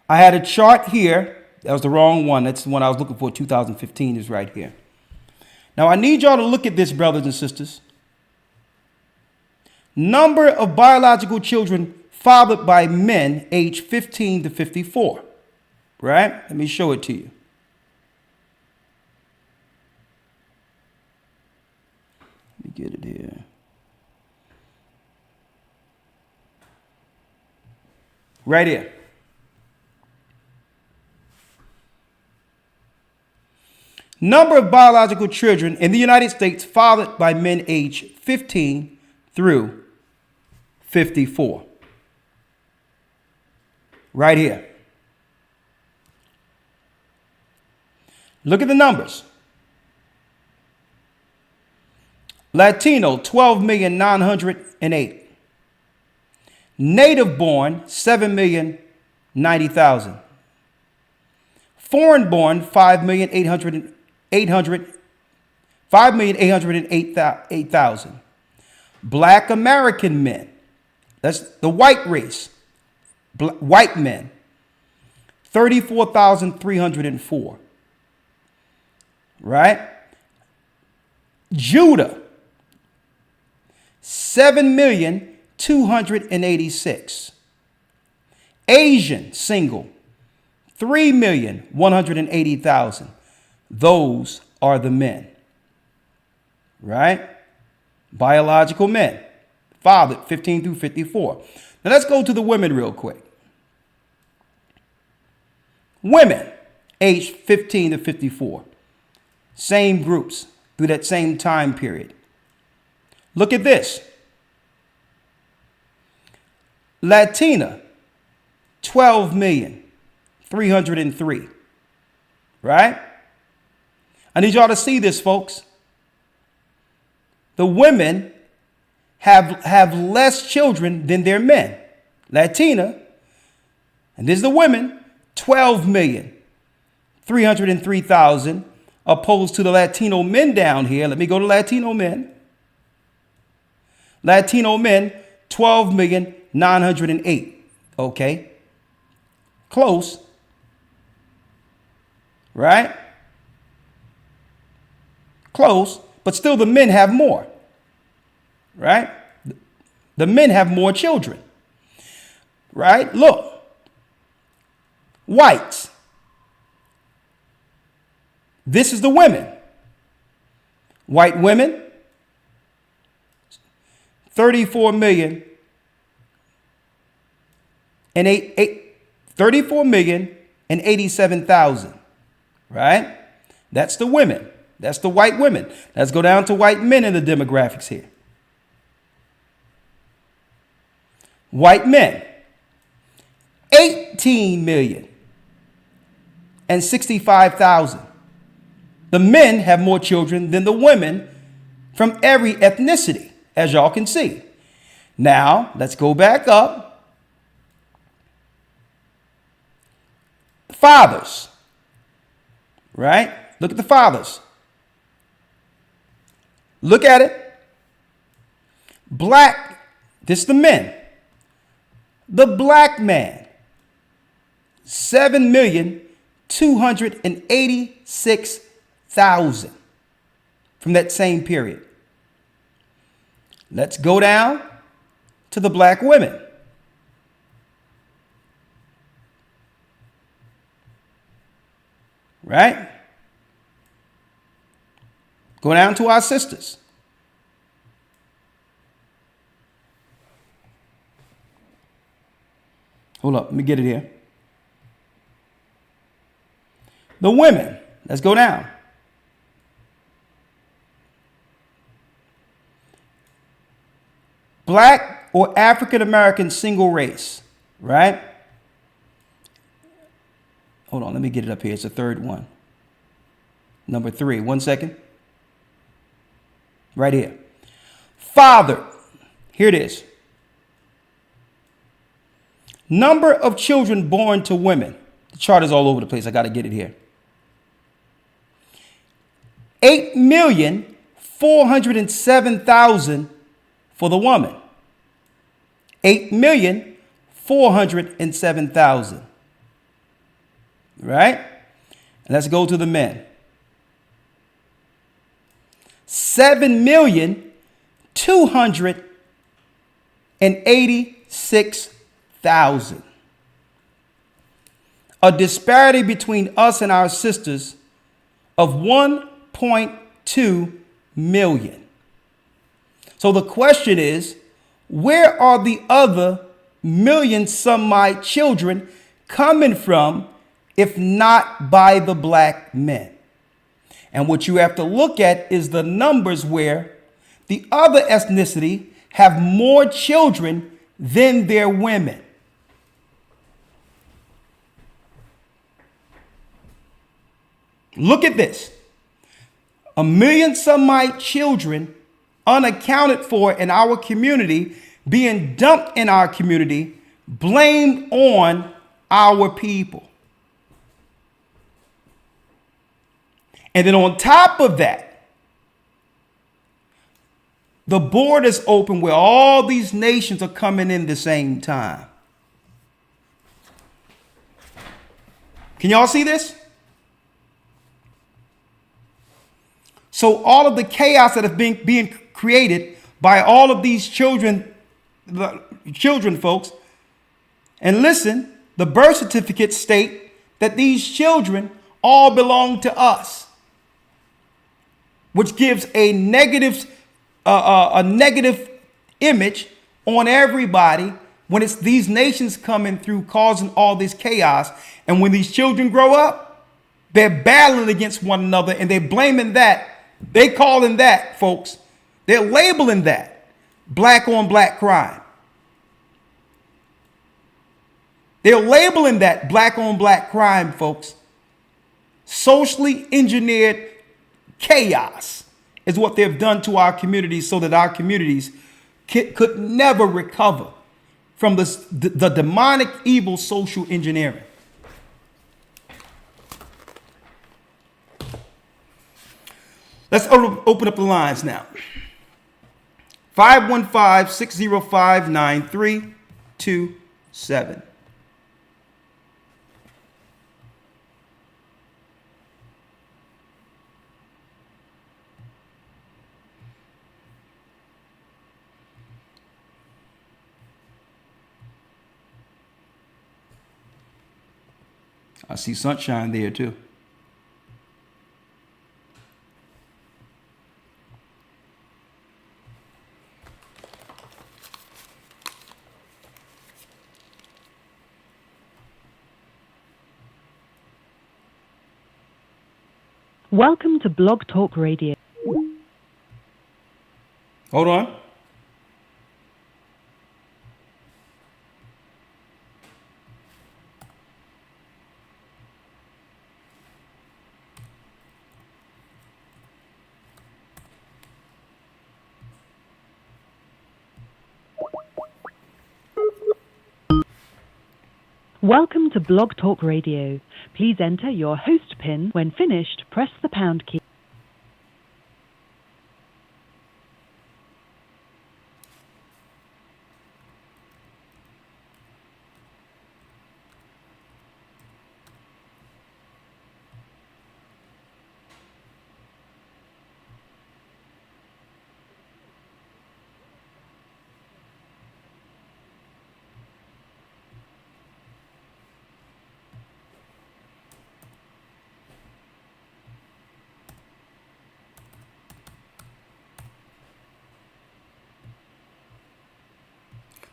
I had a chart here. That was the wrong one. That's the one I was looking for. 2015 is right here. Now, I need y'all to look at this, brothers and sisters. Number of biological children fathered by men aged 15 to 54. Right? Let me show it to you. Let me get it here. Right here. Number of biological children in the United States fathered by men aged 15 through 54. Right here. Look at the numbers. Latino, 12,908,000. Native born, 7,090,000. Foreign born, 5,808,000. Black American men, that's the white race, white men, 34,304. Right? Judah, 7,200,000. 286. Asian single, 3,180,000. Those are the men, right? Biological men, fathered 15 through 54. Now let's go to the women real quick. Women aged 15 to 54. Same groups through that same time period. Look at this. Latina, 12,303,000. Right? I need y'all to see this, folks. The women have less children than their men. Latina, and this is the women, 12,303,000, opposed to the Latino men down here. Let me go to Latino men. Latino men, 12,908,000. Okay. Close. Right? Close, but still the men have more. Right? The men have more children. Right? Look. Whites. This is the women. White women, 34 million and 34,087,000. Right? That's the women. That's the white women. Let's go down to white men in the demographics here. White men, 18,065,000. The men have more children than the women from every ethnicity, as y'all can see. Now, let's go back up. Fathers, right? Look at the fathers. Look at it. Black, this is the men. The black man, 7,286,000 from that same period. Let's go down to the black women. Right? Go down to our sisters. Hold up, let me get it here. The women, let's go down. Black or African American single race, right? Hold on, let me get it up here. It's the third one. Number 3, 1 second. Right here. Father, here it is. Number of children born to women. The chart is all over the place. I got to get it here. 8,407,000 for the woman. 8,407,000. Right? And let's go to the men. 7,286,000. A disparity between us and our sisters of 1.2 million. So the question is, where are the other million some children coming from if not by the black men? And what you have to look at is the numbers where the other ethnicity have more children than their women. Look at this. 1 million some children unaccounted for in our community being dumped in our community, blamed on our people. And then on top of that, the board is open where all these nations are coming in the same time. Can y'all see this? So all of the chaos that is being created by all of these children children, folks. And listen, the birth certificates state that these children all belong to us, which gives a negative image on everybody when it's these nations coming through causing all this chaos. And when these children grow up, they're battling against one another and they're blaming that. They calling that, folks, they're labeling that black on black crime. They're labeling that black on black crime, folks. Socially engineered chaos is what they've done to our communities so that our communities could never recover from the demonic evil social engineering. Let's open up the lines now. 515-605-9327. I see sunshine there too. Welcome to Blog Talk Radio. Hold on. Welcome to Blog Talk Radio. Please enter your host PIN. When finished, press the pound key.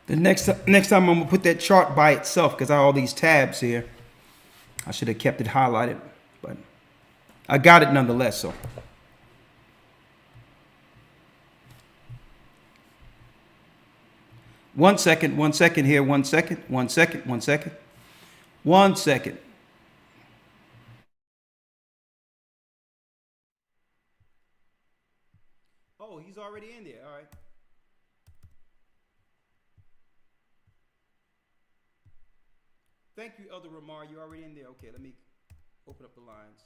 The next time I'm gonna put that chart by itself because I have all these tabs here. I should have kept it highlighted, but I got it nonetheless. So one second here, 1 second, 1 second, 1 second, 1 second. Oh, he's already in there. All right. Thank you, Elder Rawchaa. You're already in there. Okay, let me open up the lines.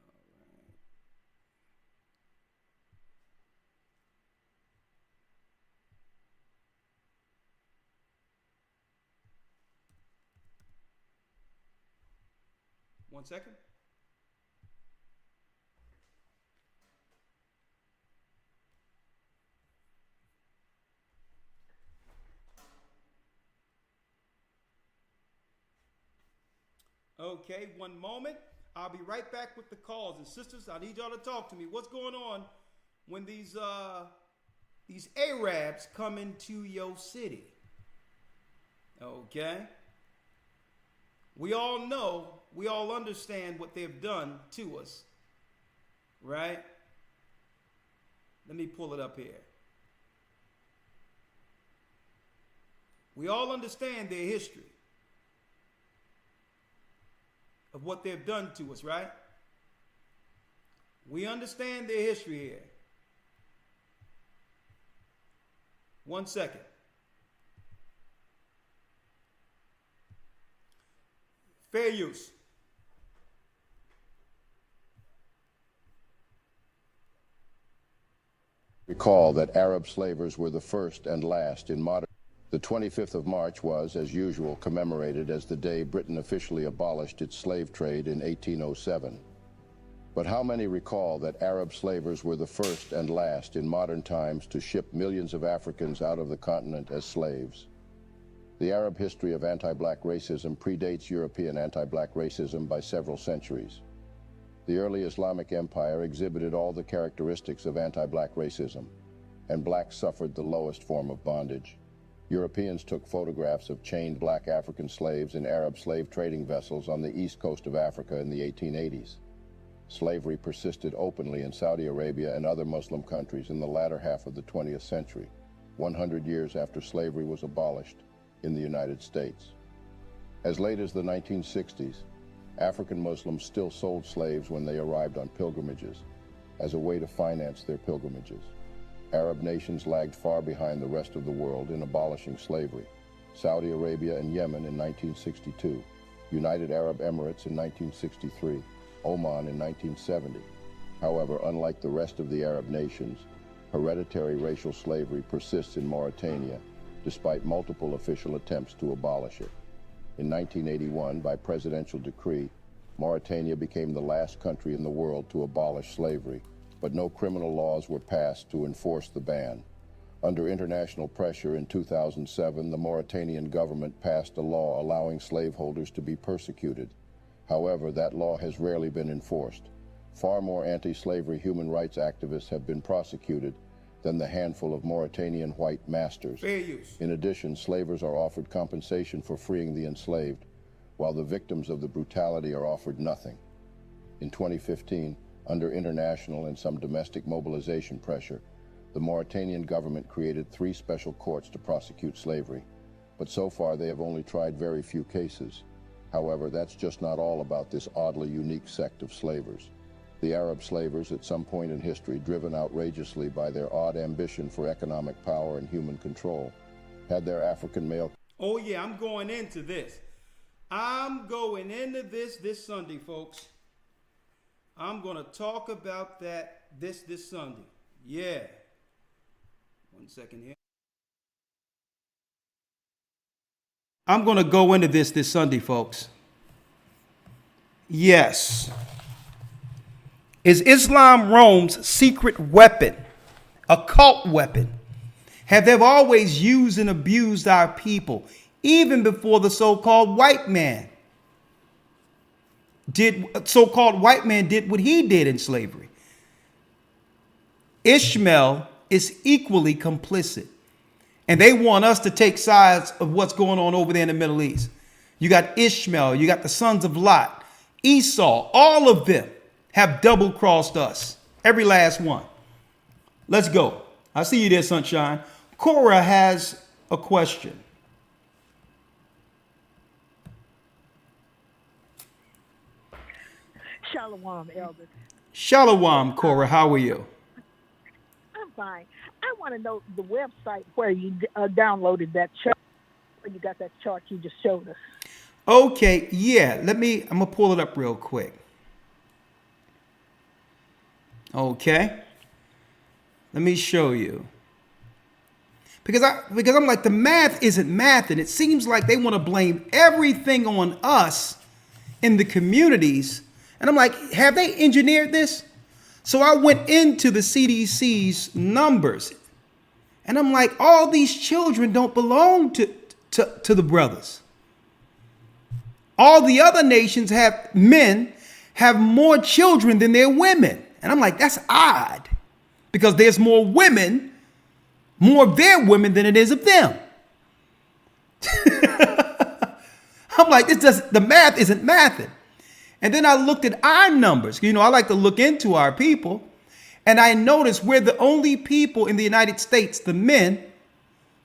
All right. One second. Okay, one moment. I'll be right back with the calls. And sisters, I need y'all to talk to me. What's going on when these Arabs come into your city? Okay. We all know, we all understand what they've done to us. Right? Let me pull it up here. We all understand their history of what they've done to us, right? We understand their history here. 1 second. Fair use. Recall that Arab slavers were the first and last in modern. The 25th of March was, as usual, commemorated as the day Britain officially abolished its slave trade in 1807. But how many recall that Arab slavers were the first and last in modern times to ship millions of Africans out of the continent as slaves? The Arab history of anti-black racism predates European anti-black racism by several centuries. The early Islamic Empire exhibited all the characteristics of anti-black racism, and blacks suffered the lowest form of bondage. Europeans took photographs of chained black African slaves in Arab slave trading vessels on the east coast of Africa in the 1880s. Slavery persisted openly in Saudi Arabia and other Muslim countries in the latter half of the 20th century, 100 years after slavery was abolished in the United States. As late as the 1960s, African Muslims still sold slaves when they arrived on pilgrimages as a way to finance their pilgrimages. Arab nations lagged far behind the rest of the world in abolishing slavery. Saudi Arabia and Yemen in 1962, United Arab Emirates in 1963, Oman in 1970. However, unlike the rest of the Arab nations, hereditary racial slavery persists in Mauritania, despite multiple official attempts to abolish it. In 1981, by presidential decree, Mauritania became the last country in the world to abolish slavery, but no criminal laws were passed to enforce the ban. Under international pressure in 2007, the Mauritanian government passed a law allowing slaveholders to be persecuted. However, that law has rarely been enforced. Far more anti-slavery human rights activists have been prosecuted than the handful of Mauritanian white masters. Fair use. In addition, slavers are offered compensation for freeing the enslaved, while the victims of the brutality are offered nothing. In 2015, under international and some domestic mobilization pressure, the Mauritanian government created 3 special courts to prosecute slavery, but so far they have only tried very few cases. However, that's just not all about this oddly unique sect of slavers. The Arab slavers, at some point in history driven outrageously by their odd ambition for economic power and human control, had their African male... Oh yeah, I'm going into this. I'm going into this Sunday, folks. I'm going to talk about that this Sunday. Yeah. 1 second here. I'm going to go into this Sunday, folks. Yes. Is Islam Rome's secret weapon, a cult weapon? Have they always used and abused our people, even before the so-called white man did what he did in slavery? Ishmael is equally complicit. And they want us to take sides of what's going on over there in the Middle East. You got Ishmael, you got the sons of Lot, Esau, all of them have double-crossed us. Every last one. Let's go. I see you there, Sunshine. Cora has a question. Shalom, Elder. Shalom, Cora. How are you? I'm fine. I want to know the website where you downloaded that chart, where you got that chart you just showed us. Okay, yeah. I'm going to pull it up real quick. Okay. Let me show you. Because I'm like, the math isn't math, and it seems like they want to blame everything on us in the communities. And I'm like, have they engineered this? So I went into the CDC's numbers, and I'm like, all these children don't belong to the brothers. All the other nations men have more children than their women. And I'm like, that's odd, because there's more of their women than it is of them. I'm like, the math isn't mathing. And then I looked at our numbers. I like to look into our people. And I noticed we're the only people in the United States, the men,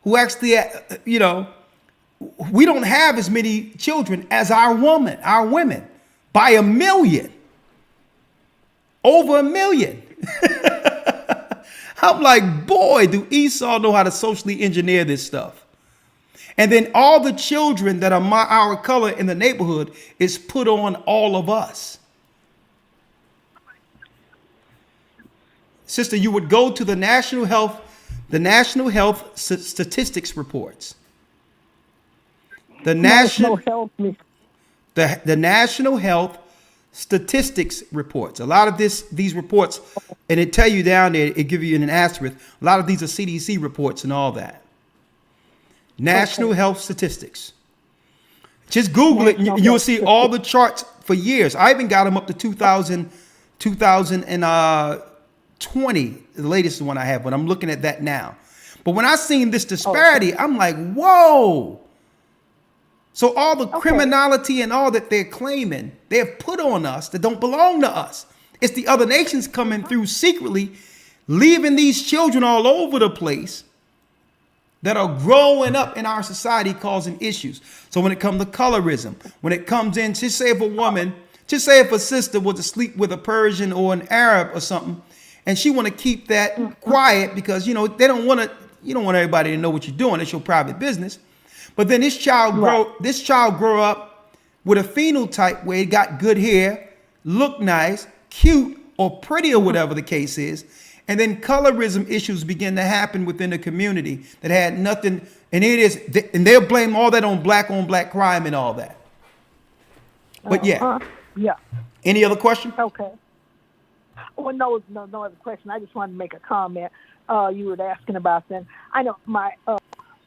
who actually, we don't have as many children as our women, by 1 million. Over 1 million. I'm like, boy, do Esau know how to socially engineer this stuff. And then all the children that are our color in the neighborhood is put on all of us. Sister, you would go to the National Health Statistics reports. The National Health statistics reports. A lot of these reports, and it tell you down there, it give you an asterisk. A lot of these are CDC reports and all that. National Health Statistics. Just Google it, and you'll see all the charts for years. I even got them up to 2020, the latest one I have, but I'm looking at that now. But when I seen this disparity, I'm like, whoa. So all the criminality and all that they're claiming, they have put on us that don't belong to us. It's the other nations coming through secretly, leaving these children all over the place that are growing up in our society causing issues. So when it comes to colorism, when it comes in, just say if a sister was to sleep with a Persian or an Arab or something, and she want to keep that quiet because, you don't want everybody to know what you're doing. It's your private business. But then this child grow up with a phenotype where he got good hair, look nice, cute, or pretty, or whatever the case is. And then colorism issues begin to happen within the community that had nothing. And and they'll blame all that on black crime and all that. But yeah. Any other question? Okay. Well, no other question. I just wanted to make a comment. You were asking about that. I know my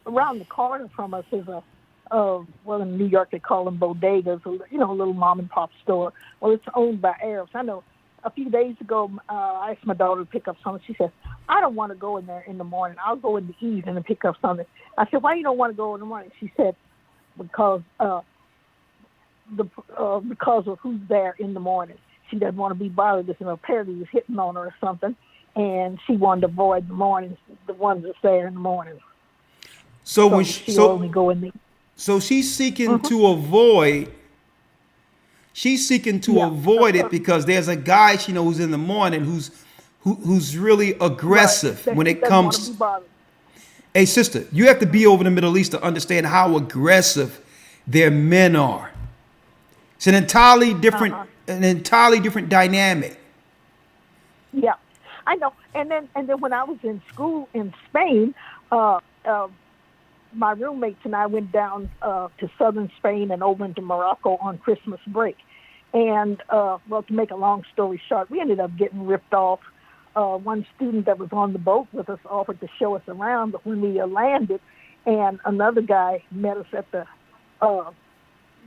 around the corner from us is in New York they call them bodegas, a little mom and pop store. Well, it's owned by Arabs. I know. A few days ago, I asked my daughter to pick up something. She said, "I don't want to go in there in the morning. I'll go in the evening and pick up something." I said, "Why you don't want to go in the morning?" She said, "Because because of who's there in the morning. She doesn't want to be bothered if apparently was hitting on her or something, and she wanted to avoid the mornings, the ones that's there in the morning." So when only go in the. So she's seeking to avoid. She's seeking to avoid it because there's a guy she knows in the morning who's really aggressive when it comes. Hey, sister, you have to be over in the Middle East to understand how aggressive their men are. It's an entirely different dynamic. Yeah, I know. And then when I was in school in Spain, my roommates and I went down to southern Spain and over into Morocco on Christmas break. And, to make a long story short, we ended up getting ripped off. One student that was on the boat with us offered to show us around, but when we landed, and another guy met us at the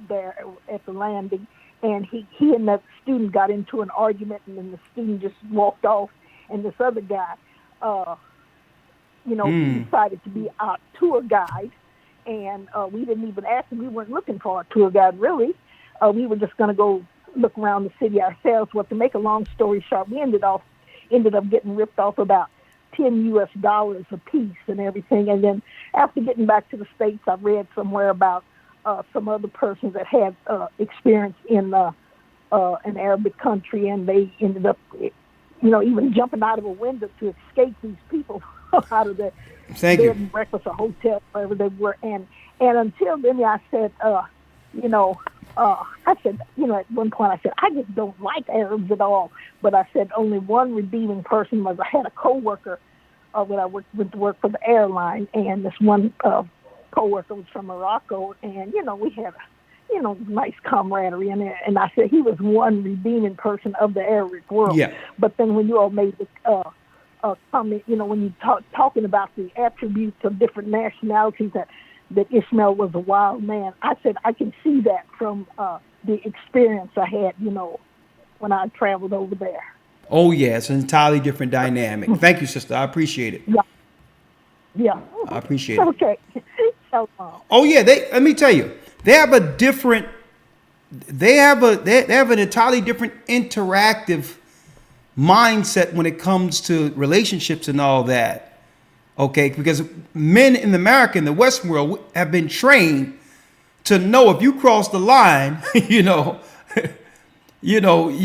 there at the landing, and he and that student got into an argument, and then the student just walked off, and this other guy, he decided to be our tour guide, and we didn't even ask him. We weren't looking for a tour guide, really. We were just going to go look around the city ourselves. Well, to make a long story short, we ended up getting ripped off about $10 US a piece and everything. And then after getting back to the States, I read somewhere about some other persons that had experience in an Arabic country, and they ended up, even jumping out of a window to escape these people out of the bed and breakfast or hotel, wherever they were. And until then, I said, at one point I said, I just don't like Arabs at all. But I said only one redeeming person was I had a coworker when I went to work for the airline, and this one coworker was from Morocco, and we had a nice camaraderie in there. And I said he was one redeeming person of the Arabic world. Yeah. But then when you all made the comment, when you talking about the attributes of different nationalities that Ishmael was a wild man, I said I can see that from the experience I had, when I traveled over there. Oh, yeah, it's an entirely different dynamic. Thank you, sister. I appreciate it. Yeah. I appreciate it. Okay. Oh, yeah, let me tell you, they have an entirely different interactive mindset when it comes to relationships and all that. Okay, because men in America, in the Western world, have been trained to know if you cross the line, you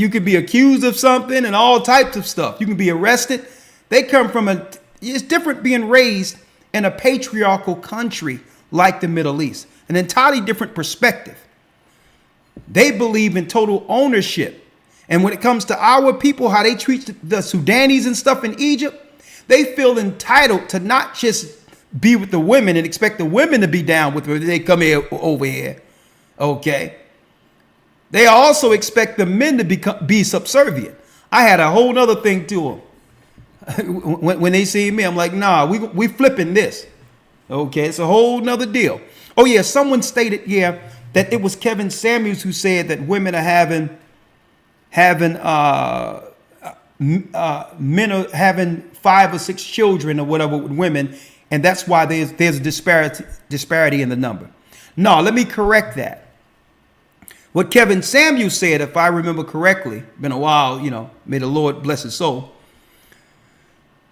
could be accused of something and all types of stuff. You can be arrested. They come from it's different being raised in a patriarchal country like the Middle East, an entirely different perspective. They believe in total ownership. And when it comes to our people, how they treat the Sudanese and stuff in Egypt, they feel entitled to not just be with the women and expect the women to be down with them. They come over here. Okay. They also expect the men to be subservient. I had a whole nother thing to them. when they see me, I'm like, nah, we flipping this. Okay, it's a whole nother deal. Oh yeah, someone stated that it was Kevin Samuels who said that women are having men are having 5 or 6 children or whatever with women, and that's why there's a disparity in the number. No, let me correct that. What Kevin Samuels said, if I remember correctly, been a while, may the Lord bless his soul.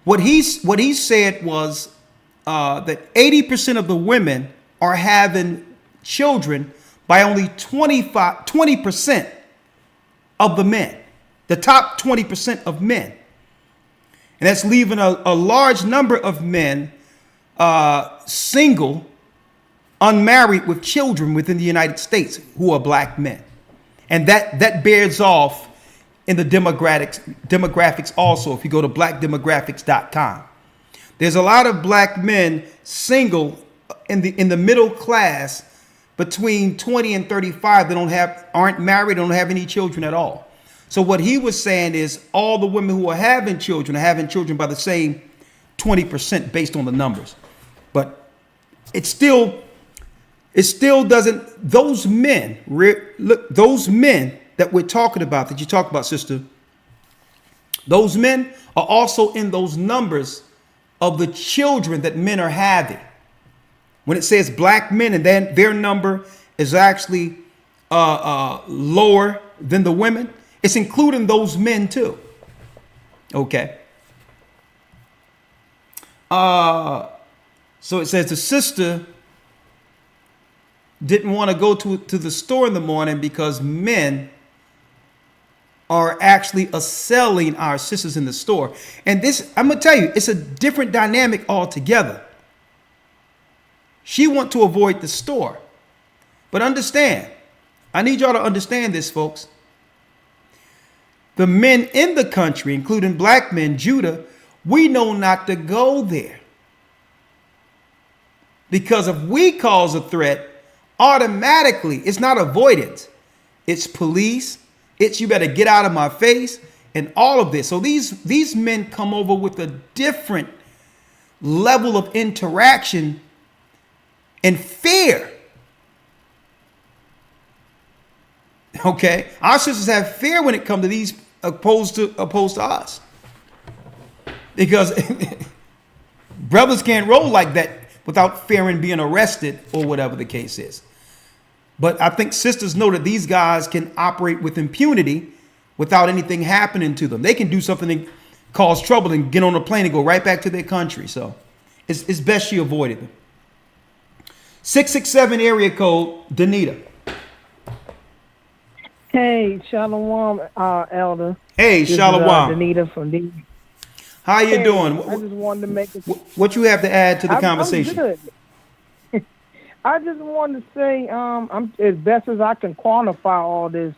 What he said was that 80% of the women are having children by only 20% of the men, the top 20% of men. And that's leaving a large number of men single, unmarried with children within the United States who are black men. And that bears off in the demographics also. If you go to blackdemographics.com, there's a lot of black men single in the middle class between 20 and 35 that aren't married, don't have any children at all. So what he was saying is all the women who are having children by the same 20% based on the numbers. But it still doesn't, those men that we're talking about, that you talk about, sister, those men are also in those numbers of the children that men are having. When it says black men and then their number is actually lower than the women, it's including those men too. Okay. So it says the sister didn't want to go to the store in the morning because men are actually selling our sisters in the store. And this, I'm going to tell you, it's a different dynamic altogether. She wants to avoid the store. But understand, I need y'all to understand this, folks. The men in the country, including black men, Judah, we know not to go there. Because if we cause a threat, automatically, it's not avoidance. It's police. It's you better get out of my face and all of this. So these men come over with a different level of interaction and fear. Okay? Our sisters have fear when it comes to these opposed to us. Because brothers can't roll like that without fearing being arrested or whatever the case is. But I think sisters know that these guys can operate with impunity without anything happening to them. They can do something and cause trouble and get on a plane and go right back to their country. So it's best she avoided them. 667 area code, Danita. Hey, Shalom, Elder. Hey, this Shalom. Is, Danita from D. How you doing? I just wanted to make it. What you have to add to the conversation? I'm good. I just wanted to say, I'm as best as I can quantify all this,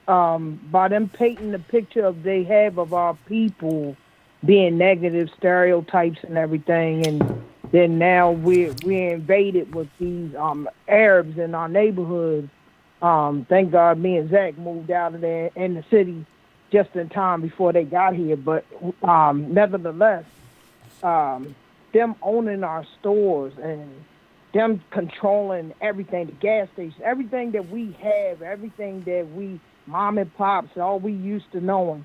by them painting the picture of they have of our people being negative stereotypes and everything, and then now we're invaded with these Arabs in our neighborhood. Thank God me and Zach moved out of there in the city just in time before they got here. But nevertheless, them owning our stores and them controlling everything, the gas station, everything that we have, everything that we, mom and pops, all we used to knowing.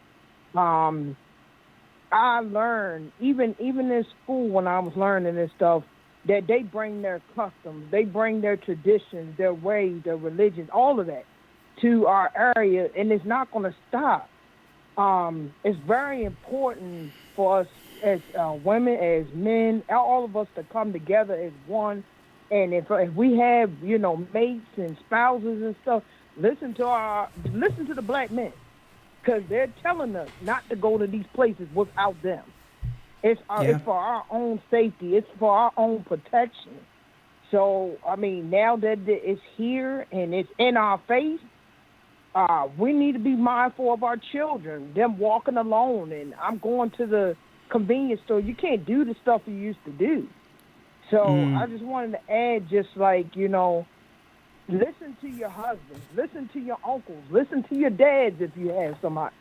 I learned, even in school when I was learning this stuff, that they bring their customs, they bring their traditions, their ways, their religions, all of that to our area, and it's not going to stop. It's very important for us as women, as men, all of us to come together as one. And if we have, mates and spouses and stuff, listen to the black men, because they're telling us not to go to these places without them. It's for our own safety. It's for our own protection. So, I mean, now that it's here and it's in our face, we need to be mindful of our children, them walking alone. And I'm going to the convenience store. You can't do the stuff you used to do. So I just wanted to add, just like, Listen to your husbands. Listen to your uncles. Listen to your dads if you have somebody.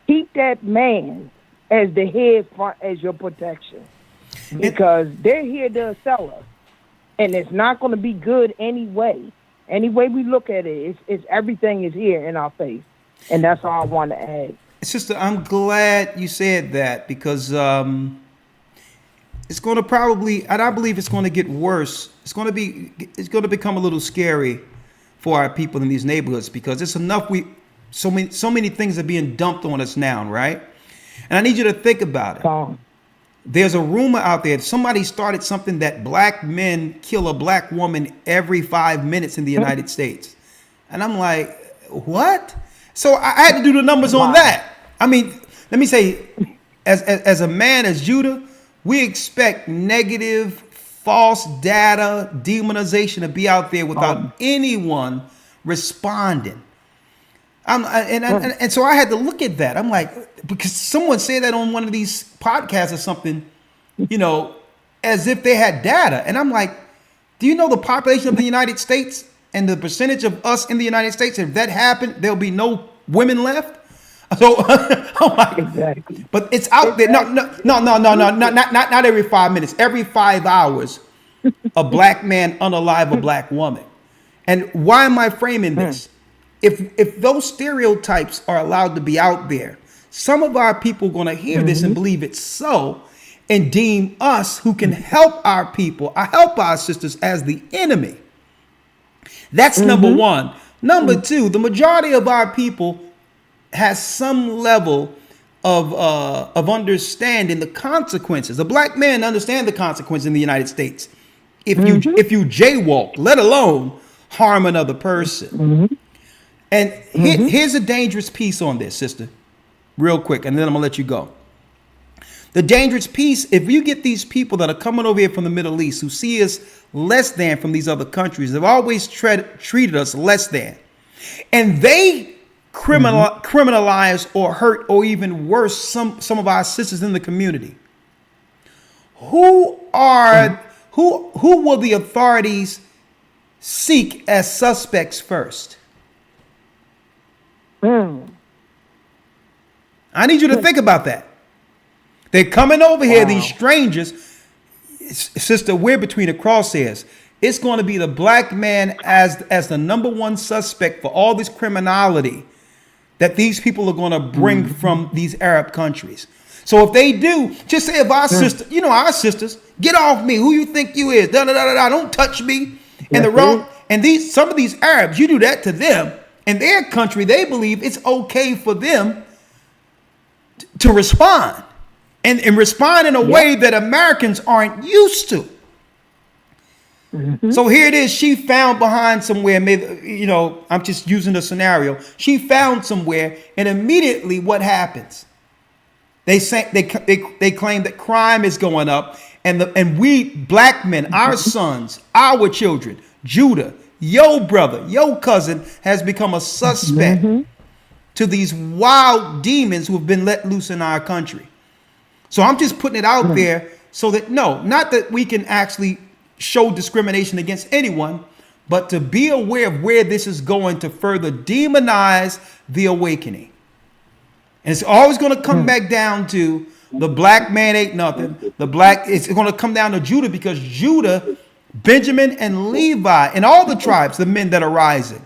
Keep that man as the head front as your protection, because they're here to sell us, and it's not going to be good anyway. Any way we look at it, it's everything is here in our face, and that's all I want to add. Sister, I'm glad you said that, because it's going to probably, and I believe it's going to get worse. It's going to become a little scary for our people in these neighborhoods, because it's enough. So many things are being dumped on us now, right? And I need you to think about it. There's a rumor out there. Somebody started something that black men kill a black woman every 5 minutes in the United States. And I'm like, what? So I had to do the numbers on that. I mean, let me say, as a man, as Judah, we expect negative, false data, demonization to be out there without anyone responding. And so I had to look at that. I'm like, because someone said that on one of these podcasts or something, you know, as if they had data. And I'm like, do you know the population of the United States and the percentage of us in the United States? If that happened, there'll be no women left. So, oh my, exactly. But it's out there. No, not every 5 minutes. Every 5 hours, a black man unalive a black woman. And why am I framing this? If those stereotypes are allowed to be out there, some of our people are going to hear this and believe it's so, and deem us who can help our people, help our sisters, as the enemy. That's number one. Number two, the majority of our people has some level of understanding the consequences. A black man understands the consequences in the United States if you jaywalk, let alone harm another person. And here's a dangerous piece on this, sister, real quick, and then I'm gonna let you go. The dangerous piece, if you get these people that are coming over here from the Middle East who see us less than from these other countries, they've always treated us less than, and they criminalize or hurt or even worse some of our sisters in the community. Who will the authorities seek as suspects first? I need you to think about that. They're coming over here, these strangers. Sister, we're between the crosshairs. It's going to be the black man as the number one suspect for all this criminality that these people are going to bring from these Arab countries. So if they do, just say if our sister, you know, our sisters, get off me. Who you think you is? Don't touch me. And some of these Arabs, you do that to them. In their country, they believe it's okay for them to respond and respond in a way that Americans aren't used to. So here it is. She found behind somewhere, maybe, you know, I'm just using a scenario. She found somewhere, and immediately what happens? They claim that crime is going up, and we black men, our sons, our children, Judah, your brother, your cousin has become a suspect to these wild demons who have been let loose in our country. So I'm just putting it out there so that, not that we can actually show discrimination against anyone, but to be aware of where this is going to further demonize the awakening. And it's always going to come back down to the black man ain't nothing. It's going to come down to Judah, because Judah, Benjamin, and Levi, and all the tribes, the men that are rising,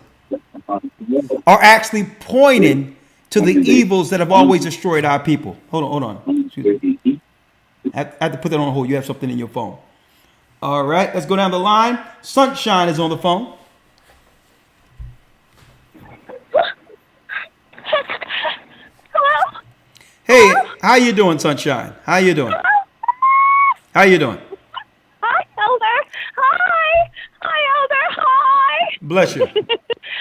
are actually pointing to the evils that have always destroyed our people. Hold on. Excuse me. I have to put that on hold. You have something in your phone. All right, let's go down the line. Sunshine is on the phone. Hello? Hey, how you doing, Sunshine? How you doing? How you doing? Hi, Elder. Hi. Hi, Elder. Hi. Bless you.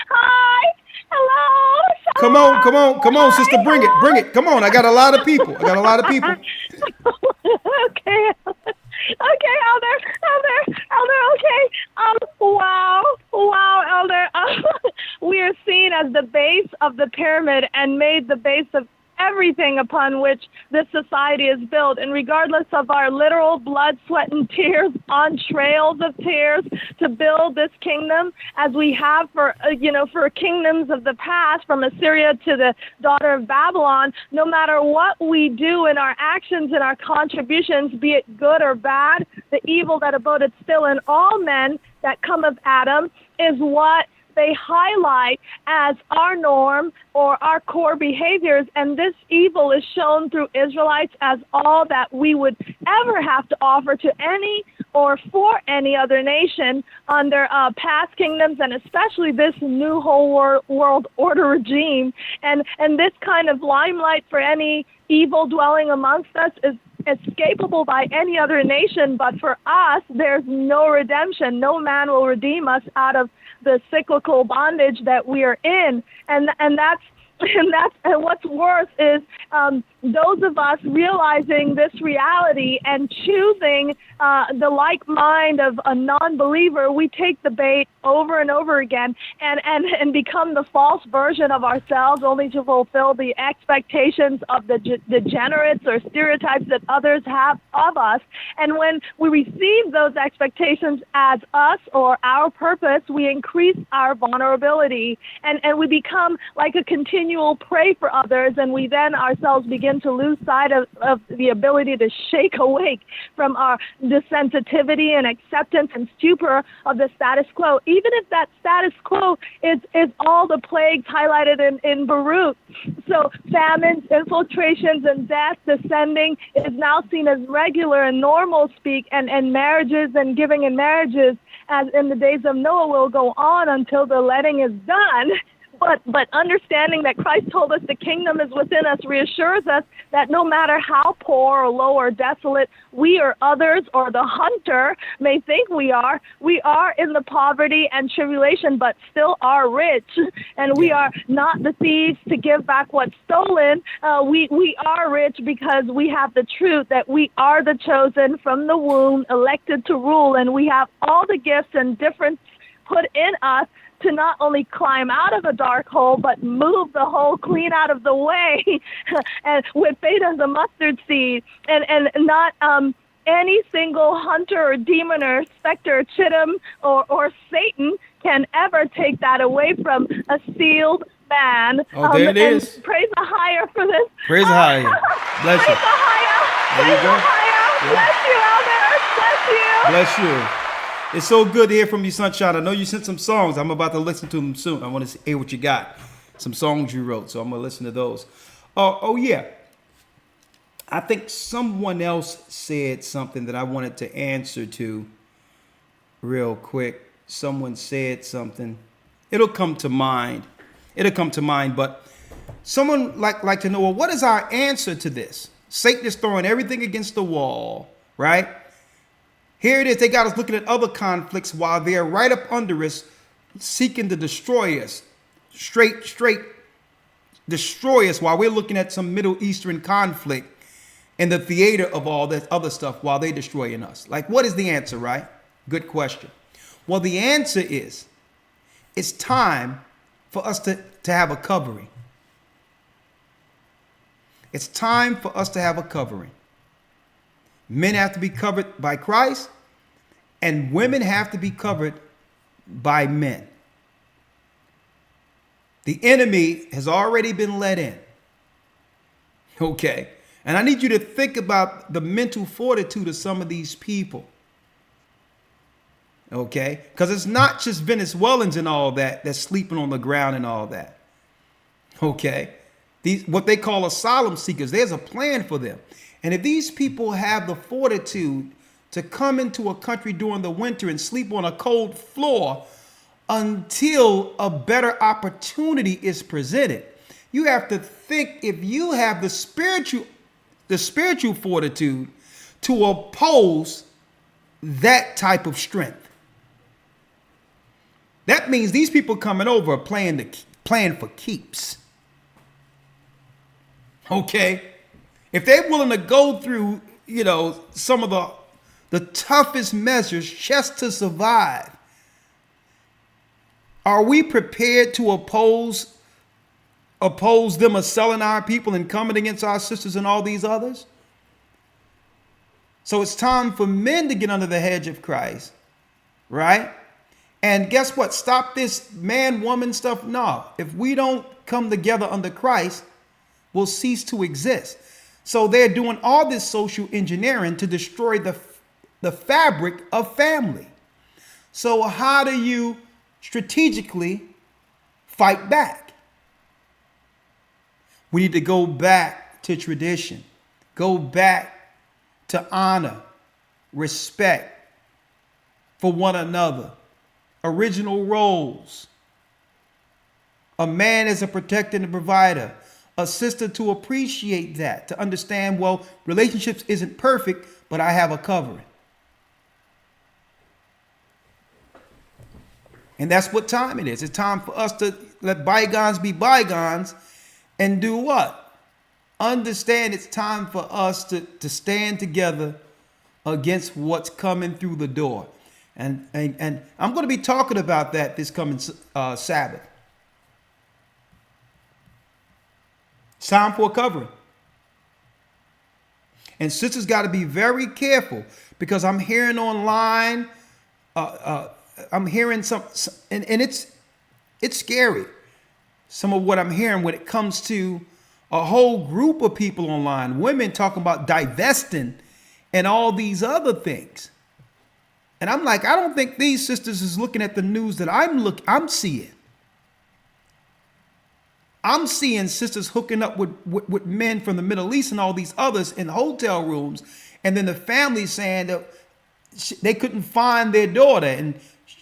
Hi. Hello. Come on, sister. Bring it. Come on. I got a lot of people. Okay. Okay, Elder, okay. Wow, Elder. We are seen as the base of the pyramid and made the base of everything upon which this society is built. And regardless of our literal blood, sweat, and tears on trails of tears to build this kingdom, as we have for kingdoms of the past, from Assyria to the daughter of Babylon, no matter what we do in our actions and our contributions, be it good or bad, the evil that abodeth still in all men that come of Adam is what they highlight as our norm or our core behaviors. And this evil is shown through Israelites as all that we would ever have to offer to any or for any other nation under past kingdoms, and especially this new whole world order regime. And this kind of limelight for any evil dwelling amongst us is escapable by any other nation, but for us, there's no redemption. No man will redeem us out of the cyclical bondage that we are in, and what's worse is those of us realizing this reality and choosing the like mind of a non-believer. We take the bait over and over again and become the false version of ourselves, only to fulfill the expectations of the degenerates or stereotypes that others have of us. And when we receive those expectations as us or our purpose, we increase our vulnerability and we become like a continual prey for others, and we then ourselves begin to lose sight of the ability to shake awake from our desensitivity and acceptance and stupor of the status quo, even if that status quo is all the plagues highlighted in Baruch. So famines, infiltrations, and death descending is now seen as regular and normal speak, and marriages and giving in marriages, as in the days of Noah, will go on until the letting is done. But understanding that Christ told us the kingdom is within us reassures us that no matter how poor or low or desolate we or others or the hunter may think we are in the poverty and tribulation, but still are rich. And we are not the thieves to give back what's stolen. We are rich because we have the truth that we are the chosen from the womb, elected to rule, and we have all the gifts and difference put in us to not only climb out of a dark hole, but move the hole clean out of the way, and with faith as a mustard seed, and not any single hunter or demon or specter or chittim or Satan can ever take that away from a sealed man. Oh, there it is. Praise the higher for this. Praise the higher. Bless you. Praise the higher. There you go. Bless you, Elder. Bless you. Bless you. It's so good to hear from you, Sunshine. I know you sent some songs. I'm about to listen to them soon. I want to hear what you got. Some songs you wrote, so I'm going to listen to those. Oh, yeah. I think someone else said something that I wanted to answer to real quick. Someone said something. It'll come to mind. But someone like to know, well, what is our answer to this? Satan is throwing everything against the wall, right? Here it is. They got us looking at other conflicts while they're right up under us, seeking to destroy us, straight destroy us, while we're looking at some Middle Eastern conflict in the theater of all that other stuff while they're destroying us. Like, what is the answer, right? Good question. Well, the answer is, it's time for us to have a covering. It's time for us to have a covering. Men have to be covered by Christ, and women have to be covered by men. The enemy has already been let in. Okay. And I need you to think about the mental fortitude of some of these people. Okay. Because it's not just Venezuelans and all that that's sleeping on the ground and all that. Okay. What they call asylum seekers, there's a plan for them. And if these people have the fortitude to come into a country during the winter and sleep on a cold floor until a better opportunity is presented, you have to think, if you have the spiritual fortitude to oppose that type of strength. That means these people coming over are playing for keeps. Okay? If they're willing to go through, some of the toughest measures just to survive, are we prepared to oppose oppose them of selling our people and coming against our sisters and all these others. So it's time for men to get under the hedge of Christ, right? And guess what? Stop this man-woman stuff. No, if we don't come together under Christ, we'll cease to exist. So they're doing all this social engineering to destroy the fabric of family. So how do you strategically fight back? We need to go back to tradition, go back to honor, respect for one another, original roles. A man is a protector and a provider, a sister to appreciate that, to understand, well, relationships isn't perfect, but I have a covering. And that's what time it is. It's time for us to let bygones be bygones and do what? Understand it's time for us to stand together against what's coming through the door. And I'm going to be talking about that this coming Sabbath. It's time for a covering. And sisters got to be very careful, because I'm hearing online, I'm hearing some and it's scary. Some of what I'm hearing when it comes to a whole group of people online, women talking about divesting and all these other things. And I'm like, I don't think these sisters is looking at the news that I'm seeing. I'm seeing sisters hooking up with men from the Middle East and all these others in hotel rooms. And then the family saying that they couldn't find their daughter, and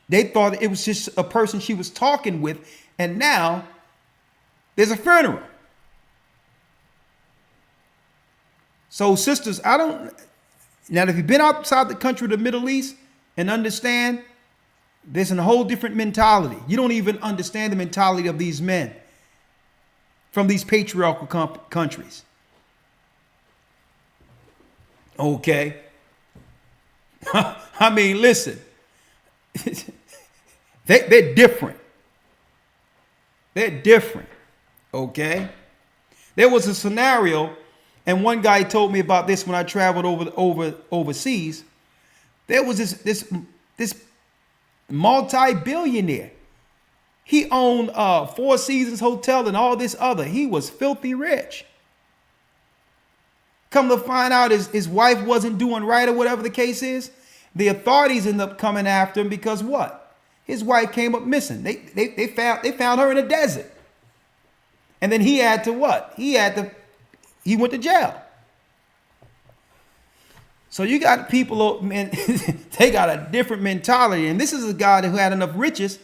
they thought it was just a person she was talking with. And now there's a funeral. So sisters, now if you've been outside the country, the Middle East, and understand, there's a whole different mentality. You don't even understand the mentality of these men from these patriarchal countries. Okay. I mean, listen, they're different. They're different. Okay. There was a scenario, and one guy told me about this when I traveled overseas. There was this multi-billionaire. He owned Four Seasons Hotel and all this other. He was filthy rich. Come to find out his wife wasn't doing right, or whatever the case is. The authorities end up coming after him because what? His wife came up missing. They found her in a desert. And then he had to what? He went to jail. So you got people, man, they got a different mentality. And this is a guy who had enough riches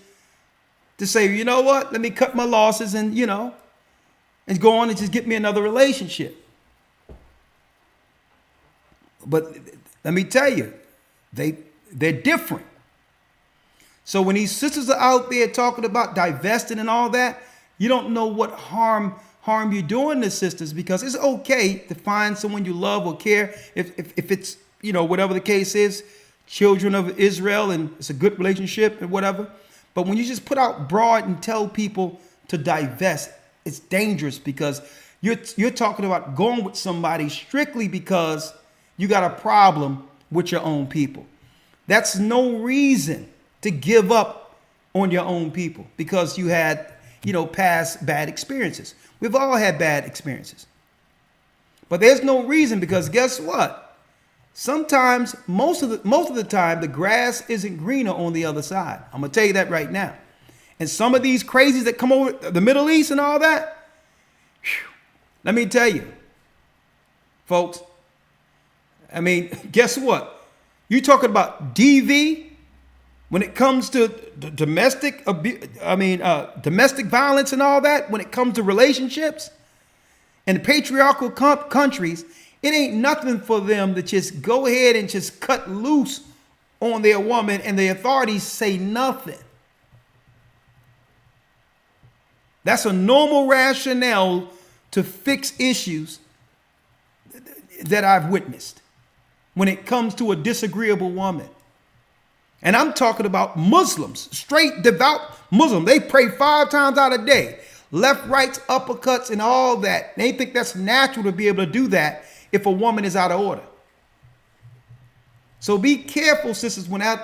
to say, you know what? Let me cut my losses and go on and just get me another relationship. But let me tell you, they're different. So when these sisters are out there talking about divesting and all that, you don't know what harm you're doing to sisters, because it's okay to find someone you love or care if it's, whatever the case is, children of Israel, and it's a good relationship and whatever. But when you just put out broad and tell people to divest, it's dangerous, because you're talking about going with somebody strictly because you got a problem with your own people. That's no reason to give up on your own people because you had, past bad experiences. We've all had bad experiences. But there's no reason, because guess what? Sometimes, most of the time, the grass isn't greener on the other side. I'm going to tell you that right now. And some of these crazies that come over the Middle East and all that, let me tell you, folks, I mean, guess what? You talking about DV when it comes to domestic violence and all that, when it comes to relationships in patriarchal countries, it ain't nothing for them to just go ahead and just cut loose on their woman and the authorities say nothing. That's a normal rationale to fix issues that I've witnessed when it comes to a disagreeable woman. And I'm talking about Muslims, straight devout Muslim. They pray 5 times out a day. left, rights, uppercuts, and all that. They think that's natural to be able to do that if a woman is out of order. So be careful, sisters, when out,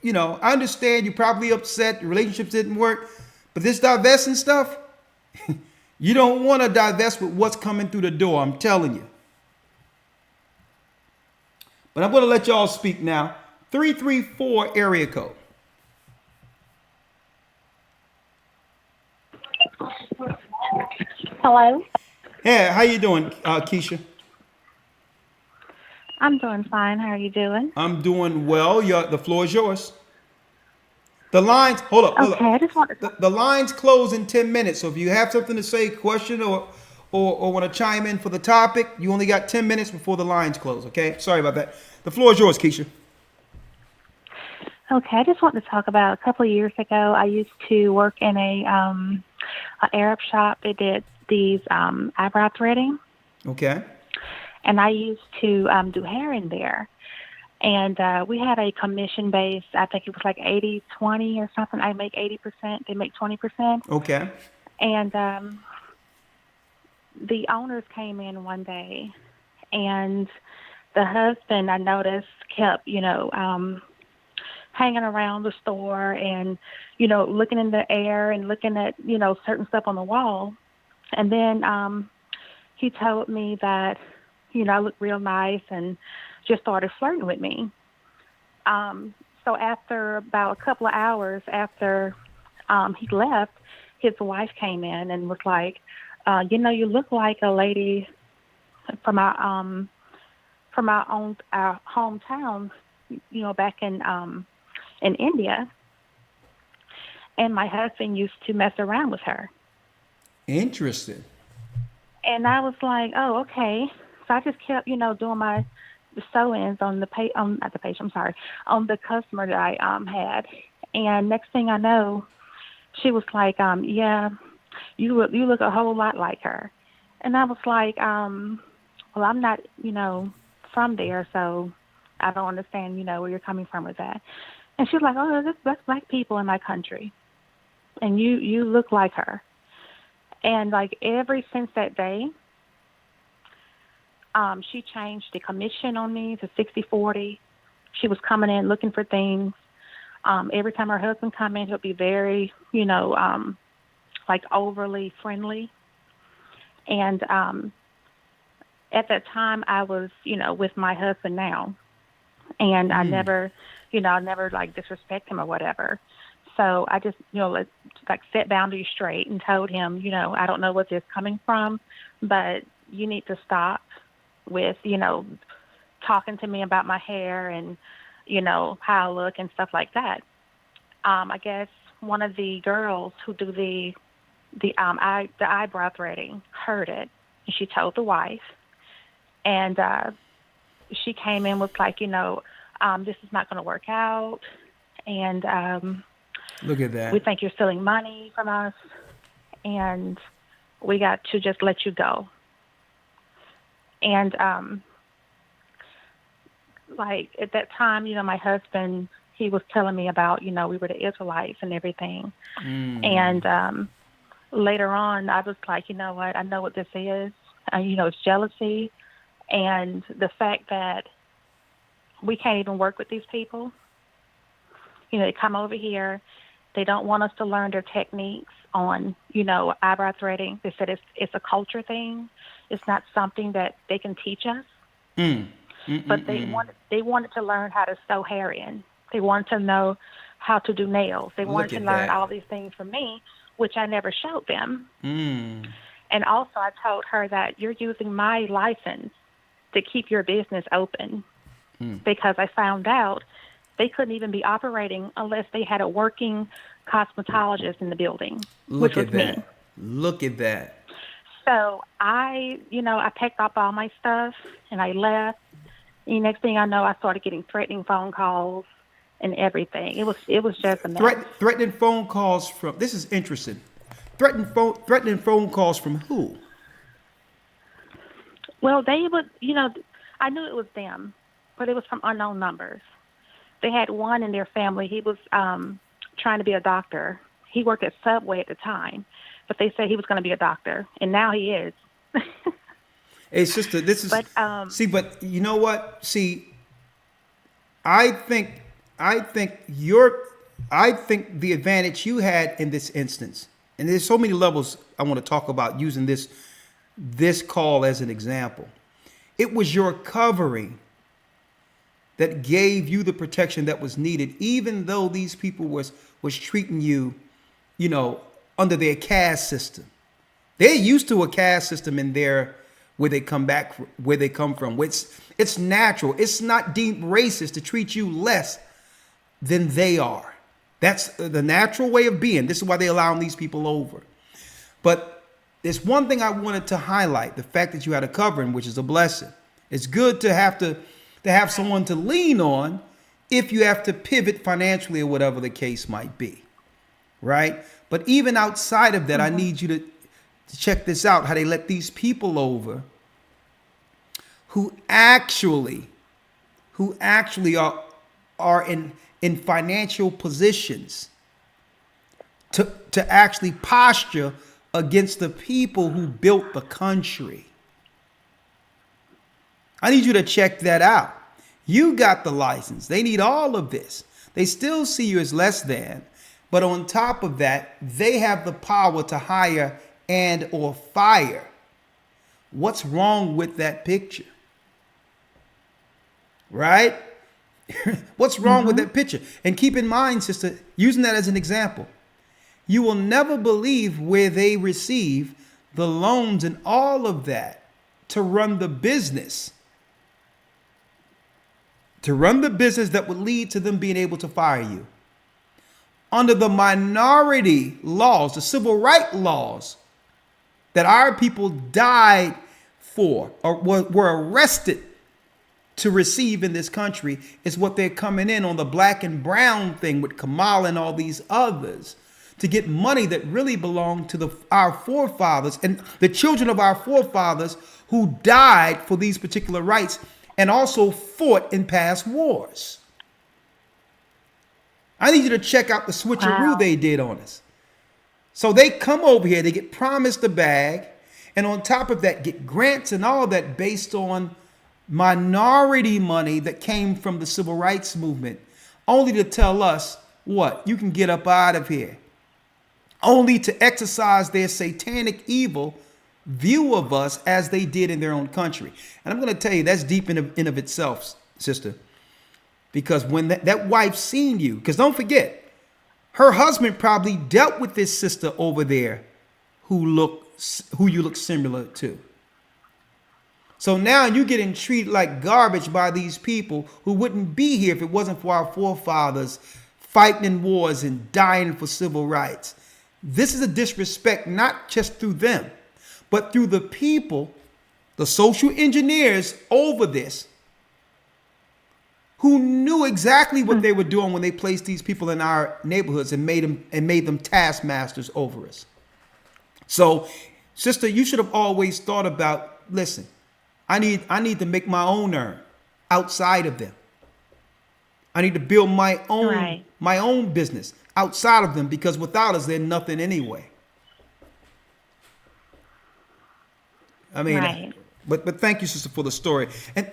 you know, I understand you're probably upset, your relationships didn't work, but this divesting stuff, you don't want to divest with what's coming through the door, I'm telling you. But I'm going to let y'all speak now. 334 area code. Hello. Hey, how you doing, Keisha? I'm doing fine. How are you doing? I'm doing well. The floor is yours. The lines, hold up. Okay, I just want to... The lines close in 10 minutes. So if you have something to say, question, or want to chime in for the topic, you only got 10 minutes before the lines close, okay? Sorry about that. The floor is yours, Keisha. Okay, I just want to talk about a couple of years ago, I used to work in a Arab shop. They did these eyebrow threading. Okay. And I used to do hair in there. And we had a commission base. I think it was like 80-20 or something. I make 80%. They make 20%. Okay. And the owners came in one day, and the husband, I noticed, kept, hanging around the store and, looking in the air and looking at, certain stuff on the wall. And then he told me that, I looked real nice and just started flirting with me. So after about a couple of hours after he left, his wife came in and was like, you look like a lady from our hometown, back in India. And my husband used to mess around with her. Interesting. And I was like, oh, okay. So I just kept, doing my sew-ins on on the customer that I had. And next thing I know, she was like, yeah, you look a whole lot like her. And I was like, well, I'm not, from there, so I don't understand, where you're coming from with that. And she was like, oh, that's black people in my country. And you look like her. And like ever since that day, she changed the commission on me to 60-40. She was coming in looking for things. Every time her husband come in, he'll be very, like overly friendly. And at that time, I was, with my husband now. And I never like disrespect him or whatever. So I just, like set boundaries straight and told him, I don't know where this is coming from, but you need to stop with, talking to me about my hair and, how I look and stuff like that. I guess one of the girls who do the eyebrow threading heard it, and she told the wife, and she came in with like, this is not going to work out, and look at that. We think you're stealing money from us, and we got to just let you go. And like at that time, my husband, he was telling me about, we were the Israelites and everything. And later on, I was like, you know what? I know what this is. It's jealousy, and the fact that we can't even work with these people. They come over here. They don't want us to learn their techniques on, eyebrow threading. They said it's a culture thing. It's not something that they can teach us. But they wanted to learn how to sew hair in. They wanted to know how to do nails. They wanted to learn all these things from me, which I never showed them. And also I told her that you're using my license to keep your business open, because I found out they couldn't even be operating unless they had a working cosmetologist in the building. Look at that. Me. Look at that. So I packed up all my stuff and I left. And next thing I know, I started getting threatening phone calls and everything. It was just a mess. Threatening phone calls from, this is interesting. Threatening phone calls from who? Well, they would, I knew it was them, but it was from unknown numbers. They had one in their family. He was trying to be a doctor, He worked at Subway at the time, but they said he was going to be a doctor, and now he is. Hey, sister, this is but you know what? See, I think the advantage you had in this instance, and there's so many levels I want to talk about using this call as an example. It was your covering that gave you the protection that was needed, even though these people was treating you, under their caste system. They're used to a caste system in there where they come from. It's natural. It's not deemed racist to treat you less than they are. That's the natural way of being. This is why they're allowing these people over. But there's one thing I wanted to highlight: the fact that you had a covering, which is a blessing. It's good to have someone to lean on if you have to pivot financially or whatever the case might be, right? But even outside of that, I need you to check this out: how they let these people over who actually are in financial positions to actually posture against the people who built the country. I need you to check that out. You got the license. They need all of this. They still see you as less than, but on top of that, they have the power to hire and or fire. What's wrong with that picture? Right? What's wrong with that picture? And keep in mind, sister, using that as an example, you will never believe where they receive the loans and all of that to run the business. To run the business that would lead to them being able to fire you. Under the minority laws, the civil rights laws that our people died for or were arrested to receive in this country, is what they're coming in on the black and brown thing with Kamal and all these others to get money that really belonged to our forefathers and the children of our forefathers who died for these particular rights and also fought in past wars. I need you to check out the switcheroo they did on us. So they come over here, they get promised a bag, and on top of that, get grants and all of that based on minority money that came from the civil rights movement, only to tell us what? You can get up out of here. Only to exercise their satanic evil view of us as they did in their own country. And I'm going to tell you, that's deep in of itself, sister. Because when that wife seen you, because don't forget, her husband probably dealt with this sister over there who you look similar to. So now you're getting treated like garbage by these people who wouldn't be here if it wasn't for our forefathers fighting in wars and dying for civil rights. This is a disrespect, not just through them, but through the people, the social engineers over this, who knew exactly what they were doing when they placed these people in our neighborhoods and made them taskmasters over us. So, sister, you should have always thought about, listen, I need to make my own earn outside of them. I need to build my own business outside of them, because without us, they're nothing anyway. I mean, but thank you, sister, for the story. And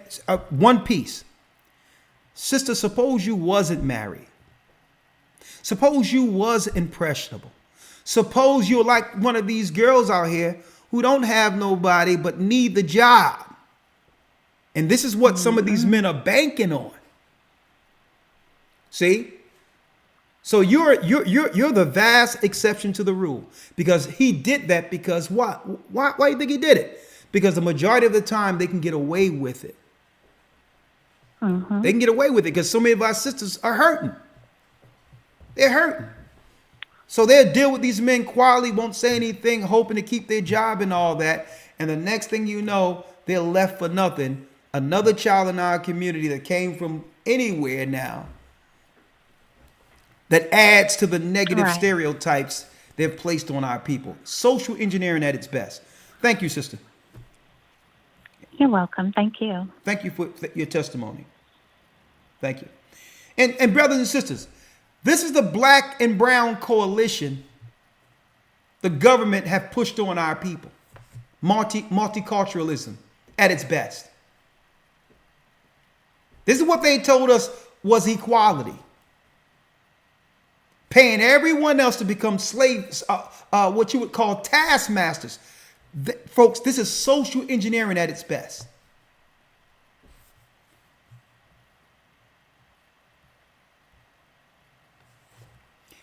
one piece. Sister, suppose you wasn't married. Suppose you was impressionable. Suppose you're like one of these girls out here who don't have nobody but need the job. And this is what some of these men are banking on. See? So you're the vast exception to the rule, because he did that because what? Why do you think he did it? Because the majority of the time they can get away with it. They can get away with it because so many of our sisters are hurting. They're hurting. So they'll deal with these men quietly, won't say anything, hoping to keep their job and all that. And the next thing you know, they're left for nothing. Another child in our community that came from anywhere now, that adds to the negative stereotypes they've placed on our people. Social engineering at its best. Thank you, sister. You're welcome. Thank you. Thank you for your testimony. Thank you. And brothers and sisters, This is the black and brown coalition the government have pushed on our people. Multiculturalism at its best. This is what they told us was equality. Paying everyone else to become slaves, what you would call taskmasters. Folks, this is social engineering at its best.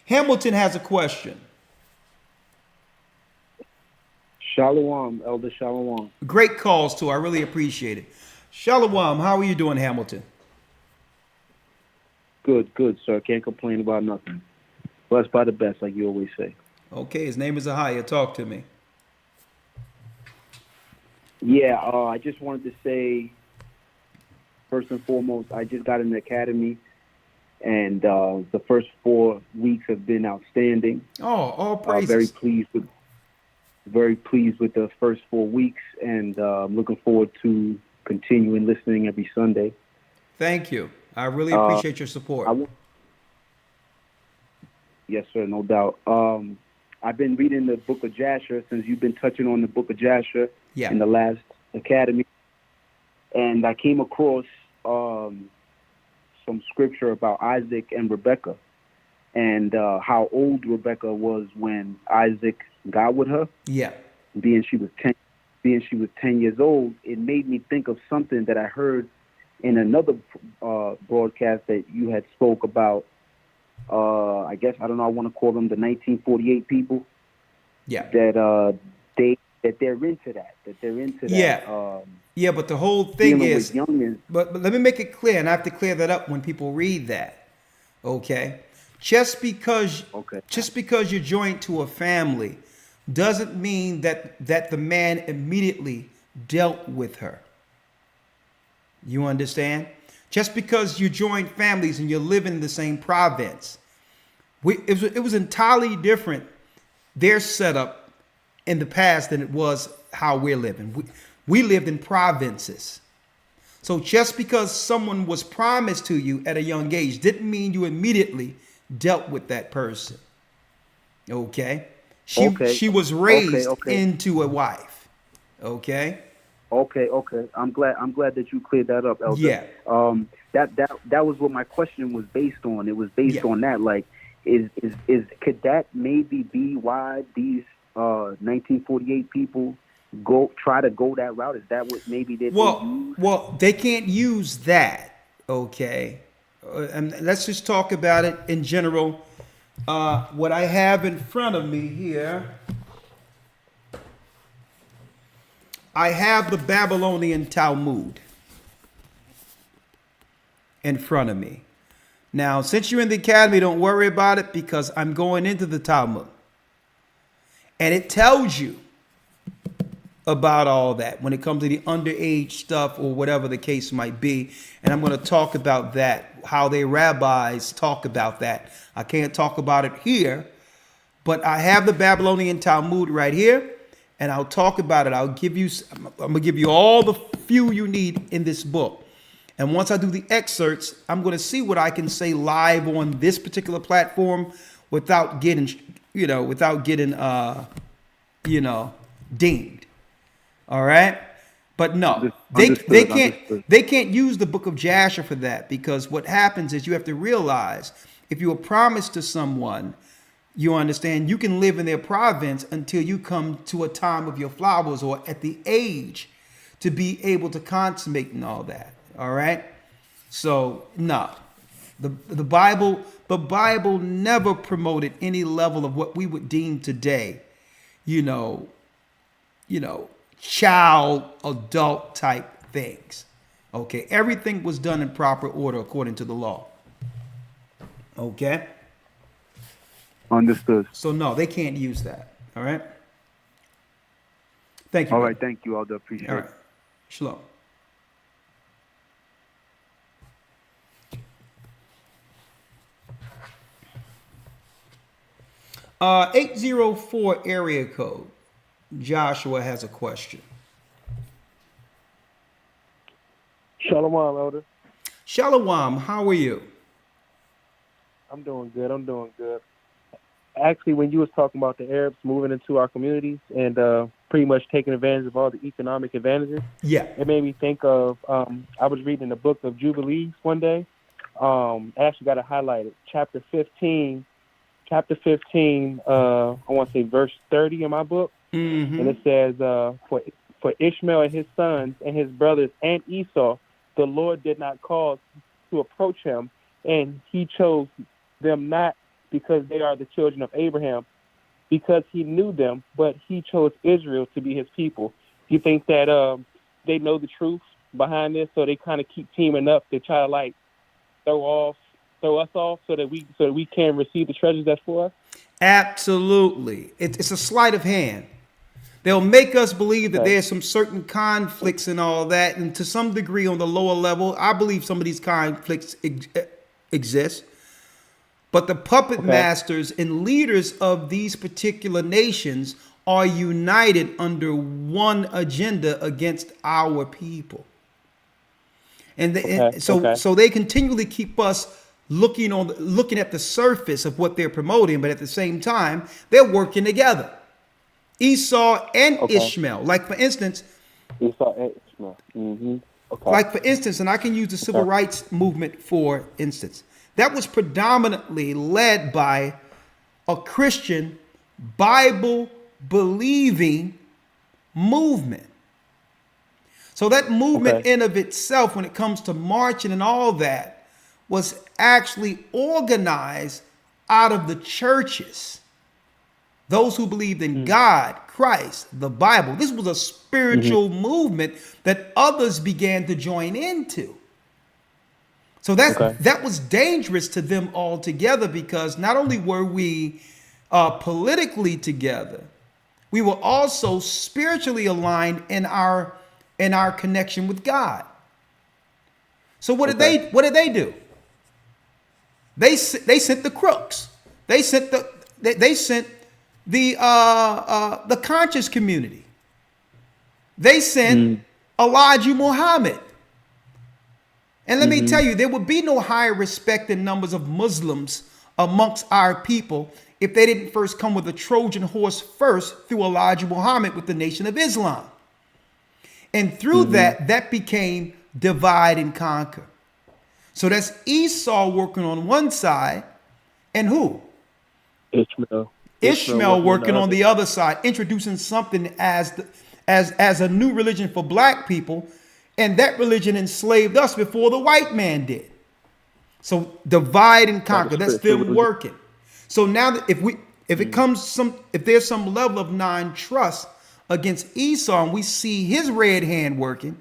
Hamilton has a question. Shalom, Elder Shalom. Great calls, too. I really appreciate it. Shalom, how are you doing, Hamilton? Good, sir. Can't complain about nothing. Blessed by the best, like you always say. Okay, his name is Ahaya. Talk to me. Yeah, I just wanted to say, first and foremost, I just got in the academy, and the first 4 weeks have been outstanding. Oh, all praises. Very pleased with the first 4 weeks, and I'm looking forward to continuing listening every Sunday. Thank you. I really appreciate your support. Yes, sir, no doubt. I've been reading the book of Jasher since you've been touching on the book of Jasher in the last academy. And I came across some scripture about Isaac and Rebekah and how old Rebekah was when Isaac got with her. Yeah. Being she was 10 years old, it made me think of something that I heard in another broadcast that you had spoke about. I guess, I don't know, I want to call them the 1948 people. Yeah. That they're into that. Yeah, but the whole thing is, but let me make it clear, and I have to clear that up when people read that. Okay? Just because you're joined to a family doesn't mean that the man immediately dealt with her. You understand? Just because you join families and you live in the same province, it was entirely different, their setup in the past than it was how we're living. We lived in provinces. So just because someone was promised to you at a young age didn't mean you immediately dealt with that person. Okay? She was raised into a wife. Okay? Okay. I'm glad that you cleared that up, Elder. Yeah. That was what my question was based on. It was based on that. Like, could that maybe be why these 1948 people try to go that route? Is that what maybe they use? Well, they can't use that. Okay. And let's just talk about it in general. What I have in front of me here, I have the Babylonian Talmud in front of me. Now, since you're in the academy, don't worry about it because I'm going into the Talmud. And it tells you about all that when it comes to the underage stuff or whatever the case might be. And I'm going to talk about that, how the rabbis talk about that. I can't talk about it here, but I have the Babylonian Talmud right here. And I'll talk about it. I'm going to give you all the few you need in this book. And once I do the excerpts, I'm going to see what I can say live on this particular platform without getting, deemed. All right. But no, they can't use the book of Jasher for that, because what happens is you have to realize if you are promised to someone, you understand, you can live in their province until you come to a time of your flowers or at the age to be able to consummate and all that. All right. So no, the Bible never promoted any level of what we would deem today, child, adult type things. Okay. Everything was done in proper order according to the law. Okay. Understood. So no, they can't use that. All right. Thank you. All right. Thank you. I'll appreciate it. All right. Shalom. Uh, 804 area code. Joshua has a question. Shalom, Elder. Shalom. How are you? I'm doing good. I'm doing good. Actually, when you was talking about the Arabs moving into our communities and pretty much taking advantage of all the economic advantages, yeah, it made me think of, I was reading the book of Jubilees one day. I actually got it highlighted. Chapter 15, I want to say verse 30 in my book. Mm-hmm. And it says, for Ishmael and his sons and his brothers and Esau, the Lord did not cause to approach him, and he chose them not because they are the children of Abraham, because he knew them, but he chose Israel to be his people. Do you think that they know the truth behind this, so they kind of keep teaming up to try to like throw us off so that we can receive the treasures that's for us? Absolutely. It's a sleight of hand. They'll make us believe that there's some certain conflicts and all that. And to some degree on the lower level, I believe some of these conflicts exist. But the puppet masters and leaders of these particular nations are united under one agenda against our people. And so they continually keep us looking at the surface of what they're promoting, but at the same time, they're working together. Esau and Ishmael. Like for instance, Esau and Ishmael. Mm-hmm. Like for instance, and I can use the civil rights movement for instance. That was predominantly led by a Christian, Bible-believing movement. So that movement in of itself, when it comes to marching and all that, was actually organized out of the churches. Those who believed in God, Christ, the Bible. This was a spiritual movement that others began to join into. So that was dangerous to them altogether, because not only were we politically together, we were also spiritually aligned in our connection with God. So what did they do? They sent the crooks. They sent the conscious community. They sent Elijah Muhammad. And let me tell you, there would be no higher respect in numbers of Muslims amongst our people if they didn't first come with a Trojan horse first through Elijah Muhammad with the Nation of Islam. And through that became divide and conquer. So that's Esau working on one side, and who? Ishmael working on the other side, introducing something as a new religion for black people, and that religion enslaved us before the white man did. So divide and conquer, that's them working. So now that if there's some level of non-trust against Esau and we see his red hand working,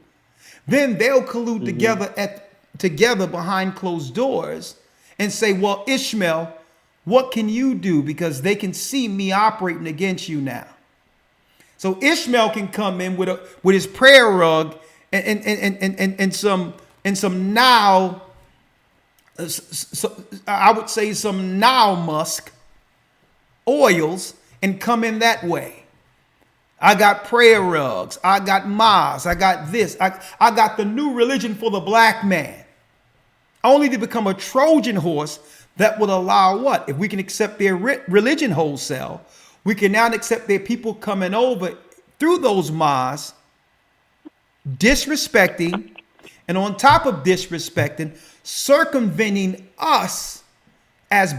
then they'll collude together behind closed doors and say, well, Ishmael, what can you do? Because they can see me operating against you now. So Ishmael can come in with his prayer rug and some now, I would say some now musk oils, and come in that way. I got prayer rugs. I got mosques. I got this. I got the new religion for the black man. Only to become a Trojan horse that would allow what? If we can accept their religion wholesale, we can now accept their people coming over through those mosques, disrespecting, and on top of disrespecting, circumventing us as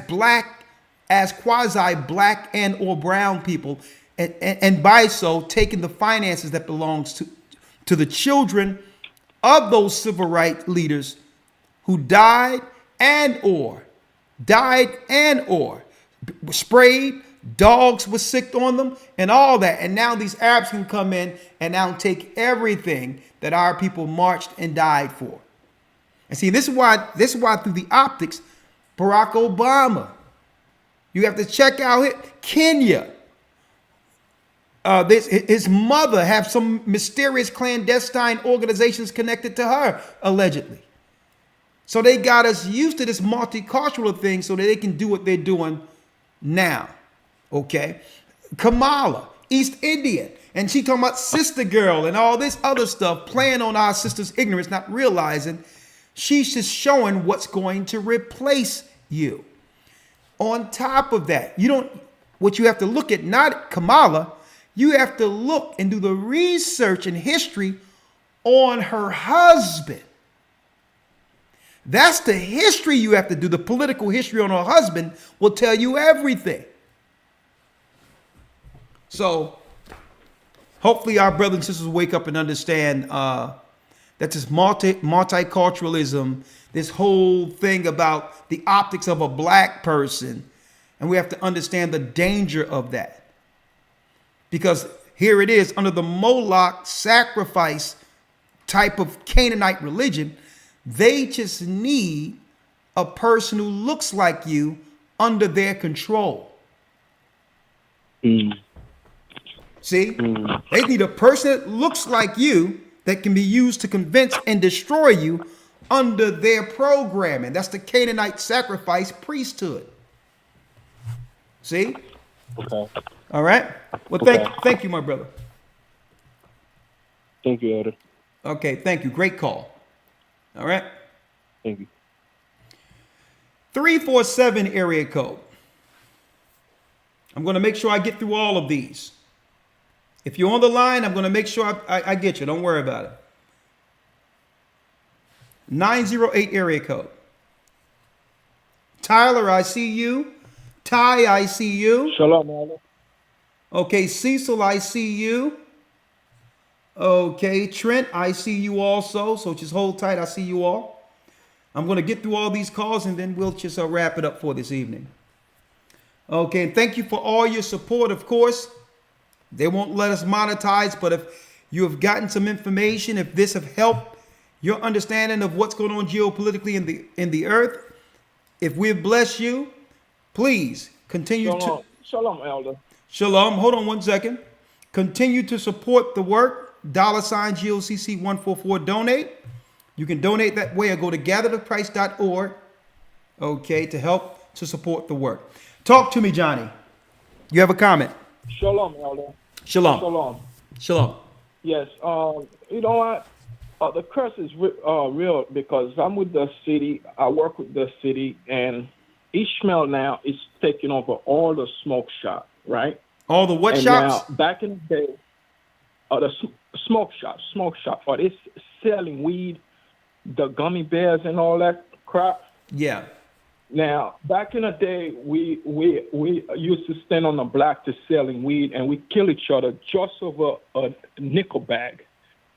quasi-black and or brown people, and by so taking the finances that belongs to the children of those civil rights leaders who died and or sprayed, dogs were sick on them, and all that. And now these Arabs can come in and now take everything that our people marched and died for. And see, this is why through the optics, Barack Obama, you have to check out Kenya. His mother have some mysterious clandestine organizations connected to her, allegedly. So they got us used to this multicultural thing so that they can do what they're doing now. Okay? Kamala, East Indian, and she talking about sister girl and all this other stuff, playing on our sister's ignorance, not realizing she's just showing what's going to replace you. On top of that, what you have to look at, not Kamala, you have to look and do the research and history on her husband. That's the history you have to do. The political history on her husband will tell you everything. So hopefully our brothers and sisters wake up and understand that this multiculturalism, this whole thing about the optics of a black person, and we have to understand the danger of that. Because here it is, under the Moloch sacrifice type of Canaanite religion, they just need a person who looks like you under their control. See? They need a person that looks like you that can be used to convince and destroy you under their programming. That's the Canaanite sacrifice priesthood. See? Okay. All right. Well, thank you, my brother. Thank you, Elder. Okay, thank you. Great call. All right. Thank you. 347 area code. I'm going to make sure I get through all of these. If you're on the line, I'm going to make sure I get you. Don't worry about it. 908 area code. Tyler, I see you. Ty, I see you. Shalom, Elder. Okay, Cecil, I see you. Okay, Trent, I see you also. So just hold tight. I see you all. I'm going to get through all these calls and then we'll just wrap it up for this evening. Okay, and thank you for all your support, of course. They won't let us monetize, but if you have gotten some information, if this have helped your understanding of what's going on geopolitically in the earth, if we've blessed you, please continue to... Shalom, Elder. Shalom. Hold on one second. Continue to support the work. $ GOCC 144 donate. You can donate that way or go to gathertheprice.org. Okay, to help to support the work. Talk to me, Johnny. You have a comment? Shalom, Elder. Shalom. Shalom. Shalom. Yes. You know what? The curse is real because I'm with the city. I work with the city, and Ishmael now is taking over all the smoke shop, right? All the what and shops? Now, back in the day, the smoke shop, or they selling weed, the gummy bears and all that crap. Yeah. Now, back in the day, we used to stand on the block to selling weed, and we kill each other just over a nickel bag.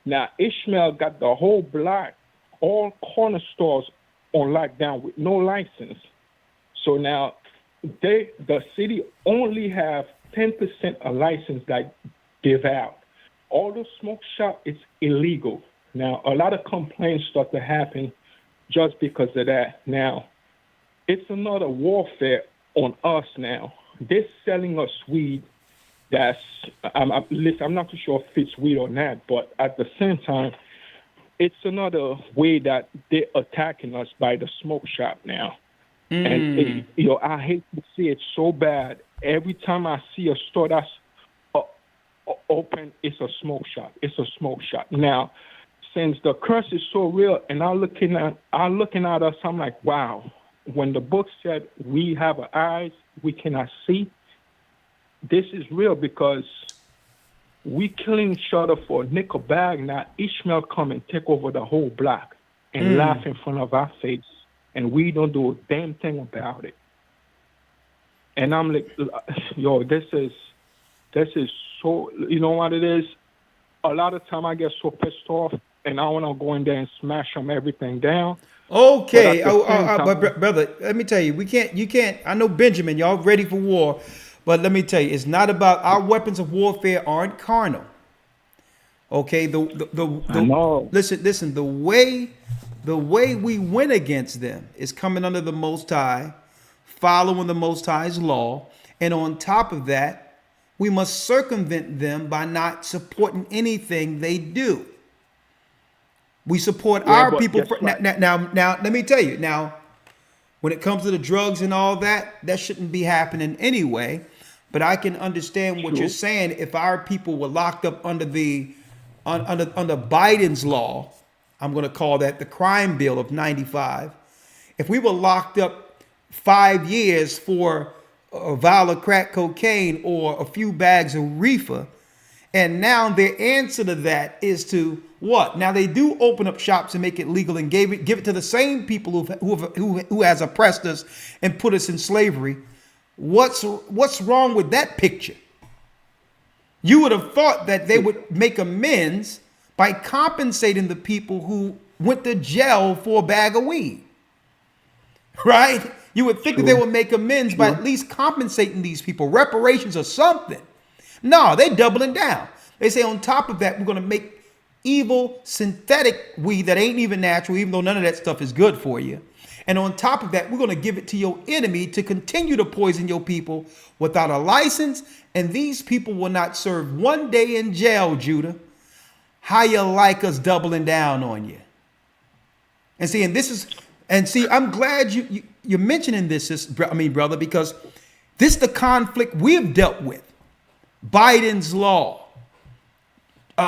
Now, Ishmael got the whole block, all corner stores on lockdown with no license. So now, the city only have 10% of license that give out. All the smoke shop is illegal. Now, a lot of complaints start to happen just because of that. Now, it's another warfare on us now. They're selling us weed that's, listen, I'm not too sure if it's weed or not, but at the same time, it's another way that they're attacking us by the smoke shop now. And, I hate to see it so bad. Every time I see a store that's open, it's a smoke shop. It's a smoke shop. Now, since the curse is so real, and I'm looking at us, I'm like, wow. When the book said we have eyes, we cannot see, this is real because we killing each other for a nickel bag. Now Ishmael come and take over the whole block and laugh in front of our face, and we don't do a damn thing about it. And I'm like, yo, this is so, you know what it is? A lot of time I get so pissed off, and I want to go in there and smash them everything down. Okay, but brother, let me tell you, you can't. I know Benjamin, y'all ready for war, but let me tell you, it's not about our weapons of warfare aren't carnal. Okay, listen, the way we win against them is coming under the Most High, following the Most High's law, and on top of that, we must circumvent them by not supporting anything they do. We support our people. Now, let me tell you. Now, when it comes to the drugs and all that, that shouldn't be happening anyway. But I can understand what you're saying. If our people were locked up under under Biden's law, I'm going to call that the crime bill of '95. If we were locked up 5 years for a vial of crack cocaine or a few bags of reefer. And now their answer to that is to what? Now they do open up shops and make it legal and give it to the same people who has oppressed us and put us in slavery. What's wrong with that picture? You would have thought that they would make amends by compensating the people who went to jail for a bag of weed, right? You would think that they would make amends by at least compensating these people, reparations or something. No, they're doubling down. They say on top of that, we're going to make evil synthetic weed that ain't even natural, even though none of that stuff is good for you. And on top of that, we're going to give it to your enemy to continue to poison your people without a license. And these people will not serve 1 day in jail, Judah. How you like us doubling down on you? And see, I'm glad you're mentioning this, brother, because this is the conflict we've dealt with. Biden's law, the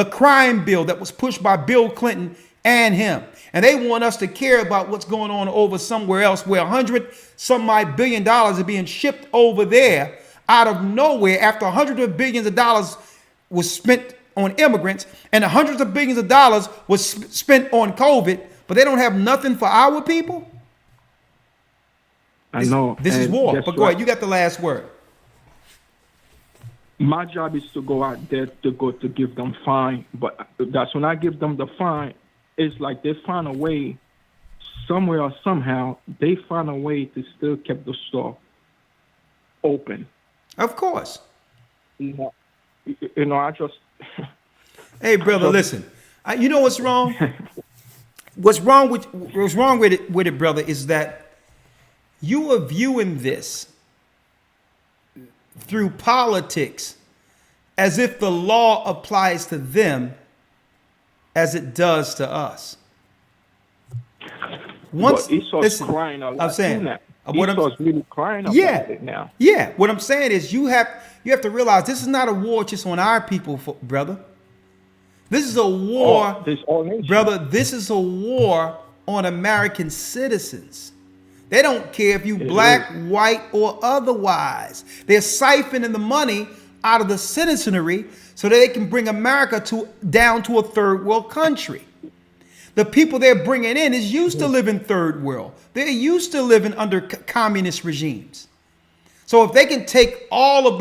crime bill that was pushed by Bill Clinton and him. And they want us to care about what's going on over somewhere else where $100 billion are being shipped over there out of nowhere after hundreds of billions of dollars was spent on immigrants and hundreds of billions of dollars was spent on COVID, but they don't have nothing for our people. I know. This is war. But go ahead, you got the last word. My job is to go out there to give them fine, but that's when I give them the fine. It's like they find a way, somewhere or somehow, they find a way to still keep the store open. Of course. You know, I just... Hey, brother, listen. You know what's wrong? What's wrong with it, brother, is that you are viewing this through politics as if the law applies to them as it does to us. Esau's crying a lot. I'm saying, Esau's really crying about it now. Yeah, what I'm saying is you have to realize this is not a war just on our people, brother. This is a war, brother. This is a war on American citizens. They don't care if you black, white, or otherwise. They're siphoning the money out of the citizenry so that they can bring America down to a third world country. The people they're bringing in is used to living third world. They're used to living under communist regimes. So if they can take all of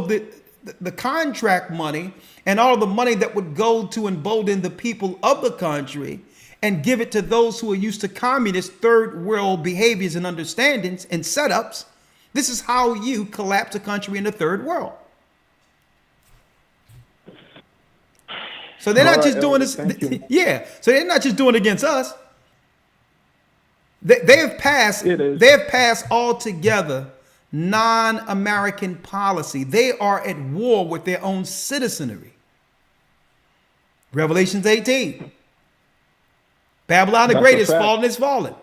the contract money and all of the money that would go to embolden the people of the country and give it to those who are used to communist third world behaviors and understandings and setups, this is how you collapse a country in the third world. So they're not just doing this. Yeah. So they're not just doing it against us. They have passed altogether non-American policy. They are at war with their own citizenry. Revelations 18. Babylon the Great is fallen.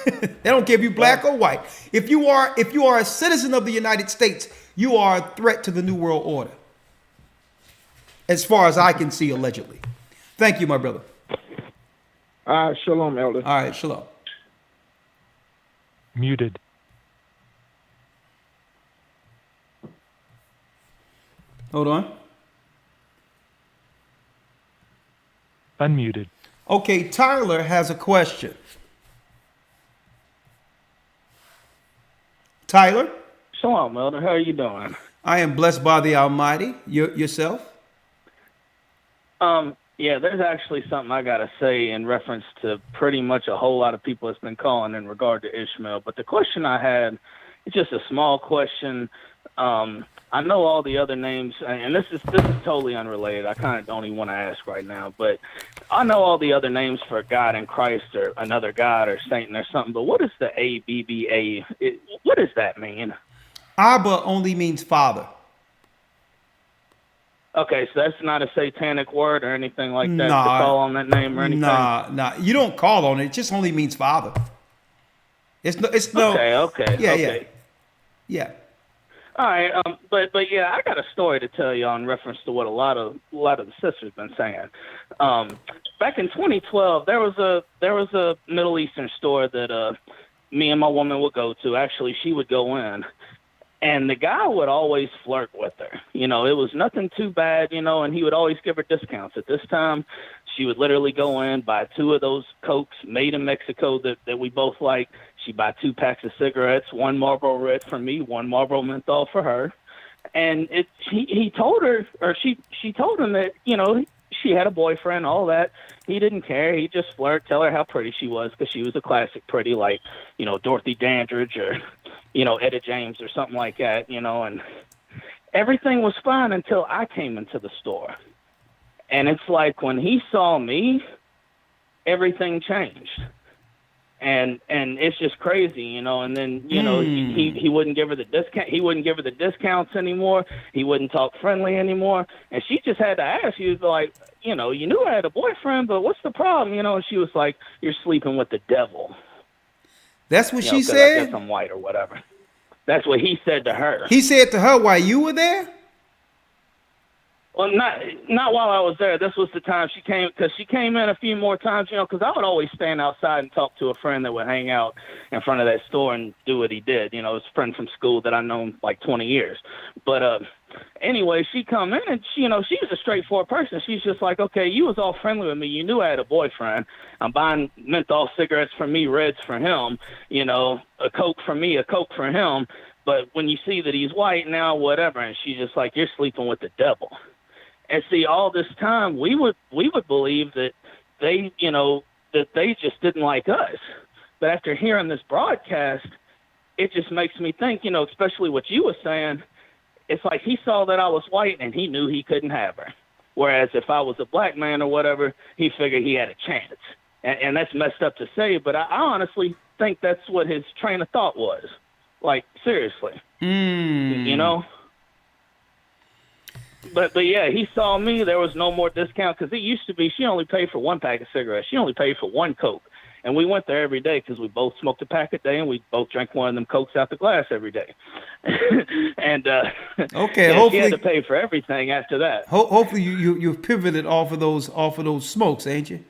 They don't care if you black or white. If you are a citizen of the United States, you are a threat to the New World Order. As far as I can see, allegedly. Thank you, my brother. Shalom, Elder. All right, shalom. Muted. Hold on. Unmuted. Okay, Tyler has a question. Tyler? Shalom, Elder. How are you doing? I am blessed by the Almighty. Yourself? Yeah, there's actually something I got to say in reference to pretty much a whole lot of people that's been calling in regard to Ishmael. But the question I had, it's just a small question. I know all the other names, and this is totally unrelated. I kind of don't even want to ask right now, but I know all the other names for God and Christ or another God or Satan or something. But what is the ABBA? What does that mean? Abba only means father. Okay, so that's not a satanic word or anything like that to call on that name or anything? Nah. You don't call on it. It just only means father. It's no. Okay. Yeah. All right, but yeah, I got a story to tell you in reference to what a lot of the sisters been saying. Back in 2012, there was a Middle Eastern store that me and my woman would go to. Actually, she would go in, and the guy would always flirt with her. You know, it was nothing too bad, you know, and he would always give her discounts. At this time, she would literally go in, buy 2 of those Cokes made in Mexico that we both like. She'd buy 2 packs of cigarettes, 1 Marlboro Red for me, 1 Marlboro Menthol for her. And he told her, or she told him that, you know, she had a boyfriend, all that. He didn't care. He just flirted, tell her how pretty she was, because she was a classic pretty, like, you know, Dorothy Dandridge or, you know, Etta James or something like that, you know. And everything was fine until I came into the store. And it's like when he saw me, everything changed. And it's just crazy, you know. And then, you know, he wouldn't give her the discount. He wouldn't give her the discounts anymore. He wouldn't talk friendly anymore. And she just had to ask. She was like, you know, you knew I had a boyfriend, but what's the problem? You know, and she was like, you're sleeping with the devil. That's what she I said? guess I'm white or whatever. That's what he said to her. He said to her while you were there? Well, not while I was there. This was the time she came, because she came in a few more times, you know, because I would always stand outside and talk to a friend that would hang out in front of that store and do what he did. You know, it was a friend from school that I've known like 20 years. But anyway, she come in and she, you know, she was a straightforward person. She's just like, okay, you was all friendly with me. You knew I had a boyfriend. I'm buying menthol cigarettes for me, Reds for him, you know, a Coke for me, a Coke for him. But when you see that he's white now, whatever, and she's just like, you're sleeping with the devil. And see, all this time, we would believe that they, you know, that they just didn't like us. But after hearing this broadcast, it just makes me think, you know, especially what you were saying, it's like he saw that I was white and he knew he couldn't have her. Whereas if I was a black man or whatever, he figured he had a chance. And that's messed up to say, but I honestly think that's what his train of thought was. Like, seriously. You know? But yeah, he saw me. There was no more discount, because it used to be she only paid for 1 pack of cigarettes. She only paid for 1 Coke. And we went there every day because we both smoked a pack a day and we both drank one of them Cokes out the glass every day. And okay, yeah, hopefully she had to pay for everything after that. Hopefully you've pivoted off of those smokes, ain't you?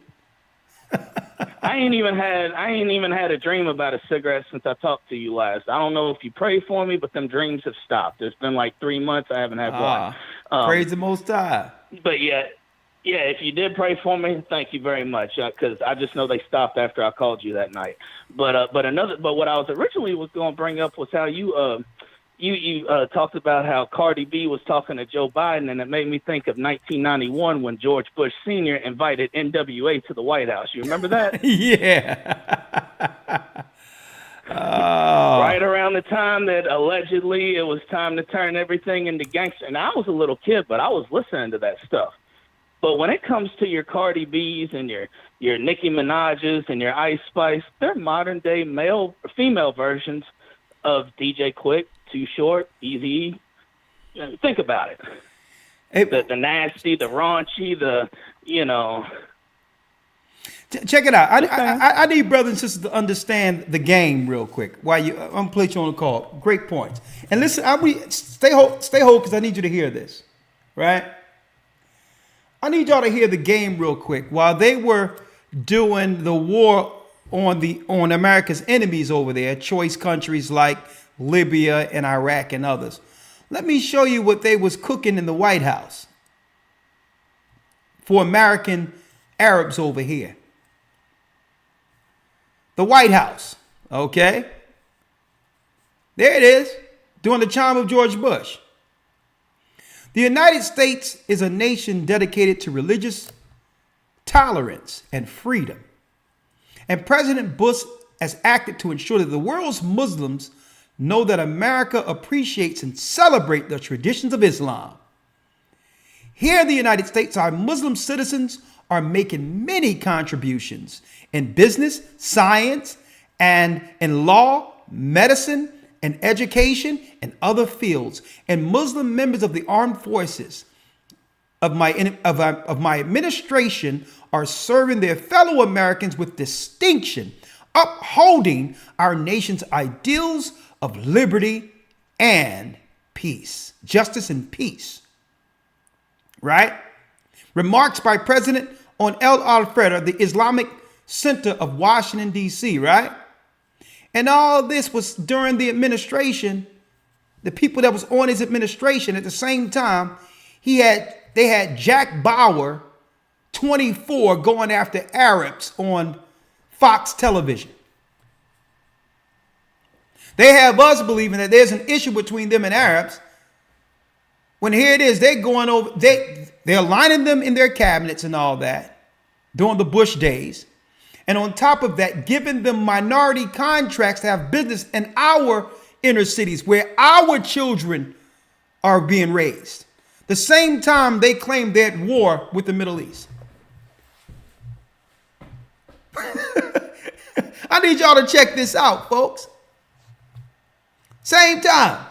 I ain't even had a dream about a cigarette since I talked to you last. I don't know if you prayed for me, but them dreams have stopped. It's been like 3 months. I haven't had one. Praise the Most High. But yeah, if you did pray for me, thank you very much. Because I just know they stopped after I called you that night. But what I was originally going to bring up was how you talked about how Cardi B was talking to Joe Biden, and it made me think of 1991 when George Bush Sr. invited NWA to the White House. You remember that? Yeah. Right around the time that allegedly it was time to turn everything into gangster. And I was a little kid, but I was listening to that stuff. But when it comes to your Cardi B's and your Nicki Minaj's and your Ice Spice, they're modern day female versions of DJ Quick, Too Short, Easy. Think about it. The nasty, the raunchy, the, you know. Check it out. I need brothers and sisters to understand the game real quick. I'm gonna place you on the call. Great points. And listen, stay hold because I need you to hear this. Right? I need y'all to hear the game real quick. While they were doing the war on America's enemies over there, choice countries like Libya and Iraq and others. Let me show you what they was cooking in the White House for American Arabs over here. The White House, okay? There it is, during the time of George Bush. The United States is a nation dedicated to religious tolerance and freedom. And President Bush has acted to ensure that the world's Muslims know that America appreciates and celebrates the traditions of Islam. Here in the United States, our Muslim citizens are making many contributions in business, science, and in law, medicine, and education, and other fields. And Muslim members of the armed forces of my administration are serving their fellow Americans with distinction, upholding our nation's ideals of liberty and peace, justice and peace. Right? Remarks by President on El Alfredo, the Islamic Center of Washington, D.C., right? And all this was during the administration, the people that was on his administration at the same time, they had Jack Bauer, 24, going after Arabs on Fox television. They have us believing that there's an issue between them and Arabs. When here it is, they're going over, they're aligning them in their cabinets and all that during the Bush days. And on top of that, giving them minority contracts to have business in our inner cities where our children are being raised. The same time they claim they're at war with the Middle East. I need y'all to check this out, folks. Same time.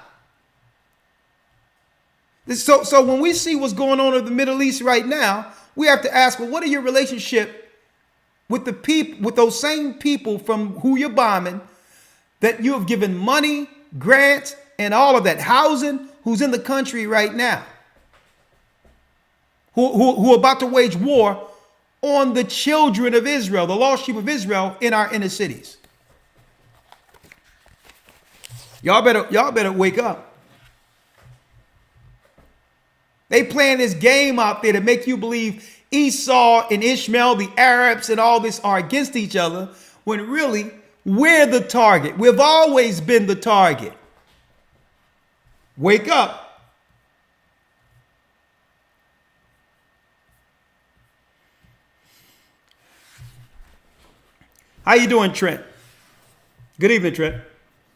So when we see what's going on in the Middle East right now, we have to ask, well, what are your relationship with the people, with those same people from who you're bombing, that you have given money, grants, and all of that, housing, who's in the country right now, who are about to wage war on the children of Israel, the lost sheep of Israel in our inner cities. Y'all better wake up. They playing this game out there to make you believe Esau and Ishmael, the Arabs and all this are against each other, when really we're the target. We've always been the target. Wake up. How you doing, Trent? Good evening, Trent.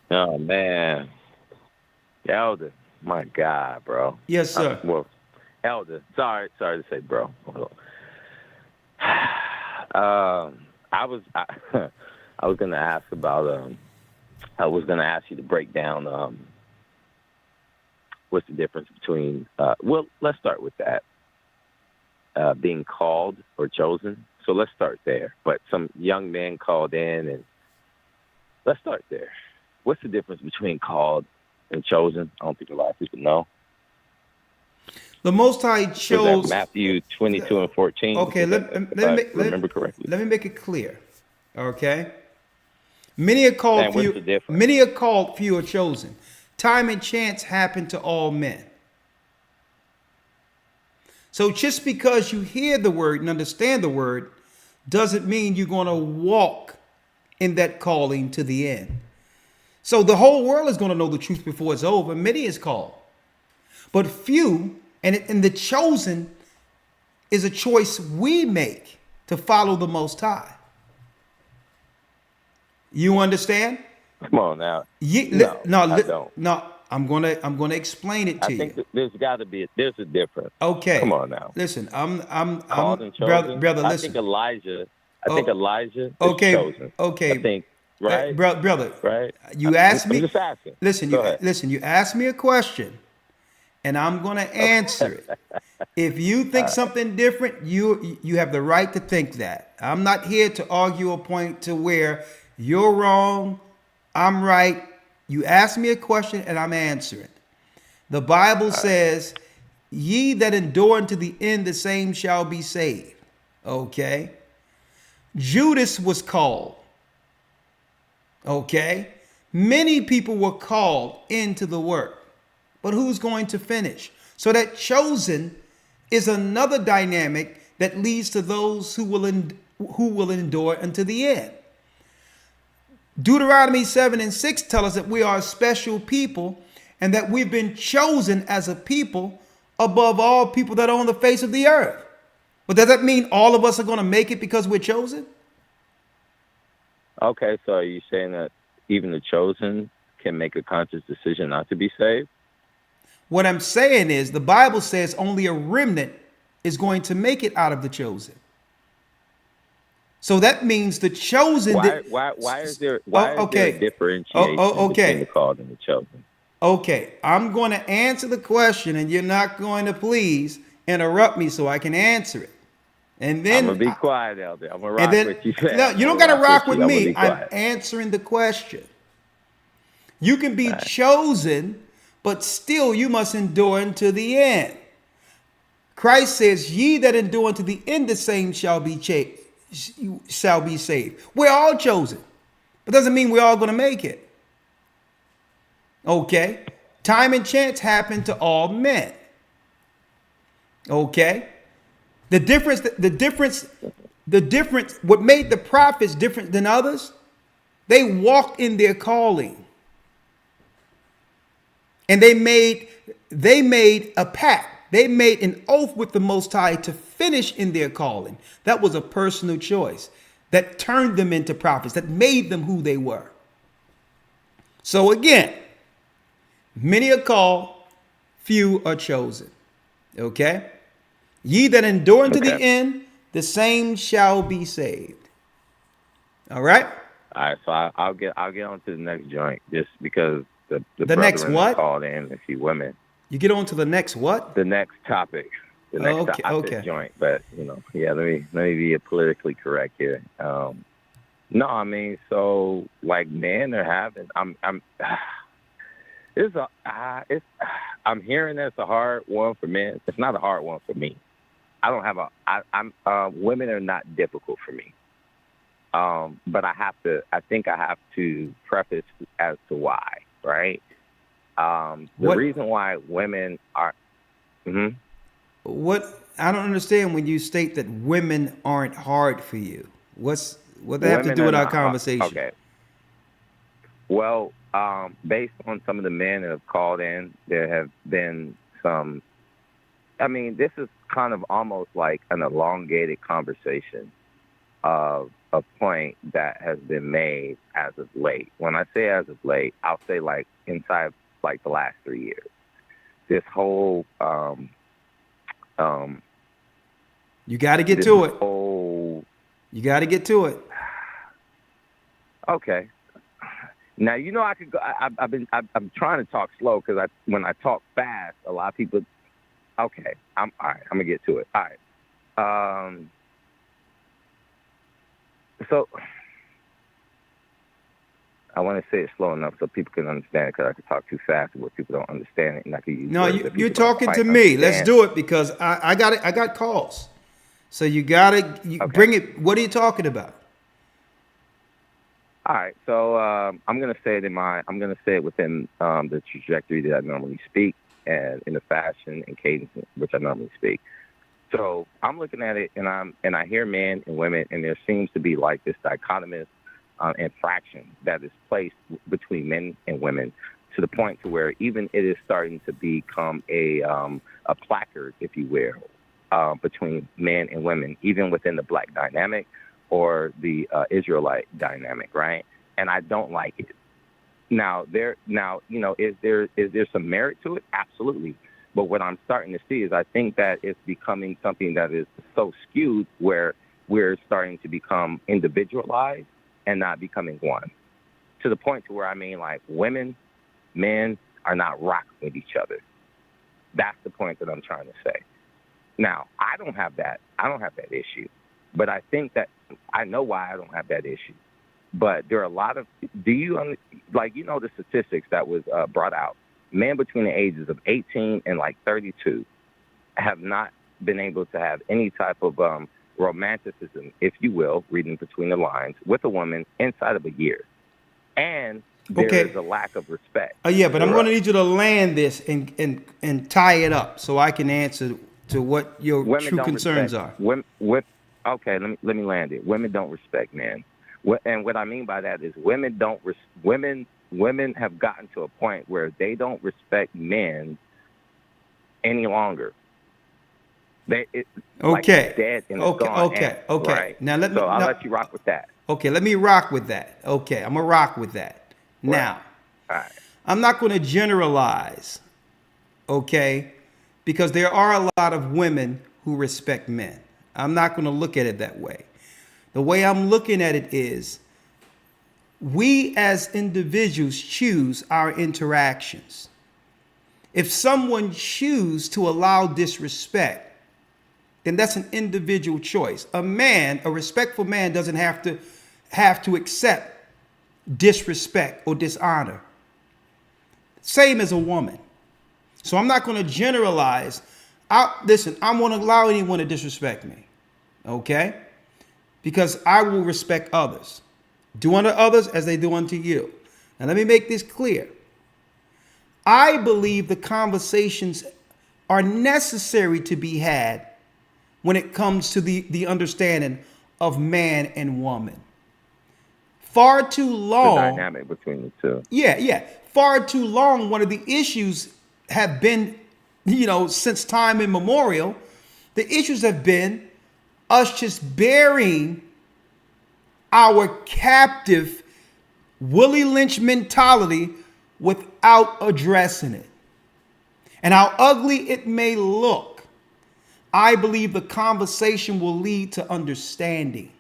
Oh, man. Elder, my God, bro. Yes, sir. Well, Elder, sorry to say, bro. I was gonna ask about I was gonna ask you to break down what's the difference between well, let's start with that. Being called or chosen. So let's start there. But some young men called in, and let's start there. What's the difference between called and chosen? I don't think a lot of people know. The Most High chose Matthew 22 and 14. Okay, let me make it clear. Okay, many are called, few are chosen. Time and chance happen to all men. So just because you hear the word and understand the word doesn't mean you're going to walk in that calling to the end. So the whole world is going to know the truth before it's over. Many is called, but few. And the chosen is a choice we make to follow the Most High. You understand? Come on now. I don't. No, I'm gonna explain it to you. I think there's got to be there's a difference. Okay. Come on now. Listen, I'm called and chosen. Brother, I listen. think Elijah is chosen. Okay. I think right, brother. Right. You asked me. I'm just asking. Listen. You asked me a question. And I'm going to answer it. If you think something different, you have the right to think that. I'm not here to argue a point to where you're wrong, I'm right. You ask me a question and I'm answering. The Bible says, ye that endure unto the end, the same shall be saved. Okay? Judas was called. Okay? Many people were called into the work. But who's going to finish? So that chosen is another dynamic that leads to those who will endure unto the end. Deuteronomy 7 and 6 tell us that we are a special people and that we've been chosen as a people above all people that are on the face of the earth. But does that mean all of us are going to make it because we're chosen? Okay, so are you saying that even the chosen can make a conscious decision not to be saved? What I'm saying is the Bible says only a remnant is going to make it out of the chosen. So that means the chosen. Why is there a differentiation between the called and the chosen? Okay, I'm going to answer the question, and you're not going to please interrupt me so I can answer it. And then I'm gonna be quiet, Elder. I'm gonna rock with you. No, you don't got to rock with me. I'm answering the question. You can be chosen, but still you must endure unto the end. Christ says, ye that endure unto the end, the same shall be saved. We're all chosen, but doesn't mean we're all going to make it. Okay? Time and chance happen to all men. Okay? The difference, what made the prophets different than others, they walked in their calling. And they made a pact. They made an oath with the Most High to finish in their calling. That was a personal choice that turned them into prophets, that made them who they were. So again, many are called, few are chosen. Okay? Ye that endure unto the end, the same shall be saved. All right? All right, so I'll get on to the next joint just because the next brethren what? called in a few women. You get on to the next what? The next topic. The next topic joint. But let me be politically correct here. No, I mean, so like men are having. I'm hearing that's a hard one for men. It's not a hard one for me. I don't have women are not difficult for me. But I think I have to preface as to why, right? The reason why women are. What I don't understand when you state that women aren't hard for you. What they have to do with our conversation? Okay. Well, based on some of the men that have called in, there have been some. I mean, this is kind of almost like an elongated conversation of a point that has been made as of late. When I say as of late, I'll say like inside like the last 3 years. This whole you got to get to it. You got to get to it. Okay. Now I could go. I'm trying to talk slow because when I talk fast, a lot of people. Okay, all right. I'm gonna get to it. All right. So I want to say it slow enough so people can understand it, because I could talk too fast where people don't understand it, and I could use. No, you're talking to me. Let's do it because I got it. I got calls, so you got to bring it. What are you talking about? All right, so I'm gonna say it within the trajectory that I normally speak, and in the fashion and cadence which I normally speak. So I'm looking at it, and I hear men and women, and there seems to be like this dichotomous infraction that is placed between men and women, to the point to where even it is starting to become a placard, if you will, between men and women, even within the black dynamic or the Israelite dynamic, right? And I don't like it. Now, is there some merit to it? Absolutely. But what I'm starting to see is I think that it's becoming something that is so skewed where we're starting to become individualized and not becoming one. To the point to where, I mean, like women, men are not rocking with each other. That's the point that I'm trying to say. Now, I don't have that issue. But I think that I know why I don't have that issue. But there are a lot of, the statistics that was brought out, men between the ages of 18 and like 32 have not been able to have any type of romanticism, if you will, reading between the lines, with a woman inside of a year. And there is a lack of respect. But I'm going to need you to land this and tie it up so I can answer to what your true concerns are. Okay, let me land it. Women don't respect men, and what I mean by that is women have gotten to a point where they don't respect men any longer. Like dead and gone. Okay. Right? Now I'll let you rock with that. Okay, let me rock with that. Okay, I'm gonna rock with that. Right. Now, all right. I'm not going to generalize. Okay, because there are a lot of women who respect men. I'm not going to look at it that way. The way I'm looking at it is we as individuals choose our interactions. If someone chooses to allow disrespect, then that's an individual choice. A respectful man doesn't have to accept disrespect or dishonor. Same as a woman. So I'm not going to generalize. Listen, I won't allow anyone to disrespect me. Okay? Because I will respect others. Do unto others as they do unto you. Now let me make this clear. I believe the conversations are necessary to be had when it comes to the understanding of man and woman. Far too long. The dynamic between the two. Yeah. Far too long, one of the issues have been, since time immemorial, the issues have been us just burying our captive Willie Lynch mentality without addressing it. And how ugly it may look, I believe the conversation will lead to understanding.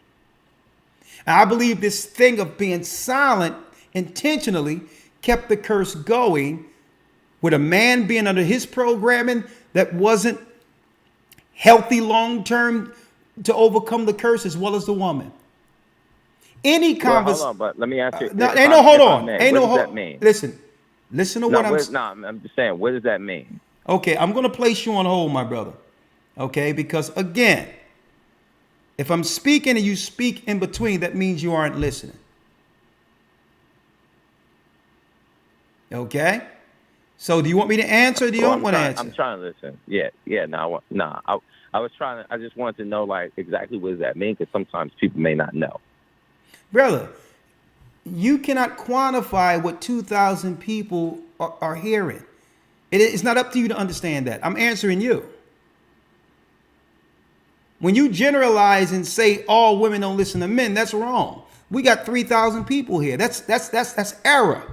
And I believe this thing of being silent intentionally kept the curse going, with a man being under his programming that wasn't healthy long-term to overcome the curse, as well as the woman. Any conversation. Hold on, but let me ask you. Ain't no hold on. What does that mean? Listen to what I'm saying. No, I'm just saying, what does that mean? Okay, I'm going to place you on hold, my brother. Okay, because again, if I'm speaking and you speak in between, that means you aren't listening. Okay? So do you want me to answer or do you don't want to answer? I'm trying to listen. Yeah. I just wanted to know, like, exactly what does that mean? Because sometimes people may not know. Brother, you cannot quantify what 2,000 people are hearing. It's not up to you to understand that. I'm answering you. When you generalize and say all women don't listen to men, that's wrong. We got 3,000 people here. That's error.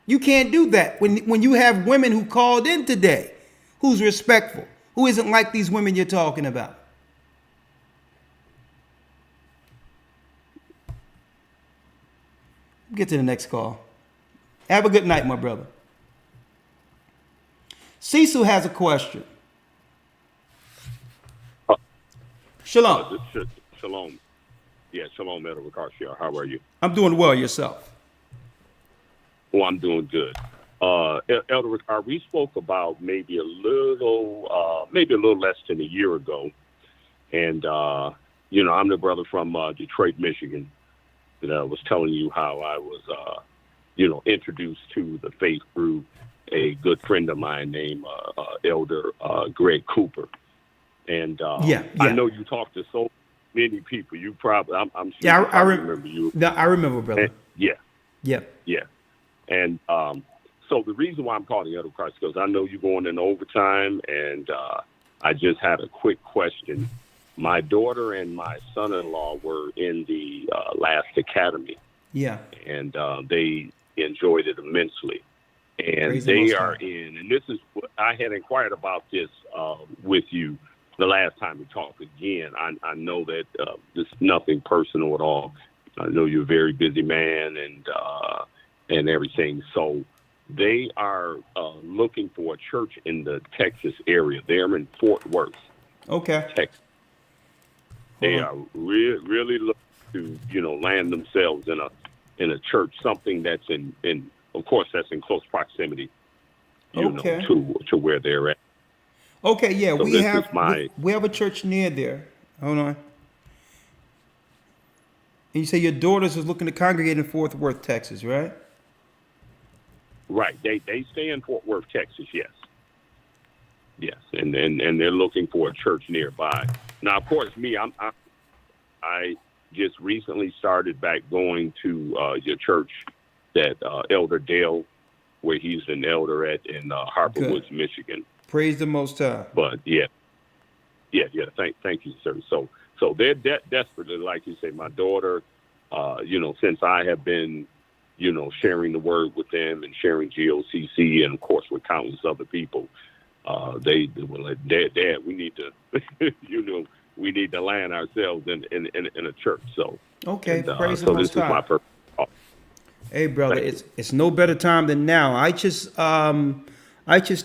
You can't do that when you have women who called in today, who's respectful, who isn't like these women you're talking about. Get to the next call. Have a good night, my brother. Cecil has a question. Shalom. Shalom. Yeah, shalom, Elder Rawchaa. How are you? I'm doing well. Yourself? Well, I'm doing good. Elder Rawchaa, we spoke about maybe a little less than a year ago, and I'm the brother from Detroit, Michigan, that I was telling you how I was, introduced to the faith through a good friend of mine named Elder Greg Cooper. And I know you talked to so many people. You probably, I'm sure I remember you. No, I remember, brother. And, yeah. Yeah. And so the reason why I'm calling Elder Christ is because I know you're going in overtime, and I just had a quick question. My daughter and my son-in-law were in the last academy. Yeah. And they enjoyed it immensely. And Praise they are in, and this is what I had inquired about this with you the last time we talked again. I know that this is nothing personal at all. I know you're a very busy man and everything. So they are looking for a church in the Texas area. They're in Fort Worth. Okay. Texas. They are really looking to, land themselves in a church, something that's in of course, that's in close proximity, to where they're at. Okay, yeah, so we have a church near there. Hold on. And you say your daughters is looking to congregate in Fort Worth, Texas, right? Right. They stay in Fort Worth, Texas. Yes. And they're looking for a church nearby. Now, of course, me, I just recently started back going to your church, that Elder Dale, where he's an elder at in Harper Woods, Michigan. Praise the Most High. But yeah. Thank you, sir. So they're desperately, like you say, my daughter. Since I have been, sharing the word with them and sharing GOCC, and of course with countless other people, they were like, Dad, we need to, we need to land ourselves in a church. So okay, praise the so Most this High. is my purpose. Hey, brother, it's no better time than now. I just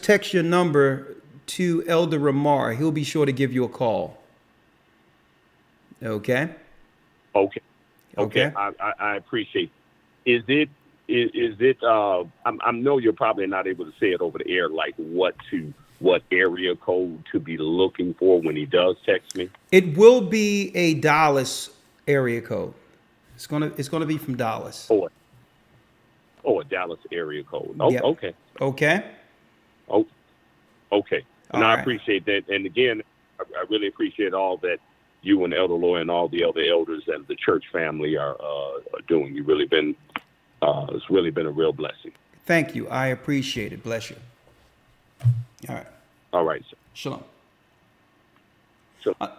text your number to Elder Rawchaa. He'll be sure to give you a call. Okay. Okay. I appreciate it. is it? I know you're probably not able to say it over the air, like what area code to be looking for when he does text me. It will be a Dallas area code. It's gonna be from Dallas. Oh, a Dallas area code. Oh, Yep. okay. Okay. Oh, okay. And All I right. appreciate that. And again, I really appreciate all that you and Elder Lawya and all the other elders and the church family are doing. You've really been, it's really been a real blessing. Thank you. I appreciate it. Bless you. All right. All right, sir. Shalom.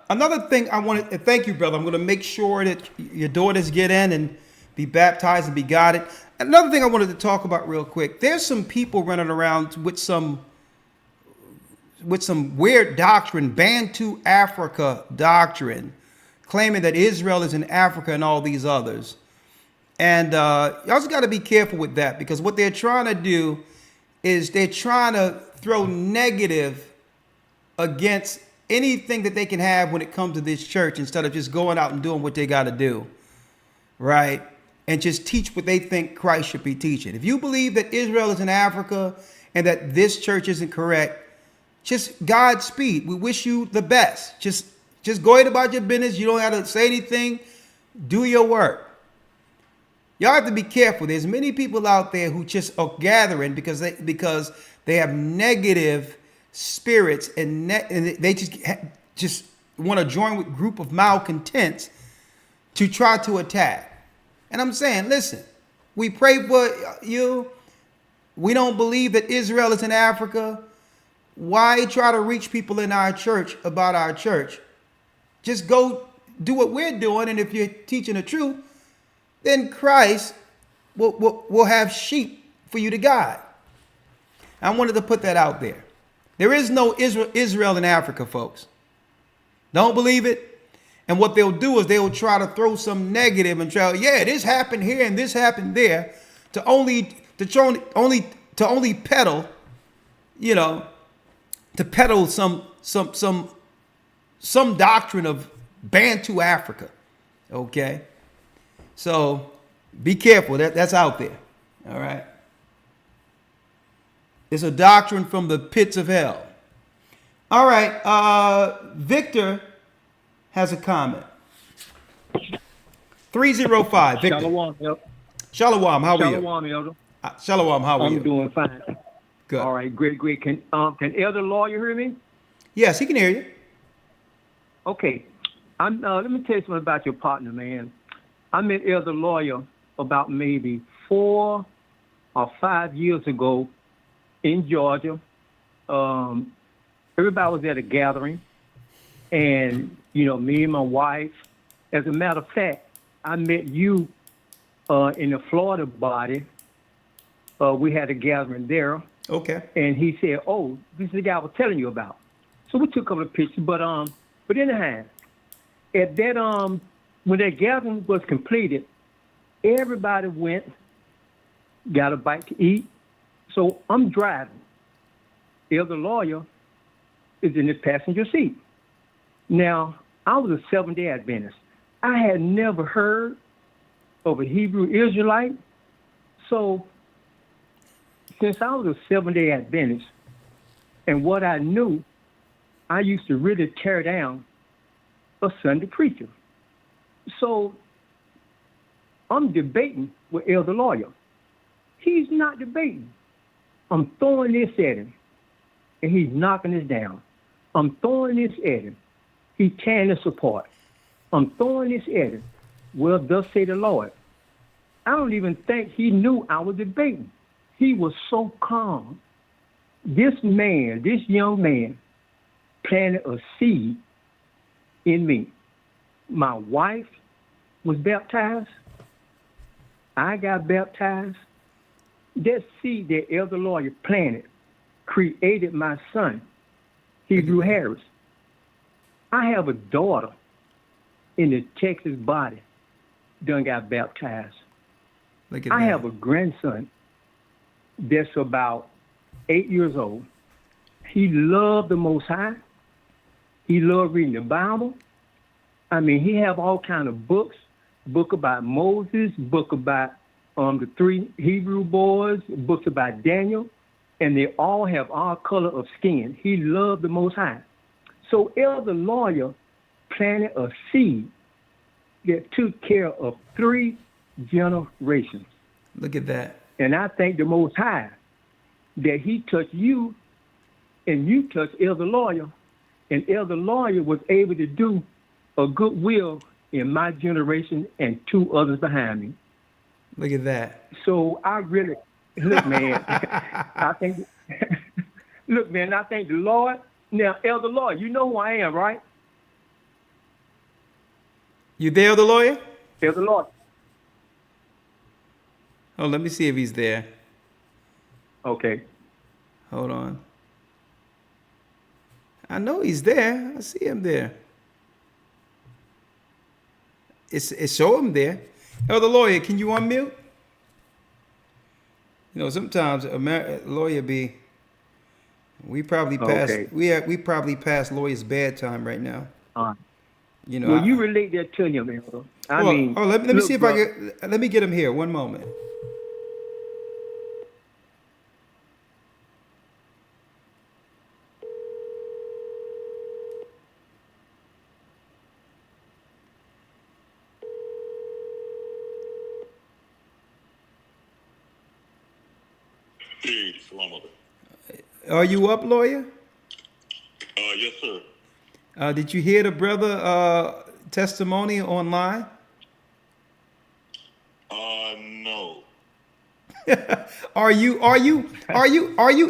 Another thing I wanted to thank you, brother. I'm going to make sure that your daughters get in and be baptized and be guided. Another thing I wanted to talk about real quick. There's some people running around with some weird doctrine, Bantu Africa doctrine, claiming that Israel is in Africa and all these others. And y'all just got to be careful with that, because what they're trying to do is they're trying to throw negative against anything that they can have when it comes to this church, instead of just going out and doing what they got to do, right? And just teach what they think Christ should be teaching. If you believe that Israel is in Africa and that this church isn't correct, just Godspeed. We wish you the best. Just go ahead about your business. You don't have to say anything. Do your work. Y'all have to be careful. There's many people out there who just are gathering because they have negative spirits and they just want to join with a group of malcontents to try to attack. And I'm saying, listen, we pray for you. We don't believe that Israel is in Africa. Why try to reach people in our church about our church? Just go do what we're doing. And if you're teaching the truth, then Christ will have sheep for you to guide. I wanted to put that out there. There is no Israel in Africa, folks. Don't believe it. And what they'll do is they'll try to throw some negative and try, this happened here and this happened there, to only peddle, to peddle some doctrine of Bantu Africa. Okay? So be careful. That's out there. All right? It's a doctrine from the pits of hell. All right. Victor has a comment. 305. Victor. Shalom, Elder. Shalom. How are you? Shalom, Elder. Shalom. How are you? I'm doing fine. Good. All right. Great. Can Elder Lawya hear me? Yes, he can hear you. Okay. Let me tell you something about your partner, man. I met Elder Lawya about maybe 4 or 5 years ago in Georgia. Everybody was at a gathering, and me and my wife. As a matter of fact, I met you in the Florida body. We had a gathering there. Okay. And he said, "Oh, this is the guy I was telling you about." So we took a couple of pictures, but anyhow, at that when that gathering was completed, everybody went, got a bite to eat. So I'm driving. Elder Lawya is in the passenger seat. Now, I was a Seventh-day Adventist. I had never heard of a Hebrew Israelite. So, since I was a Seventh-day Adventist, and what I knew, I used to really tear down a Sunday preacher. So, I'm debating with Elder Lawya. He's not debating. I'm throwing this at him, and he's knocking us down. I'm throwing this at him. He's tearing us apart. I'm throwing this at him. Well, thus say the Lord. I don't even think he knew I was debating. He was so calm. This young man, planted a seed in me. My wife was baptized. I got baptized. That seed that Elder Lawya planted created my son, Hebrew Harris. I have a daughter in the Texas body done got baptized. I have a grandson that's about 8 years old. He loved the Most High. He loved reading the Bible. I mean, he have all kind of books, book about Moses, book about the 3 Hebrew boys, books about Daniel, and they all have our color of skin. He loved the Most High. So Elder Lawya planted a seed that took care of 3 generations. Look at that. And I thank the Most High that he touched you and you touched Elder Lawya, and Elder Lawya was able to do a good will in my generation and 2 others behind me. Look at that. So I really, look, man, I think, look, man, I thank the Lord. Now, Elder Lawya, you know who I am, right? You there, Elder Lawya? Elder Lawya. Oh, let me see if he's there. Okay. Hold on. I know he's there. I see him there. It's show him there. Elder Lawya, can you unmute? You know, sometimes Lawya be. We probably passed. Okay. We probably passed Lawya's bedtime right now. You know. Well, you relate that to him, Elder. I mean. Oh, let me look, see if let me get him here. One moment. Hey, Shalom. Are you up, Lawya? Yes, sir. Did you hear the brother testimony online? No. Are you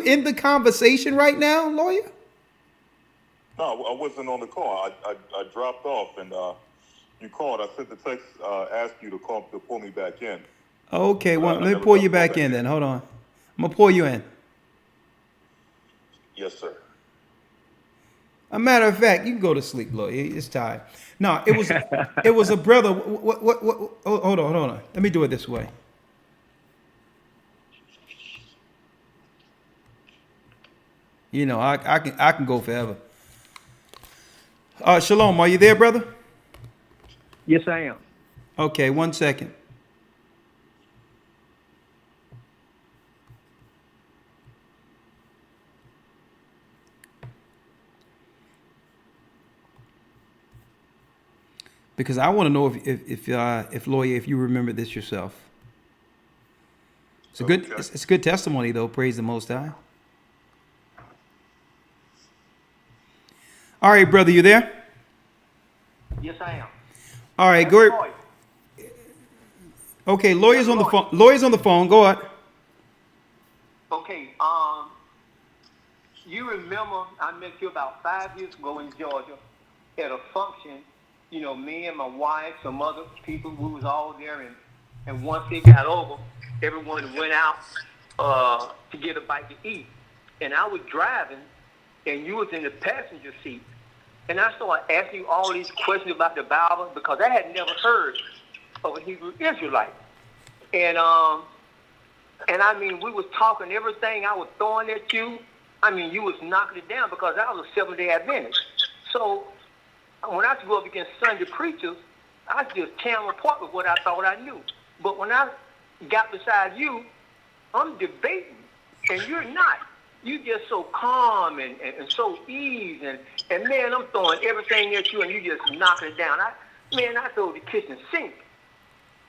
in the conversation right now, Lawya? No, I wasn't on the call. I dropped off, and you called. I sent the text, asked you to pull me back in. Okay, well, let me pull you back in then. Hold on. I'm gonna pull you in. Yes, sir. A matter of fact, you can go to sleep, Lawya. It's tired. No, it was a brother. What? Oh, hold on. Let me do it this way. You know, I can go forever. Shalom, are you there, brother? Yes, I am. Okay, 1 second. Because I want to know if Lawya, if you remember this yourself. It's a good it's a good testimony though. Praise the Most High. All right, brother, you there? Yes, I am. All right, go ahead. Okay, Lawya's on the phone. Lawya's on the phone. Go ahead. Okay, you remember I met you about 5 years ago in Georgia at a function. You know, me and my wife, some other people, we was all there, and once it got over, everyone went out to get a bite to eat. And I was driving, and you was in the passenger seat. And I started asking you all these questions about the Bible because I had never heard of a Hebrew Israelite. And I mean, we was talking everything I was throwing at you. I mean, you was knocking it down because I was a Seventh-day Adventist. So when I go up against Sunday preachers, I just tear them apart with what I thought I knew. But when I got beside you, I'm debating, and you're not. You just so calm and so easy, and man, I'm throwing everything at you, and you just knocking it down. I throw the kitchen sink,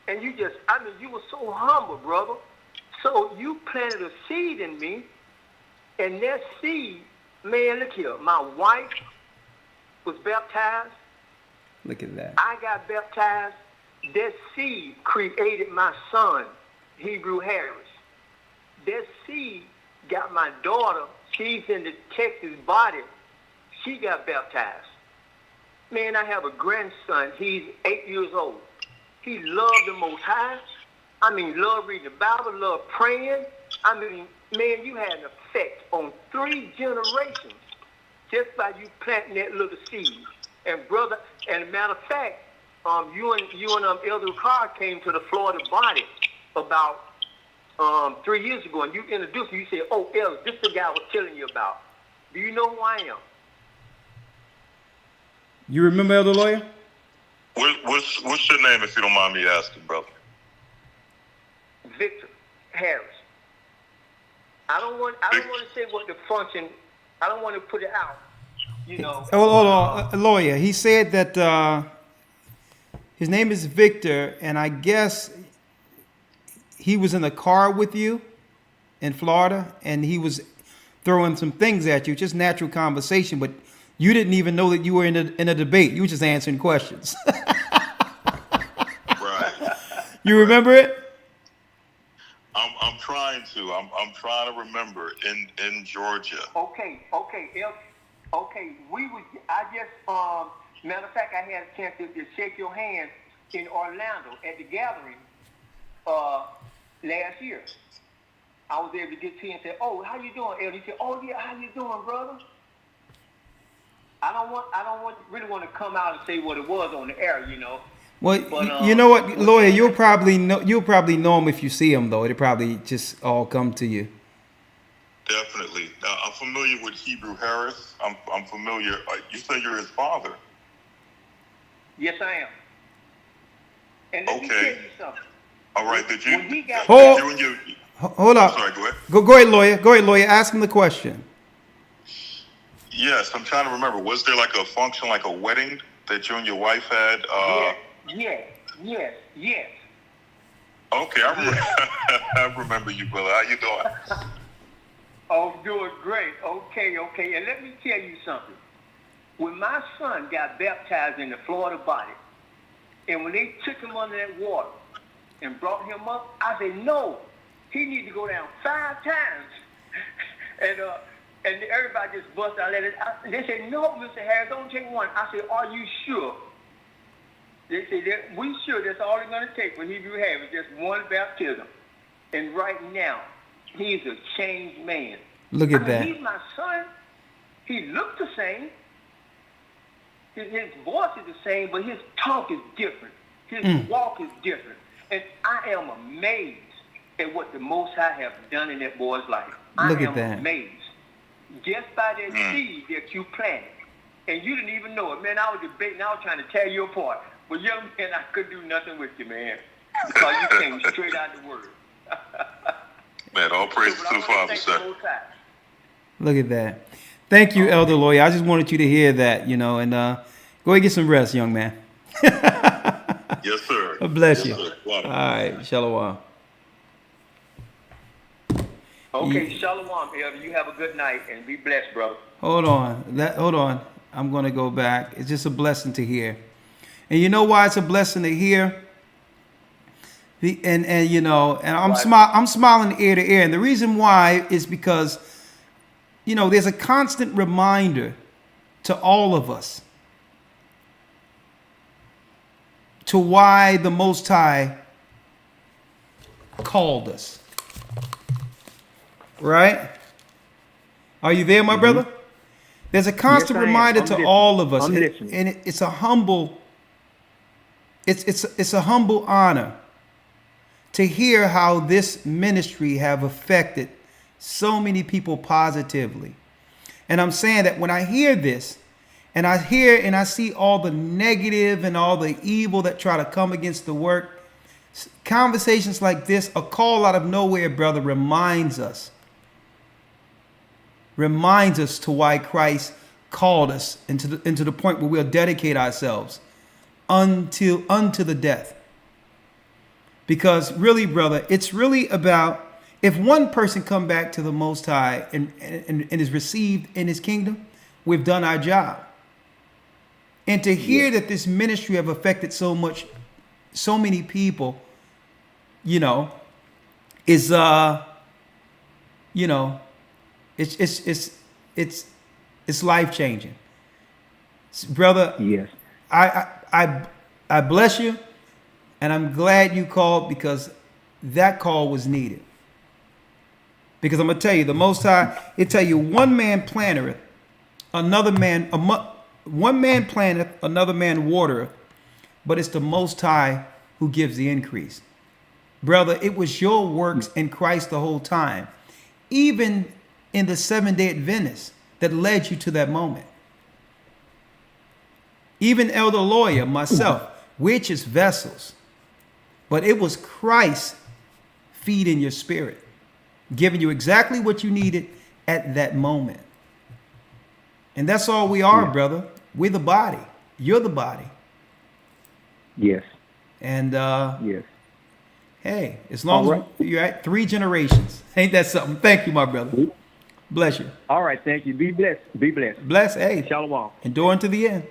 and you just, I mean, you were so humble, brother. So you planted a seed in me, and that seed, man, look here, my wife was baptized. Look at that. I got baptized. That seed created my son, Hebrew Harris. That seed got my daughter. She's in the Texas body. She got baptized. Man, I have a grandson. He's 8 years old. He loved the Most High. I mean, love reading the Bible, love praying. I mean, man, you had an effect on 3 generations just by you planting that little seed. And brother, and a matter of fact, you and Elder Rawchaa came to the Florida body about 3 years ago, and you introduced me. You said, "Oh, Elder, this is the guy I was telling you about. Do you know who I am?" You remember, Elder Lawya? What's your name, if you don't mind me asking, brother? Victor Harris. I don't want to say what the function. I don't want to put it out. You know. Hold on, Lawya. He said that his name is Victor, and I guess he was in the car with you in Florida, and he was throwing some things at you, just natural conversation, but you didn't even know that you were in a debate. You were just answering questions. Right. You remember it? I'm trying to. I'm trying to remember in Georgia. Okay. We was. I just matter of fact, I had a chance to shake your hand in Orlando at the gathering last year. I was able to get to you and say, "Oh, how you doing, Elder?" He said, "Oh yeah, how you doing, brother?" I don't really want to come out and say what it was on the air, you know. Well, but, you know what, Lawya, you'll probably know him if you see him, though. It'll probably just all come to you. Definitely. I'm familiar with Hebrew Harris. I'm familiar. You say you're his father. Yes, I am. And let me tell you something. All right. Did you? Hold up. Sorry. Go ahead. Go ahead, Lawya. Go ahead, Lawya. Ask him the question. Yes, I'm trying to remember. Was there like a function, like a wedding that you and your wife had? Yes. Okay, I remember you, brother. How you doing? Oh, doing great. Okay. And let me tell you something. When my son got baptized in the Florida body, and when they took him under that water and brought him up, I said, no, he needs to go down 5 times. And everybody just bust out at it. They said, no, Mr. Harris, don't take one. I said, are you sure? They said, we sure that's all it's going to take for Hebrew Harris, just one baptism. And right now, he's a changed man. Look at that. He's my son. He looked the same. His voice is the same, but his talk is different. His walk is different. And I am amazed at what the Most High have done in that boy's life. Look I at am that. amazed. Just by that seed that you planted. And you didn't even know it. Man, I was debating. I was trying to tear you apart. But young man, I couldn't do nothing with you, man. Because you came straight out of the word. Man, all praise to the Father, sir. Look at that. Thank you, Elder Lawya. I just wanted you to hear that, you know, and go ahead and get some rest, young man. Yes, sir. God bless Yes, you. sir. All right. Shalom. Okay, shalom, Elder. You have a good night and be blessed, brother. Hold on. I'm going to go back. It's just a blessing to hear. And you know why it's a blessing to hear? I'm smiling ear to ear. And the reason why is because, you know, there's a constant reminder to all of us to why the Most High called us. Right? Are you there, my brother? There's a constant reminder to all of us, and it's a humble, it's a humble honor to hear how this ministry have affected so many people positively. And I'm saying that when I hear this, and I hear and I see all the negative and all the evil that try to come against the work, conversations like this, a call out of nowhere, brother, reminds us to why Christ called us into the point where we'll dedicate ourselves unto the death. Because really, brother, it's really about, if one person come back to the Most High and is received in his kingdom, we've done our job. And to hear that this ministry have affected so many people, you know, is you know, it's life changing, brother. Yes. I bless you, and I'm glad you called, because that call was needed. Because I'm gonna tell you, the Most High, it tell you, one man planteth, one man planteth, another man watereth, but it's the Most High who gives the increase. Brother, it was your works in Christ the whole time, even in the Seventh-day Adventists, that led you to that moment. Even Elder Lawya, myself, we're just vessels, but it was Christ feeding your spirit, giving you exactly what you needed at that moment. And that's all we are, brother. We're the body. You're the body. Yes. And yes. Hey, as long as you're at 3 generations, ain't that something? Thank you, my brother. Bless you. All right, thank you. Be blessed. Be blessed. Bless. Hey, shalom. Enduring to the end.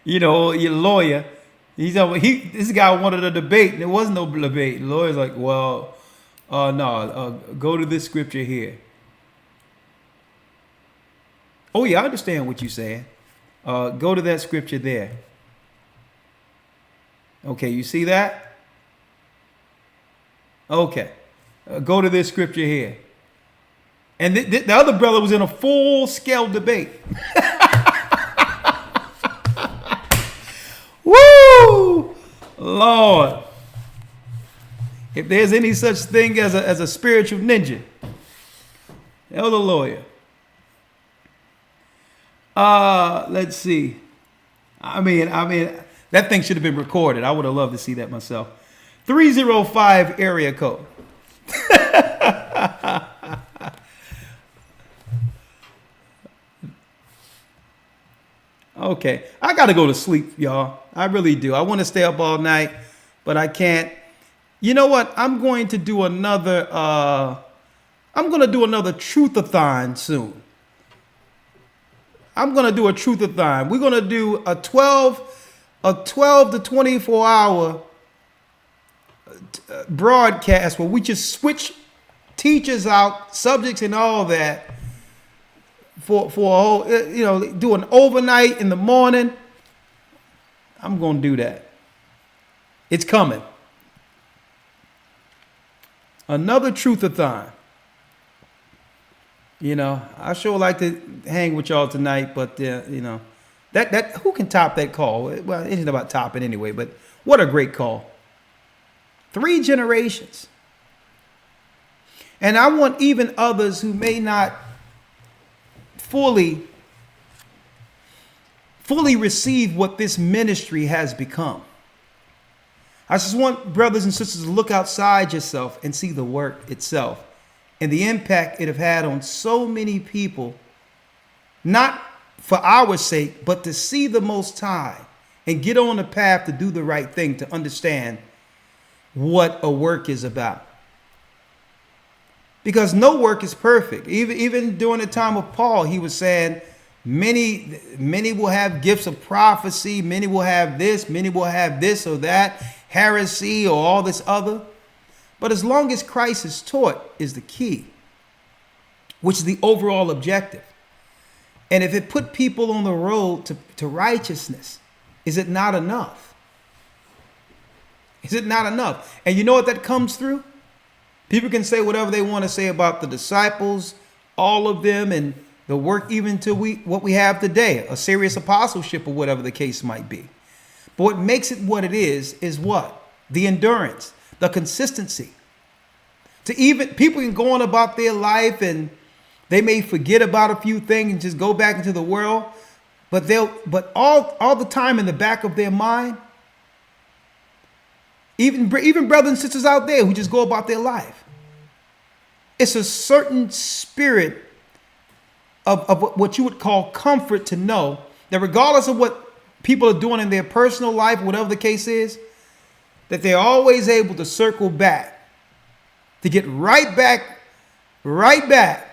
You know, your lawyer, this guy wanted a debate, and there was no debate. The lawyer's like, well, no, go to this scripture here. Oh yeah, I understand what you're saying. Go to that scripture there. Okay, you see that? Okay, go to this scripture here. And the other brother was in a full-scale debate. Woo! Lord. If there's any such thing as a spiritual ninja, Elder Lawya. Let's see. I mean, that thing should have been recorded. I would have loved to see that myself. 305 area code. Okay, I got to go to sleep, y'all. I really do. I want to stay up all night, but I can't. You know what? I'm going to do another truth-a-thon soon. I'm going to do a truth-a-thon. We're going to do a 12 to 24 hour broadcast where we just switch teachers out, subjects and all that for a whole, do an overnight in the morning. I'm going to do that. It's coming. Another truth-a-thon. I sure like to hang with y'all tonight, but that who can top that call? Well, it isn't about topping anyway, but what a great call. 3 generations. And I want even others who may not fully receive what this ministry has become. I just want brothers and sisters to look outside yourself and see the work itself and the impact it have had on so many people, not for our sake, but to see the Most High and get on the path to do the right thing, to understand what a work is about. Because no work is perfect. Even during the time of Paul, he was saying, many will have gifts of prophecy, many will have this or that, heresy or all this other. But as long as Christ is taught is the key, which is the overall objective. And if it put people on the road to righteousness, is it not enough? Is it not enough? And you know what that comes through? People can say whatever they want to say about the disciples, all of them, and the work even to what we have today, a serious apostleship or whatever the case might be. But what makes it what it is what? The endurance, the consistency. To even people can go on about their life and they may forget about a few things and just go back into the world, but all the time in the back of their mind, even brothers and sisters out there who just go about their life, it's a certain spirit of what you would call comfort to know that regardless of what people are doing in their personal life, whatever the case is, that they're always able to circle back, to get right back,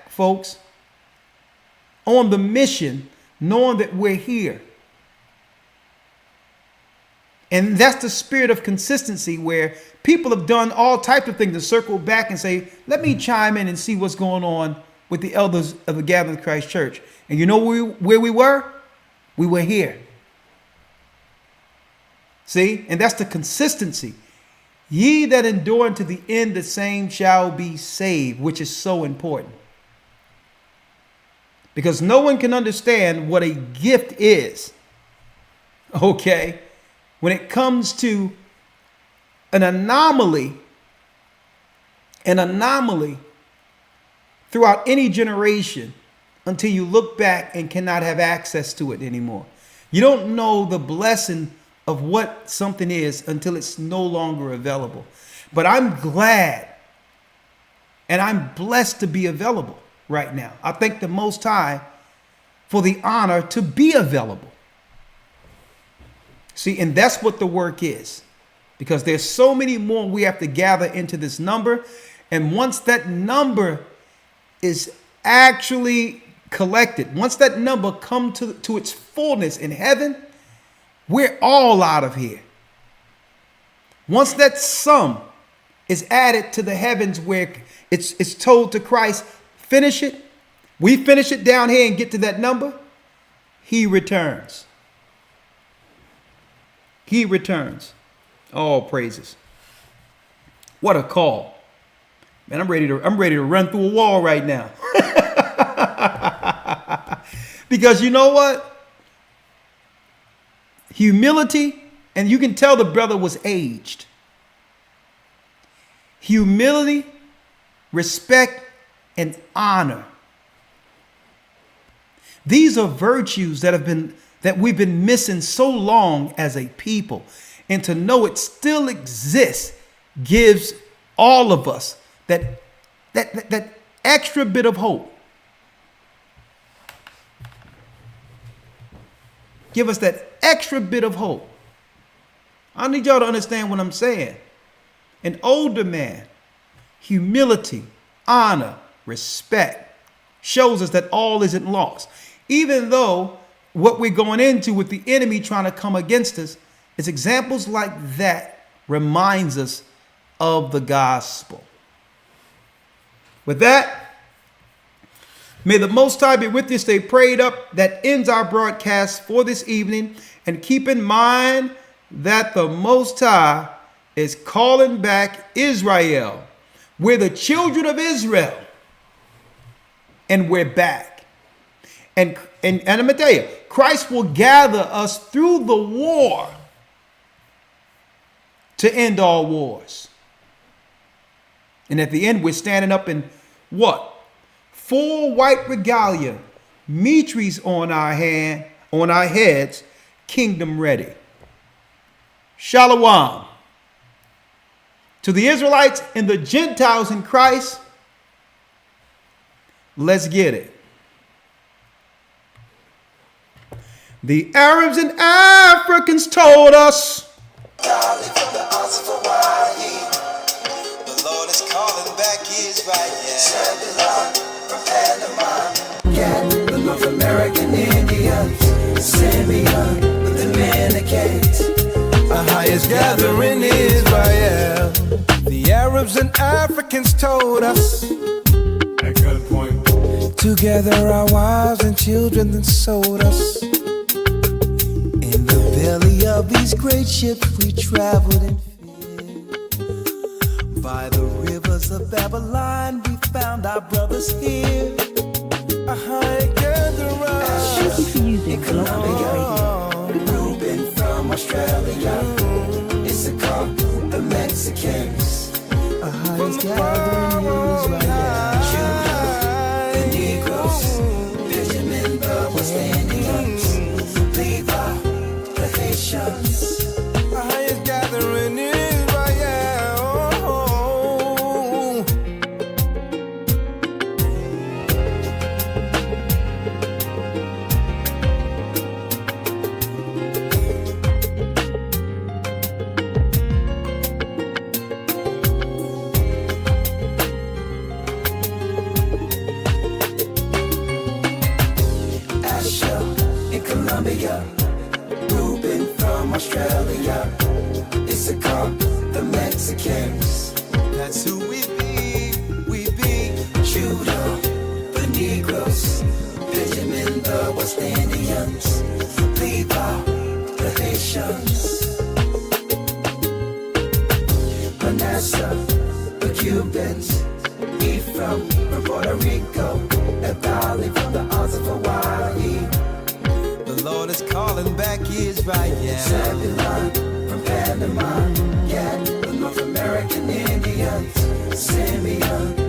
folks, on the mission, knowing that we're here. And that's the spirit of consistency, where people have done all types of things to circle back and say, let me chime in and see what's going on with the elders of the Gathering of Christ Church. And you know where we were? We were here. See? And that's the consistency. Ye that endure unto the end, the same shall be saved, which is so important. Because no one can understand what a gift is, okay, when it comes to an anomaly throughout any generation until you look back and cannot have access to it anymore. You don't know the blessing of what something is until it's no longer available. But I'm glad and I'm blessed to be available right now. I thank the Most High for the honor to be available. See, and that's what the work is, because there's so many more we have to gather into this number. And once that number is actually collected, once that number come to its fullness in heaven, we're all out of here. Once that sum is added to the heavens where it's told to Christ, finish it. We finish it down here and get to that number. He returns. He returns. All praises. What a call. Man, I'm ready to run through a wall right now. Because you know what? Humility, and you can tell the brother was aged. Humility, respect, and honor. These are virtues that we've been missing so long as a people. And to know it still exists gives all of us that extra bit of hope. Give us that extra bit of hope. I need y'all to understand what I'm saying. An older man, humility, honor, respect shows us that all isn't lost. Even though what we're going into with the enemy trying to come against us, is examples like that reminds us of the gospel. With that, may the Most High be with you. Stay prayed up. That ends our broadcast for this evening. And keep in mind that the Most High is calling back Israel. We're the children of Israel. And we're back. And I'm going to tell you, Christ will gather us through the war to end all wars. And at the end, we're standing up in what? Full white regalia, mitres on our heads, kingdom ready. Shalom. To the Israelites and the Gentiles in Christ, let's get it. The Arabs and Africans told us. The Lord is calling back Israel. From Panama, the North American Indians, Simeon with the Manakites. Our highest gathering Israel. The Arabs and Africans told us. At gunpoint. Together our wives and children then sold us. In the belly of these great ships we traveled in fear. By the rivers of Babylon we found our brothers here. A high gatherer. Thank you for using Columbia Radio. Reuben from Australia. Issachar, the Mexicans. A highest gathering Israel. Judah, the Negroes. Benjamin, the West Indians. Levi, the Haitians. A highest gathering Israel. Reuben from Australia, Issachar, the Mexicans. That's who we be. Judah, the Negroes, Benjamin, the West Indians, Levi, the Haitians, Manasseh, the Cubans, Ephraim from Puerto Rico, Naphtali from the Isles of Hawaii. The Lord is calling back Israel. Zebulon from Panama, the North American Indians, Simeon.